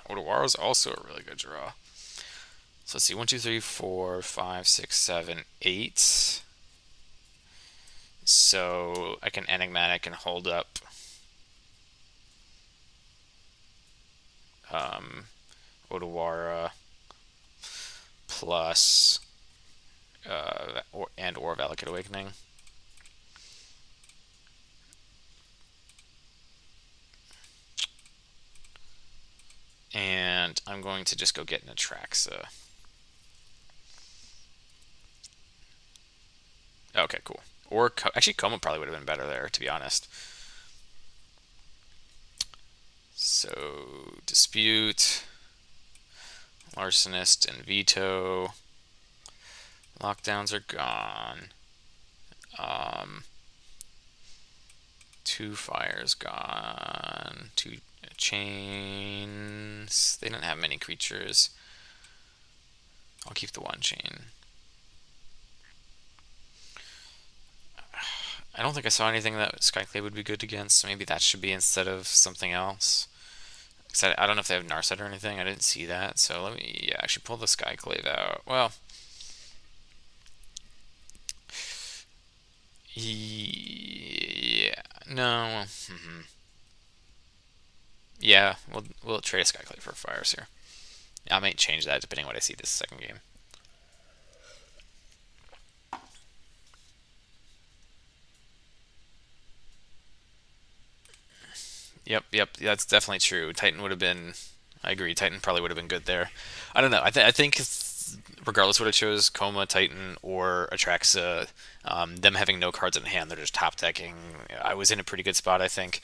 S1: Odawaro's also a really good draw. So let's see. 1, 2, 3, 4, 5, 6, 7, 8. So I can Enigmatic and hold up Odawara plus or Valakut Awakening. And I'm going to just go get an Atraxa. Okay, cool. Or actually, Coma probably would have been better there, to be honest. So Dispute, Larcenist, and Veto. Lockdowns are gone. 2 fires gone. 2 chains. They don't have many creatures. I'll keep the 1 chain. I don't think I saw anything that Skyclave would be good against, so maybe that should be instead of something else. Because I don't know if they have Narset or anything. I didn't see that, so let me, yeah, I should pull the Skyclave out. Well, yeah, no. Yeah, we'll trade a Skyclave for Fires here. I might change that depending on what I see this second game. Yep, that's definitely true. Titan would have been, I agree, Titan probably would have been good there. I don't know. I think regardless what I chose, Coma, Titan, or Atraxa, them having no cards in hand, they're just top decking. I was in a pretty good spot, I think.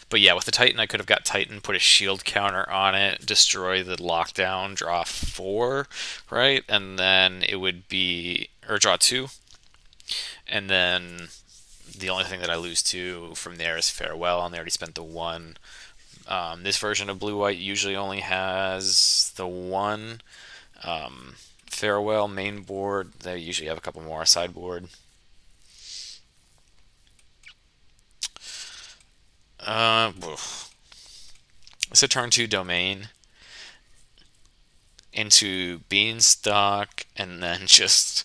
S1: But yeah, with the Titan, I could have got Titan, put a shield counter on it, destroy the lockdown, draw 4, right? And then it would be, or draw 2. And then the only thing that I lose to from there is Farewell, and they already spent the 1. This version of Blue-White usually only has the 1 Farewell main board. They usually have a couple more sideboard. It's a turn 2 Domain into Beanstalk, and then just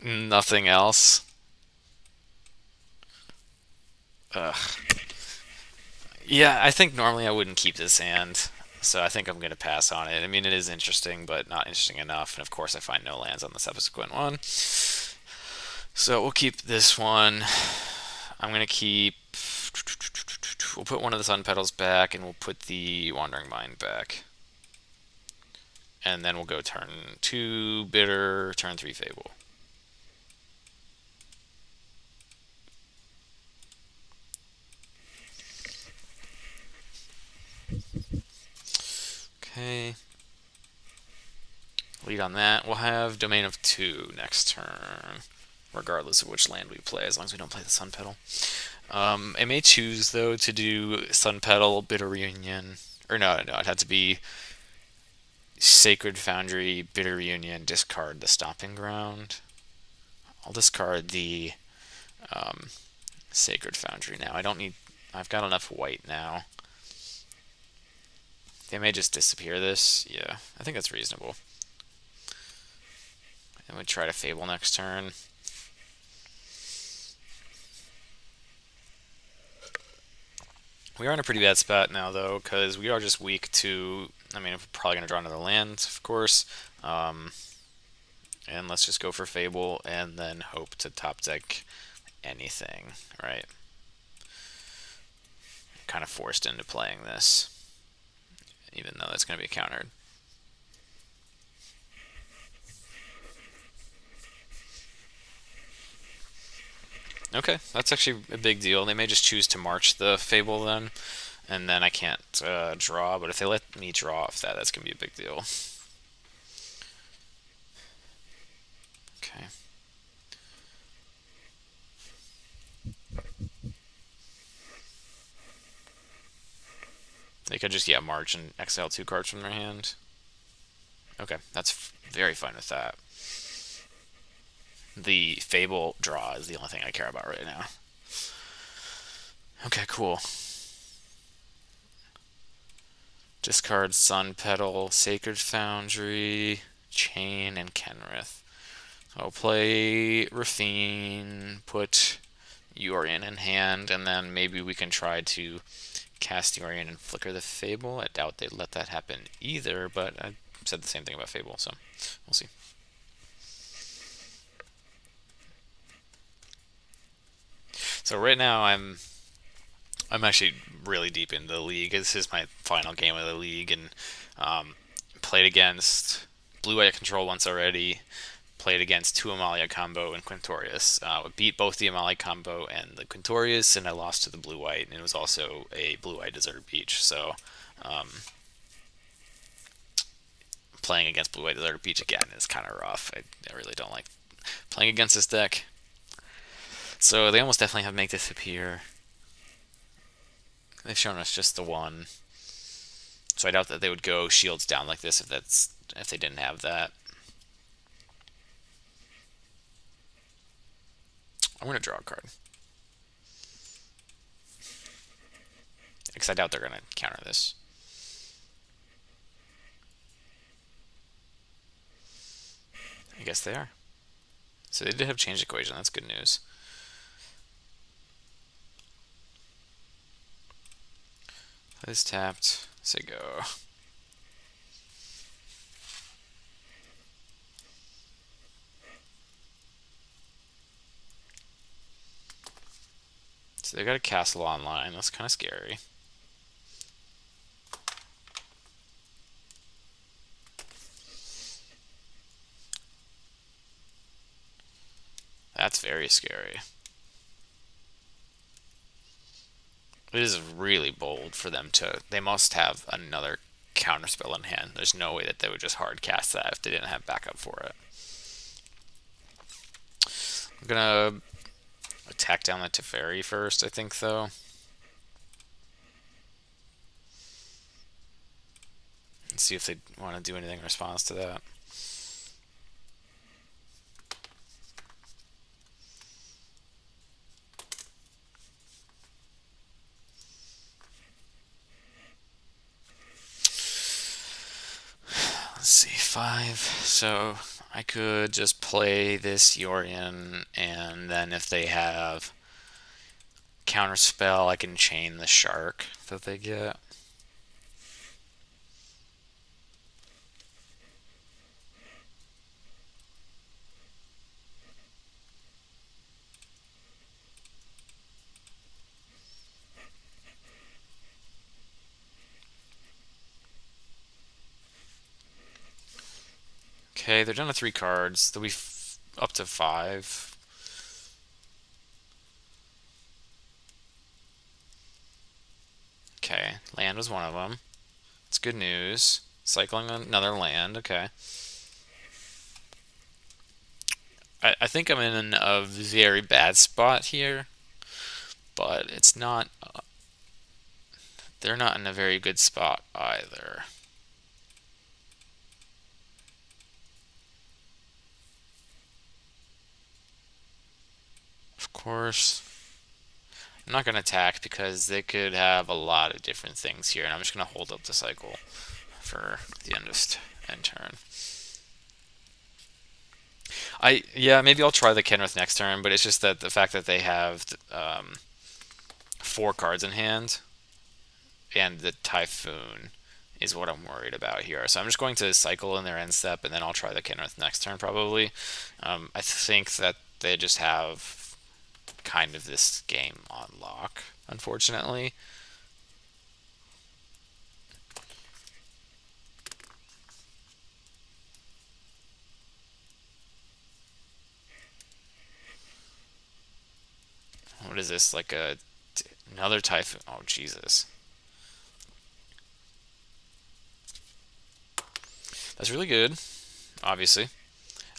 S1: nothing else. Ugh. Yeah, I think normally I wouldn't keep this hand, so I think I'm going to pass on it. I mean, it is interesting, but not interesting enough, and of course I find no lands on the subsequent one. So we'll keep this one. I'm going to keep... We'll put one of the Sun Petals back, and we'll put the Wandering Mind back. And then we'll go turn 2 Bitter, turn 3 Fable. Okay. Lead on that. We'll have Domain of 2 next turn, regardless of which land we play, as long as we don't play the Sun Petal. I may choose, though, to do Sun Petal, Bitter Reunion. Or no, it had to be Sacred Foundry, Bitter Reunion, discard the Stomping Ground. I'll discard the Sacred Foundry now. I don't need... I've got enough white now. They may just disappear this. Yeah, I think that's reasonable. And we try to Fable next turn. We are in a pretty bad spot now, though, because we are just weak to. I mean, we're probably going to draw another land, of course. Um, and let's just go for Fable and then hope to top deck anything, right? Kind of forced into playing this, even though that's going to be countered. Okay, that's actually a big deal. They may just choose to march the Fable then, and then I can't draw, but if they let me draw off that, that's going to be a big deal. Okay. They could just, yeah, march and exile 2 cards from their hand. Okay, that's very fine with that. The Fable draw is the only thing I care about right now. Okay, cool. Discard Sun Petal, Sacred Foundry, Chain, and Kenrith. So I'll play Rafine, put Yorion in hand, and then maybe we can try to cast Yorion and flicker the Fable. I doubt they'd let that happen either, but I said the same thing about Fable, so we'll see. So right now I'm actually really deep into the league. This is my final game of the league, and played against Blue White Control once already. Played against 2 Amalia combo and Quintorius. Beat both the Amalia combo and the Quintorius, and I lost to the Blue White, and it was also a Blue White Desert Beach. So playing against Blue White Desert Beach again is kind of rough. I really don't like playing against this deck. So they almost definitely have Make Disappear. They've shown us just the one. So I doubt that they would go shields down like this if they didn't have that. I'm going to draw a card. Because I doubt they're going to counter this. I guess they are. So they did have changed equation. That's good news. This tapped. Say go. So they got a castle online. That's kind of scary. That's very scary. It is really bold for them to. They must have another counterspell in hand. There's no way that they would just hard cast that if they didn't have backup for it. I'm gonna attack down the Teferi first, I think, though. And see if they want to do anything in response to that. Let's see, 5. So I could just play this Yorion, and then if they have counterspell, I can chain the shark that they get. Okay, they're down to 3 cards. They'll be up to 5. Okay, land was one of them. It's good news. Cycling another land, okay. I think I'm in a very bad spot here, but it's not. They're not in a very good spot either. Of course. I'm not going to attack because they could have a lot of different things here, and I'm just going to hold up the cycle for the end turn. Yeah, maybe I'll try the Kenrith next turn, but it's just that the fact that they have 4 cards in hand and the Typhoon is what I'm worried about here. So I'm just going to cycle in their end step, and then I'll try the Kinrith next turn probably. I think that they just have kind of this game on lock, unfortunately. What is this, like another Typhoon? Oh, Jesus. That's really good, obviously.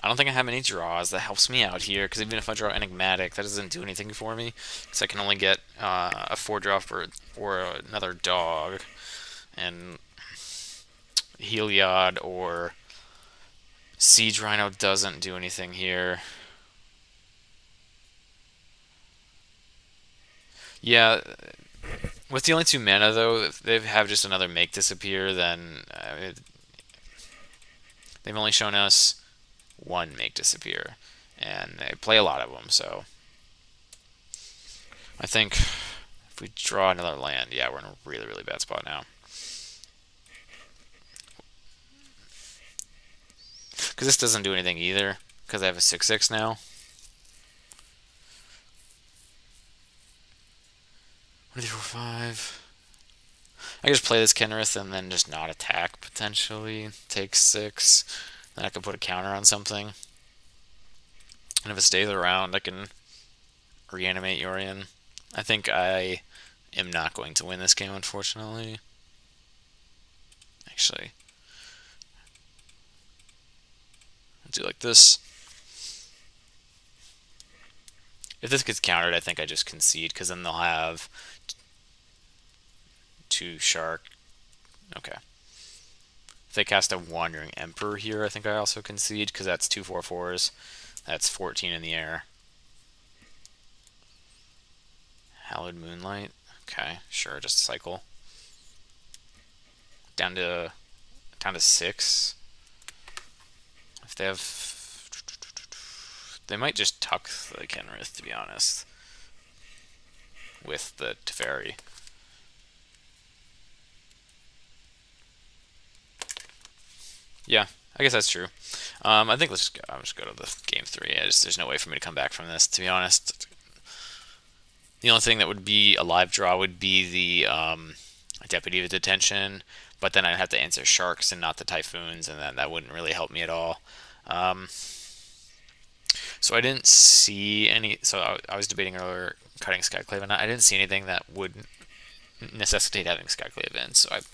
S1: I don't think I have any draws. That helps me out here, because even if I draw Enigmatic, that doesn't do anything for me, because I can only get a 4-drop or another dog. And Heliod or Siege Rhino doesn't do anything here. Yeah, with the only 2 mana, though, if they have just another Make Disappear, then they've only shown us 1 Make Disappear, and they play a lot of them, so I think if we draw another land, yeah, we're in a really, really bad spot now. Because this doesn't do anything either, because I have a 6/6 now. 1, 2, 3, 4, 5. I can just play this Kenrith and then just not attack, potentially. Take 6. Then I can put a counter on something. And if it stays around, I can reanimate Yorion. I think I am not going to win this game, unfortunately. Actually, I'll do like this. If this gets countered, I think I just concede, because then they'll have 2 Shark. Okay. If they cast a Wandering Emperor here, I think I also concede, because that's 2 4/4s. That's 14 in the air. Hallowed Moonlight. Okay, sure, just cycle. Down to 6. If they have, they might just tuck the Kenrith, to be honest, with the Teferi. Yeah, I guess that's true. I think I'll just go to the game 3. There's no way for me to come back from this, to be honest. The only thing that would be a live draw would be the Deputy of Detention, but then I'd have to answer Sharks and not the Typhoons, and then that wouldn't really help me at all. So I didn't see any. So I was debating earlier cutting Skyclave, and I didn't see anything that would necessitate having Skyclave in, so I'm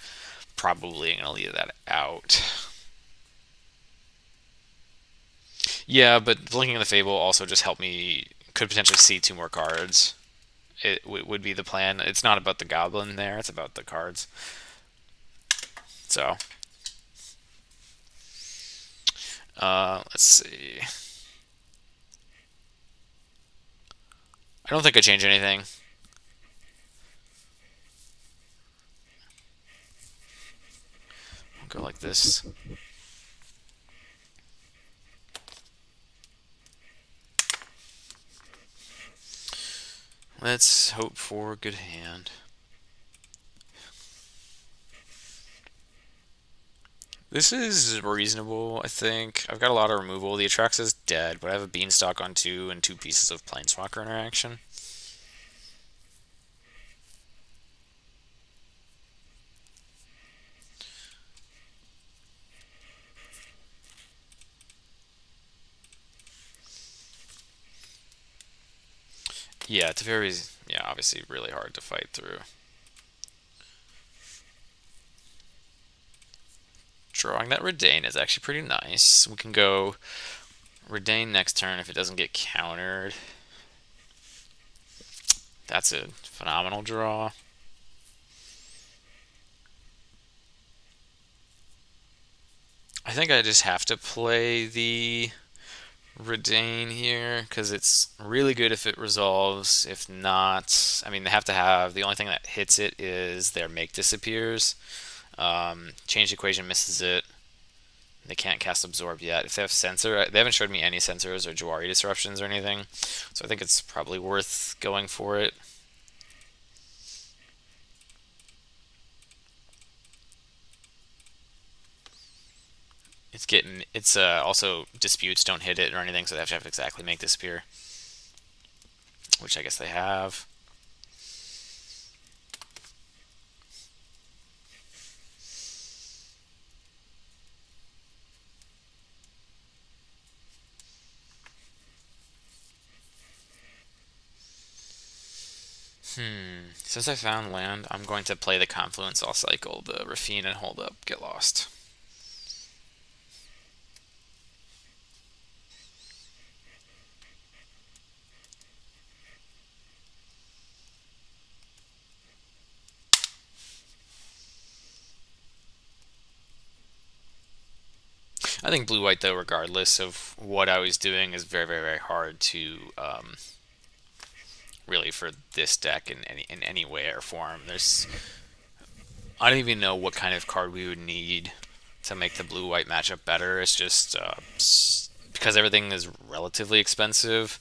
S1: probably going to leave that out. Yeah, but Blinking of the Fable also just helped me, could potentially see 2 more cards. It would be the plan. It's not about the goblin there, it's about the cards. So, let's see. I don't think I change anything. I'll go like this. Let's hope for a good hand. This is reasonable, I think. I've got a lot of removal. The Atraxa's dead, but I have a Beanstalk on 2 and 2 pieces of Planeswalker interaction. Yeah, Teferi's, yeah, obviously really hard to fight through. Drawing that Redain is actually pretty nice. We can go Redain next turn if it doesn't get countered. That's a phenomenal draw. I think I just have to play the Redain here, because it's really good if it resolves. If not, I mean, they have to have, the only thing that hits it is their Make Disappears. Change equation misses it. They can't cast Absorb yet. If they have Censor, they haven't showed me any Censors or Jawari Disruptions or anything, so I think it's probably worth going for it. it's also disputes don't hit it or anything, so they have to exactly make disappear, which I guess they have. Since I found land, I'm going to play the Confluence all cycle, the Rafine and hold up, get lost. I think blue-white, though, regardless of what I was doing, is very, very, very hard to really for this deck in any way or form. I don't even know what kind of card we would need to make the blue-white matchup better. It's just because everything is relatively expensive,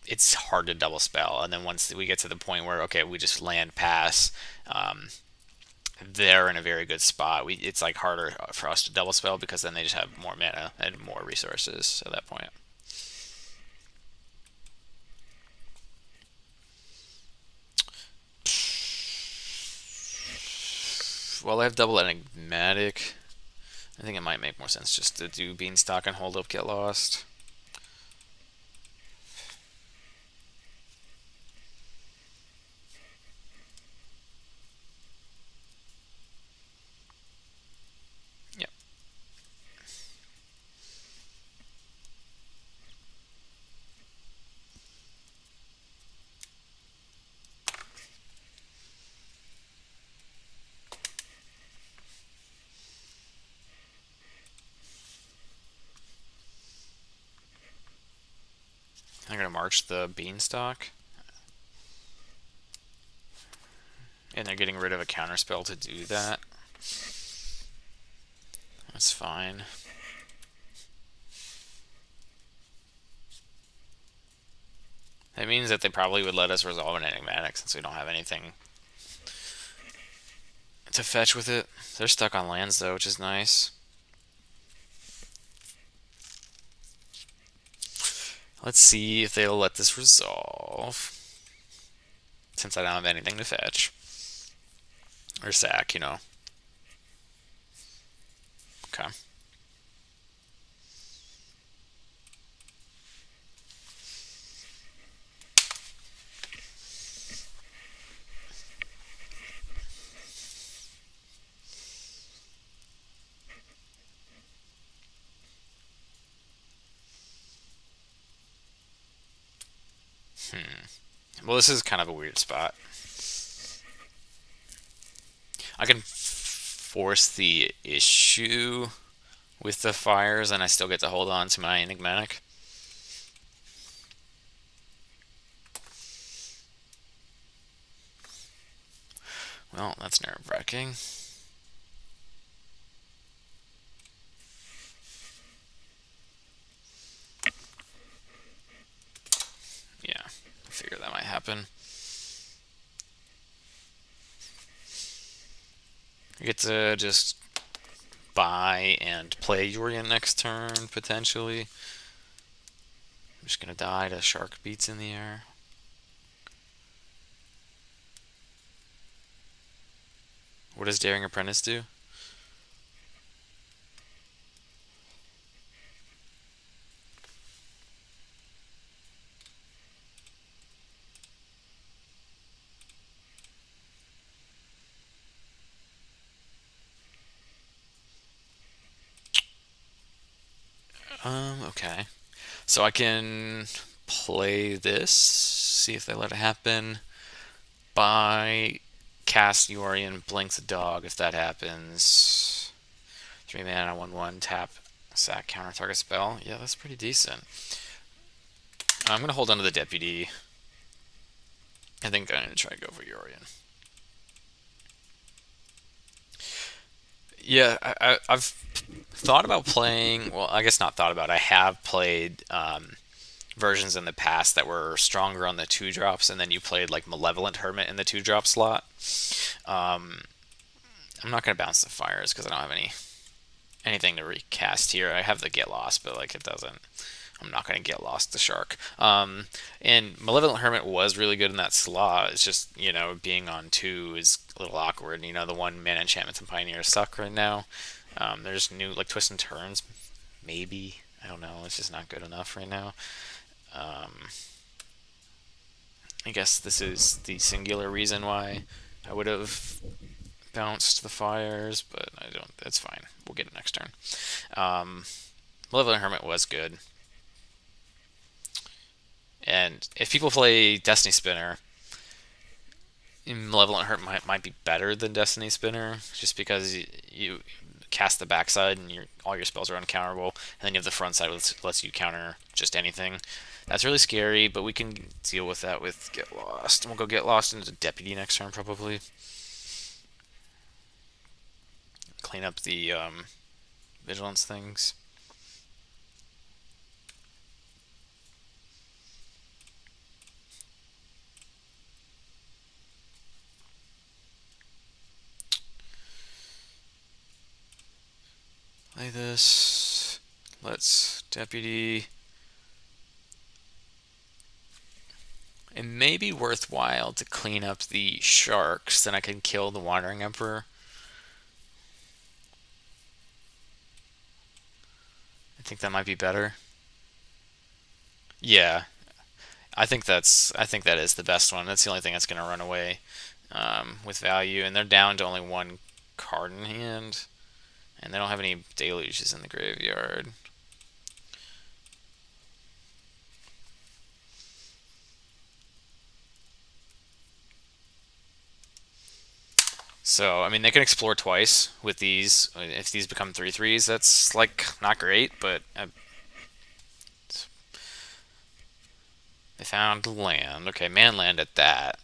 S1: it's hard to double spell. And then once we get to the point where, okay, we just land pass, they're in a very good spot. It's like harder for us to double spell because then they just have more mana and more resources at that point. Well, I have double Enigmatic. I think it might make more sense just to do Beanstalk and hold up, get lost. Yep. I'm gonna march the Beanstalk. And they're getting rid of a counterspell to do that. That's fine. That means that they probably would let us resolve an Enigmatic since we don't have anything to fetch with it. They're stuck on lands though, which is nice. Let's see if they'll let this resolve. Since I don't have anything to fetch. Or sack, you know. Okay. Well, this is kind of a weird spot. I can force the issue with the fires, and I still get to hold on to my Enigmatic. Well, that's nerve-wracking. Yeah, I figure that might happen. I get to just buy and play Yorion next turn, potentially. I'm just gonna die to Shark Beats in the air. What does Daring Apprentice do? Okay. So I can play this, see if they let it happen. Buy, cast Yorion, blink the dog if that happens. 3 mana, 1/1, tap, sack, counter target spell. Yeah, that's pretty decent. I'm going to hold on to the Deputy. I think I'm going to try to go for Yorion. Yeah, I've thought about playing. Well, I guess not thought about. I have played versions in the past that were stronger on the 2-drops, and then you played like Malevolent Hermit in the 2-drop slot. I'm not going to bounce the fires because I don't have any anything to recast here. I have the get lost, but like it doesn't. I'm not going to get lost the shark. And Malevolent Hermit was really good in that slot. It's just, being on 2 is a little awkward. The 1-mana enchantments and pioneers suck right now. There's new, like, twists and turns, maybe. I don't know. It's just not good enough right now. I guess this is the singular reason why I would have bounced the fires, but I don't. That's fine. We'll get it next turn. Malevolent Hermit was good. And if people play Destiny Spinner, Malevolent Hermit might be better than Destiny Spinner, just because you cast the backside and all your spells are uncounterable, and then you have the front side which lets you counter just anything. That's really scary, but we can deal with that with Get Lost. And we'll go Get Lost into Deputy next turn, probably. Clean up the vigilance things. Play this. Let's Deputy. It may be worthwhile to clean up the sharks, then I can kill the Wandering Emperor. I think that might be better. Yeah, I think that is the best one. That's the only thing that's going to run away with value, and they're down to only 1 card in hand, and they don't have any deluges in the graveyard. So, I mean, they can explore twice with these. If these become 3/3s, that's, like, not great, but they found land. Okay, man land at that.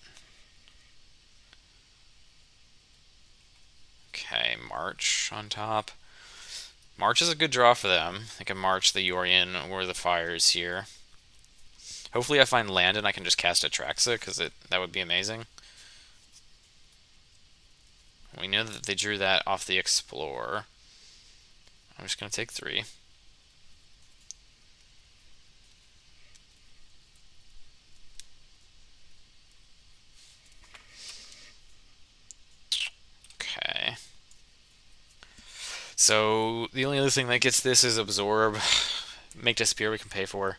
S1: Okay, March on top. March is a good draw for them. They can March the Yorion or the Fires here. Hopefully I find land and I can just cast Atraxa, because that would be amazing. We know that they drew that off the Explorer. I'm just going to take 3. Okay. So the only other thing that gets this is Absorb. Make Disappear we can pay for.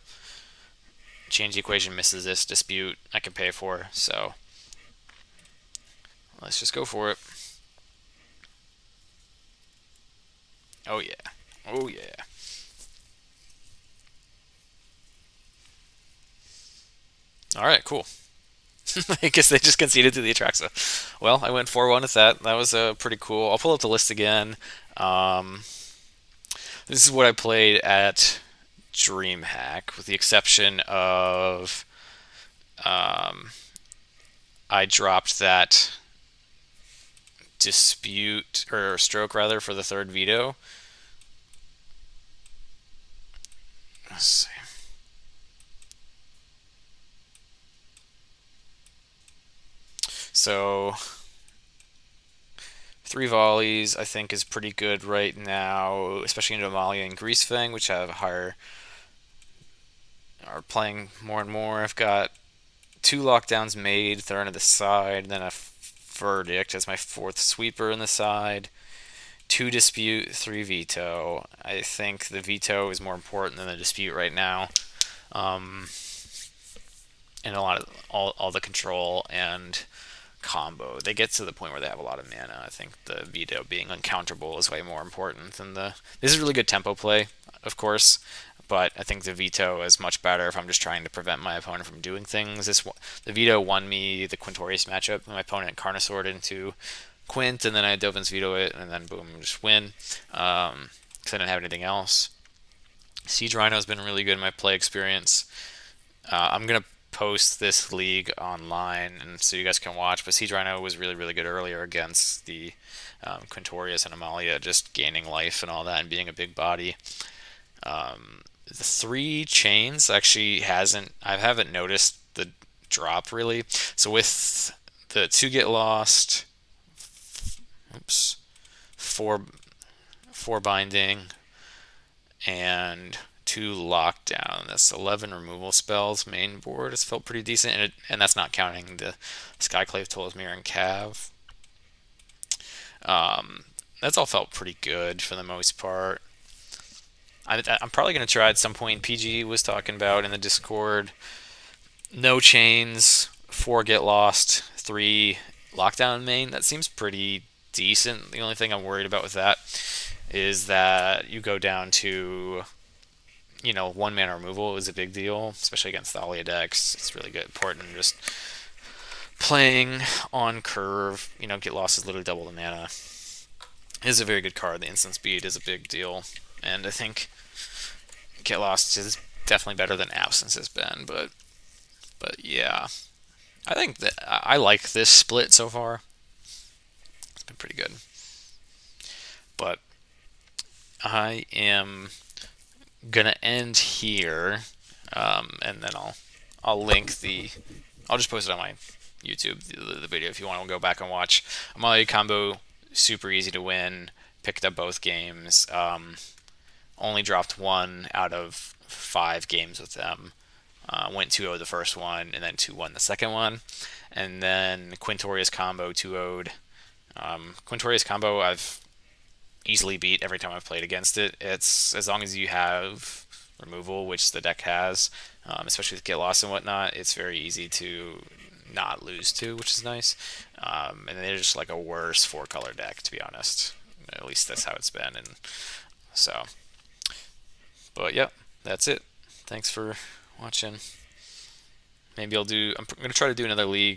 S1: Change the equation misses this. Dispute I can pay for. So let's just go for it. Oh yeah. Oh yeah. Alright, cool. I guess they just conceded to the Atraxa. Well, I went 4-1 with that. That was pretty cool. I'll pull up the list again. This is what I played at Dreamhack, with the exception of I dropped that dispute, or stroke rather, for the 3rd veto. Let's see. So 3 volleys I think is pretty good right now, especially into Amalia and Greasefang, which have higher, are playing more and more. I've got 2 lockdowns made, they're on the side, then a verdict as my 4th sweeper in the side, 2 dispute, 3 veto. I think the veto is more important than the dispute right now. And a lot of all the control and combo. They get to the point where they have a lot of mana. I think the veto being uncounterable is way more important than the. This is really good tempo play, of course, but I think the veto is much better if I'm just trying to prevent my opponent from doing things. The veto won me the Quintorius matchup. My opponent Carnosaured into Quint, and then I Dovin's veto it, and then boom, just win. Because I didn't have anything else. Siege Rhino has been really good in my play experience. I'm gonna post this league online, and so you guys can watch. But Siege Rhino was really, really good earlier against the Quintorius and Amalia, just gaining life and all that, and being a big body. The 3 chains actually I haven't noticed the drop really. So with the 2 get lost, oops, 4 4 binding, and 2 lockdown. That's 11 removal spells. Main board has felt pretty decent, and that's not counting the Skyclave, Tolsmere, and Cav. That's all felt pretty good for the most part. I'm probably going to try at some point. PG was talking about in the Discord, no chains, 4 get lost, 3 lockdown main. That seems pretty decent. The only thing I'm worried about with that is that you go down to, 1 mana removal is a big deal, especially against the Amalia decks. It's really good, important. Just playing on curve, get lost is literally double the mana. It is a very good card. The instant speed is a big deal, and I think get lost is definitely better than absence has been. But yeah, I think that I like this split so far. It's been pretty good. But I am gonna end here, and then I'll link the. I'll just post it on my YouTube, the video, if you want to go back and watch. Amalia combo, super easy to win. Picked up both games. Only dropped 1 out of 5 games with them. Went 2-0 the first one, and then 2-1 the second one. And then Quintorius combo 2-0'd. Quintorius combo I've easily beat every time I've played against it. It's as long as you have removal, which the deck has, especially with get lost and whatnot, it's very easy to not lose to, which is nice. And they're just like a worse 4-color deck, to be honest. At least that's how it's been. And so, but yeah, that's it. Thanks for watching. Maybe I'm gonna try to do another league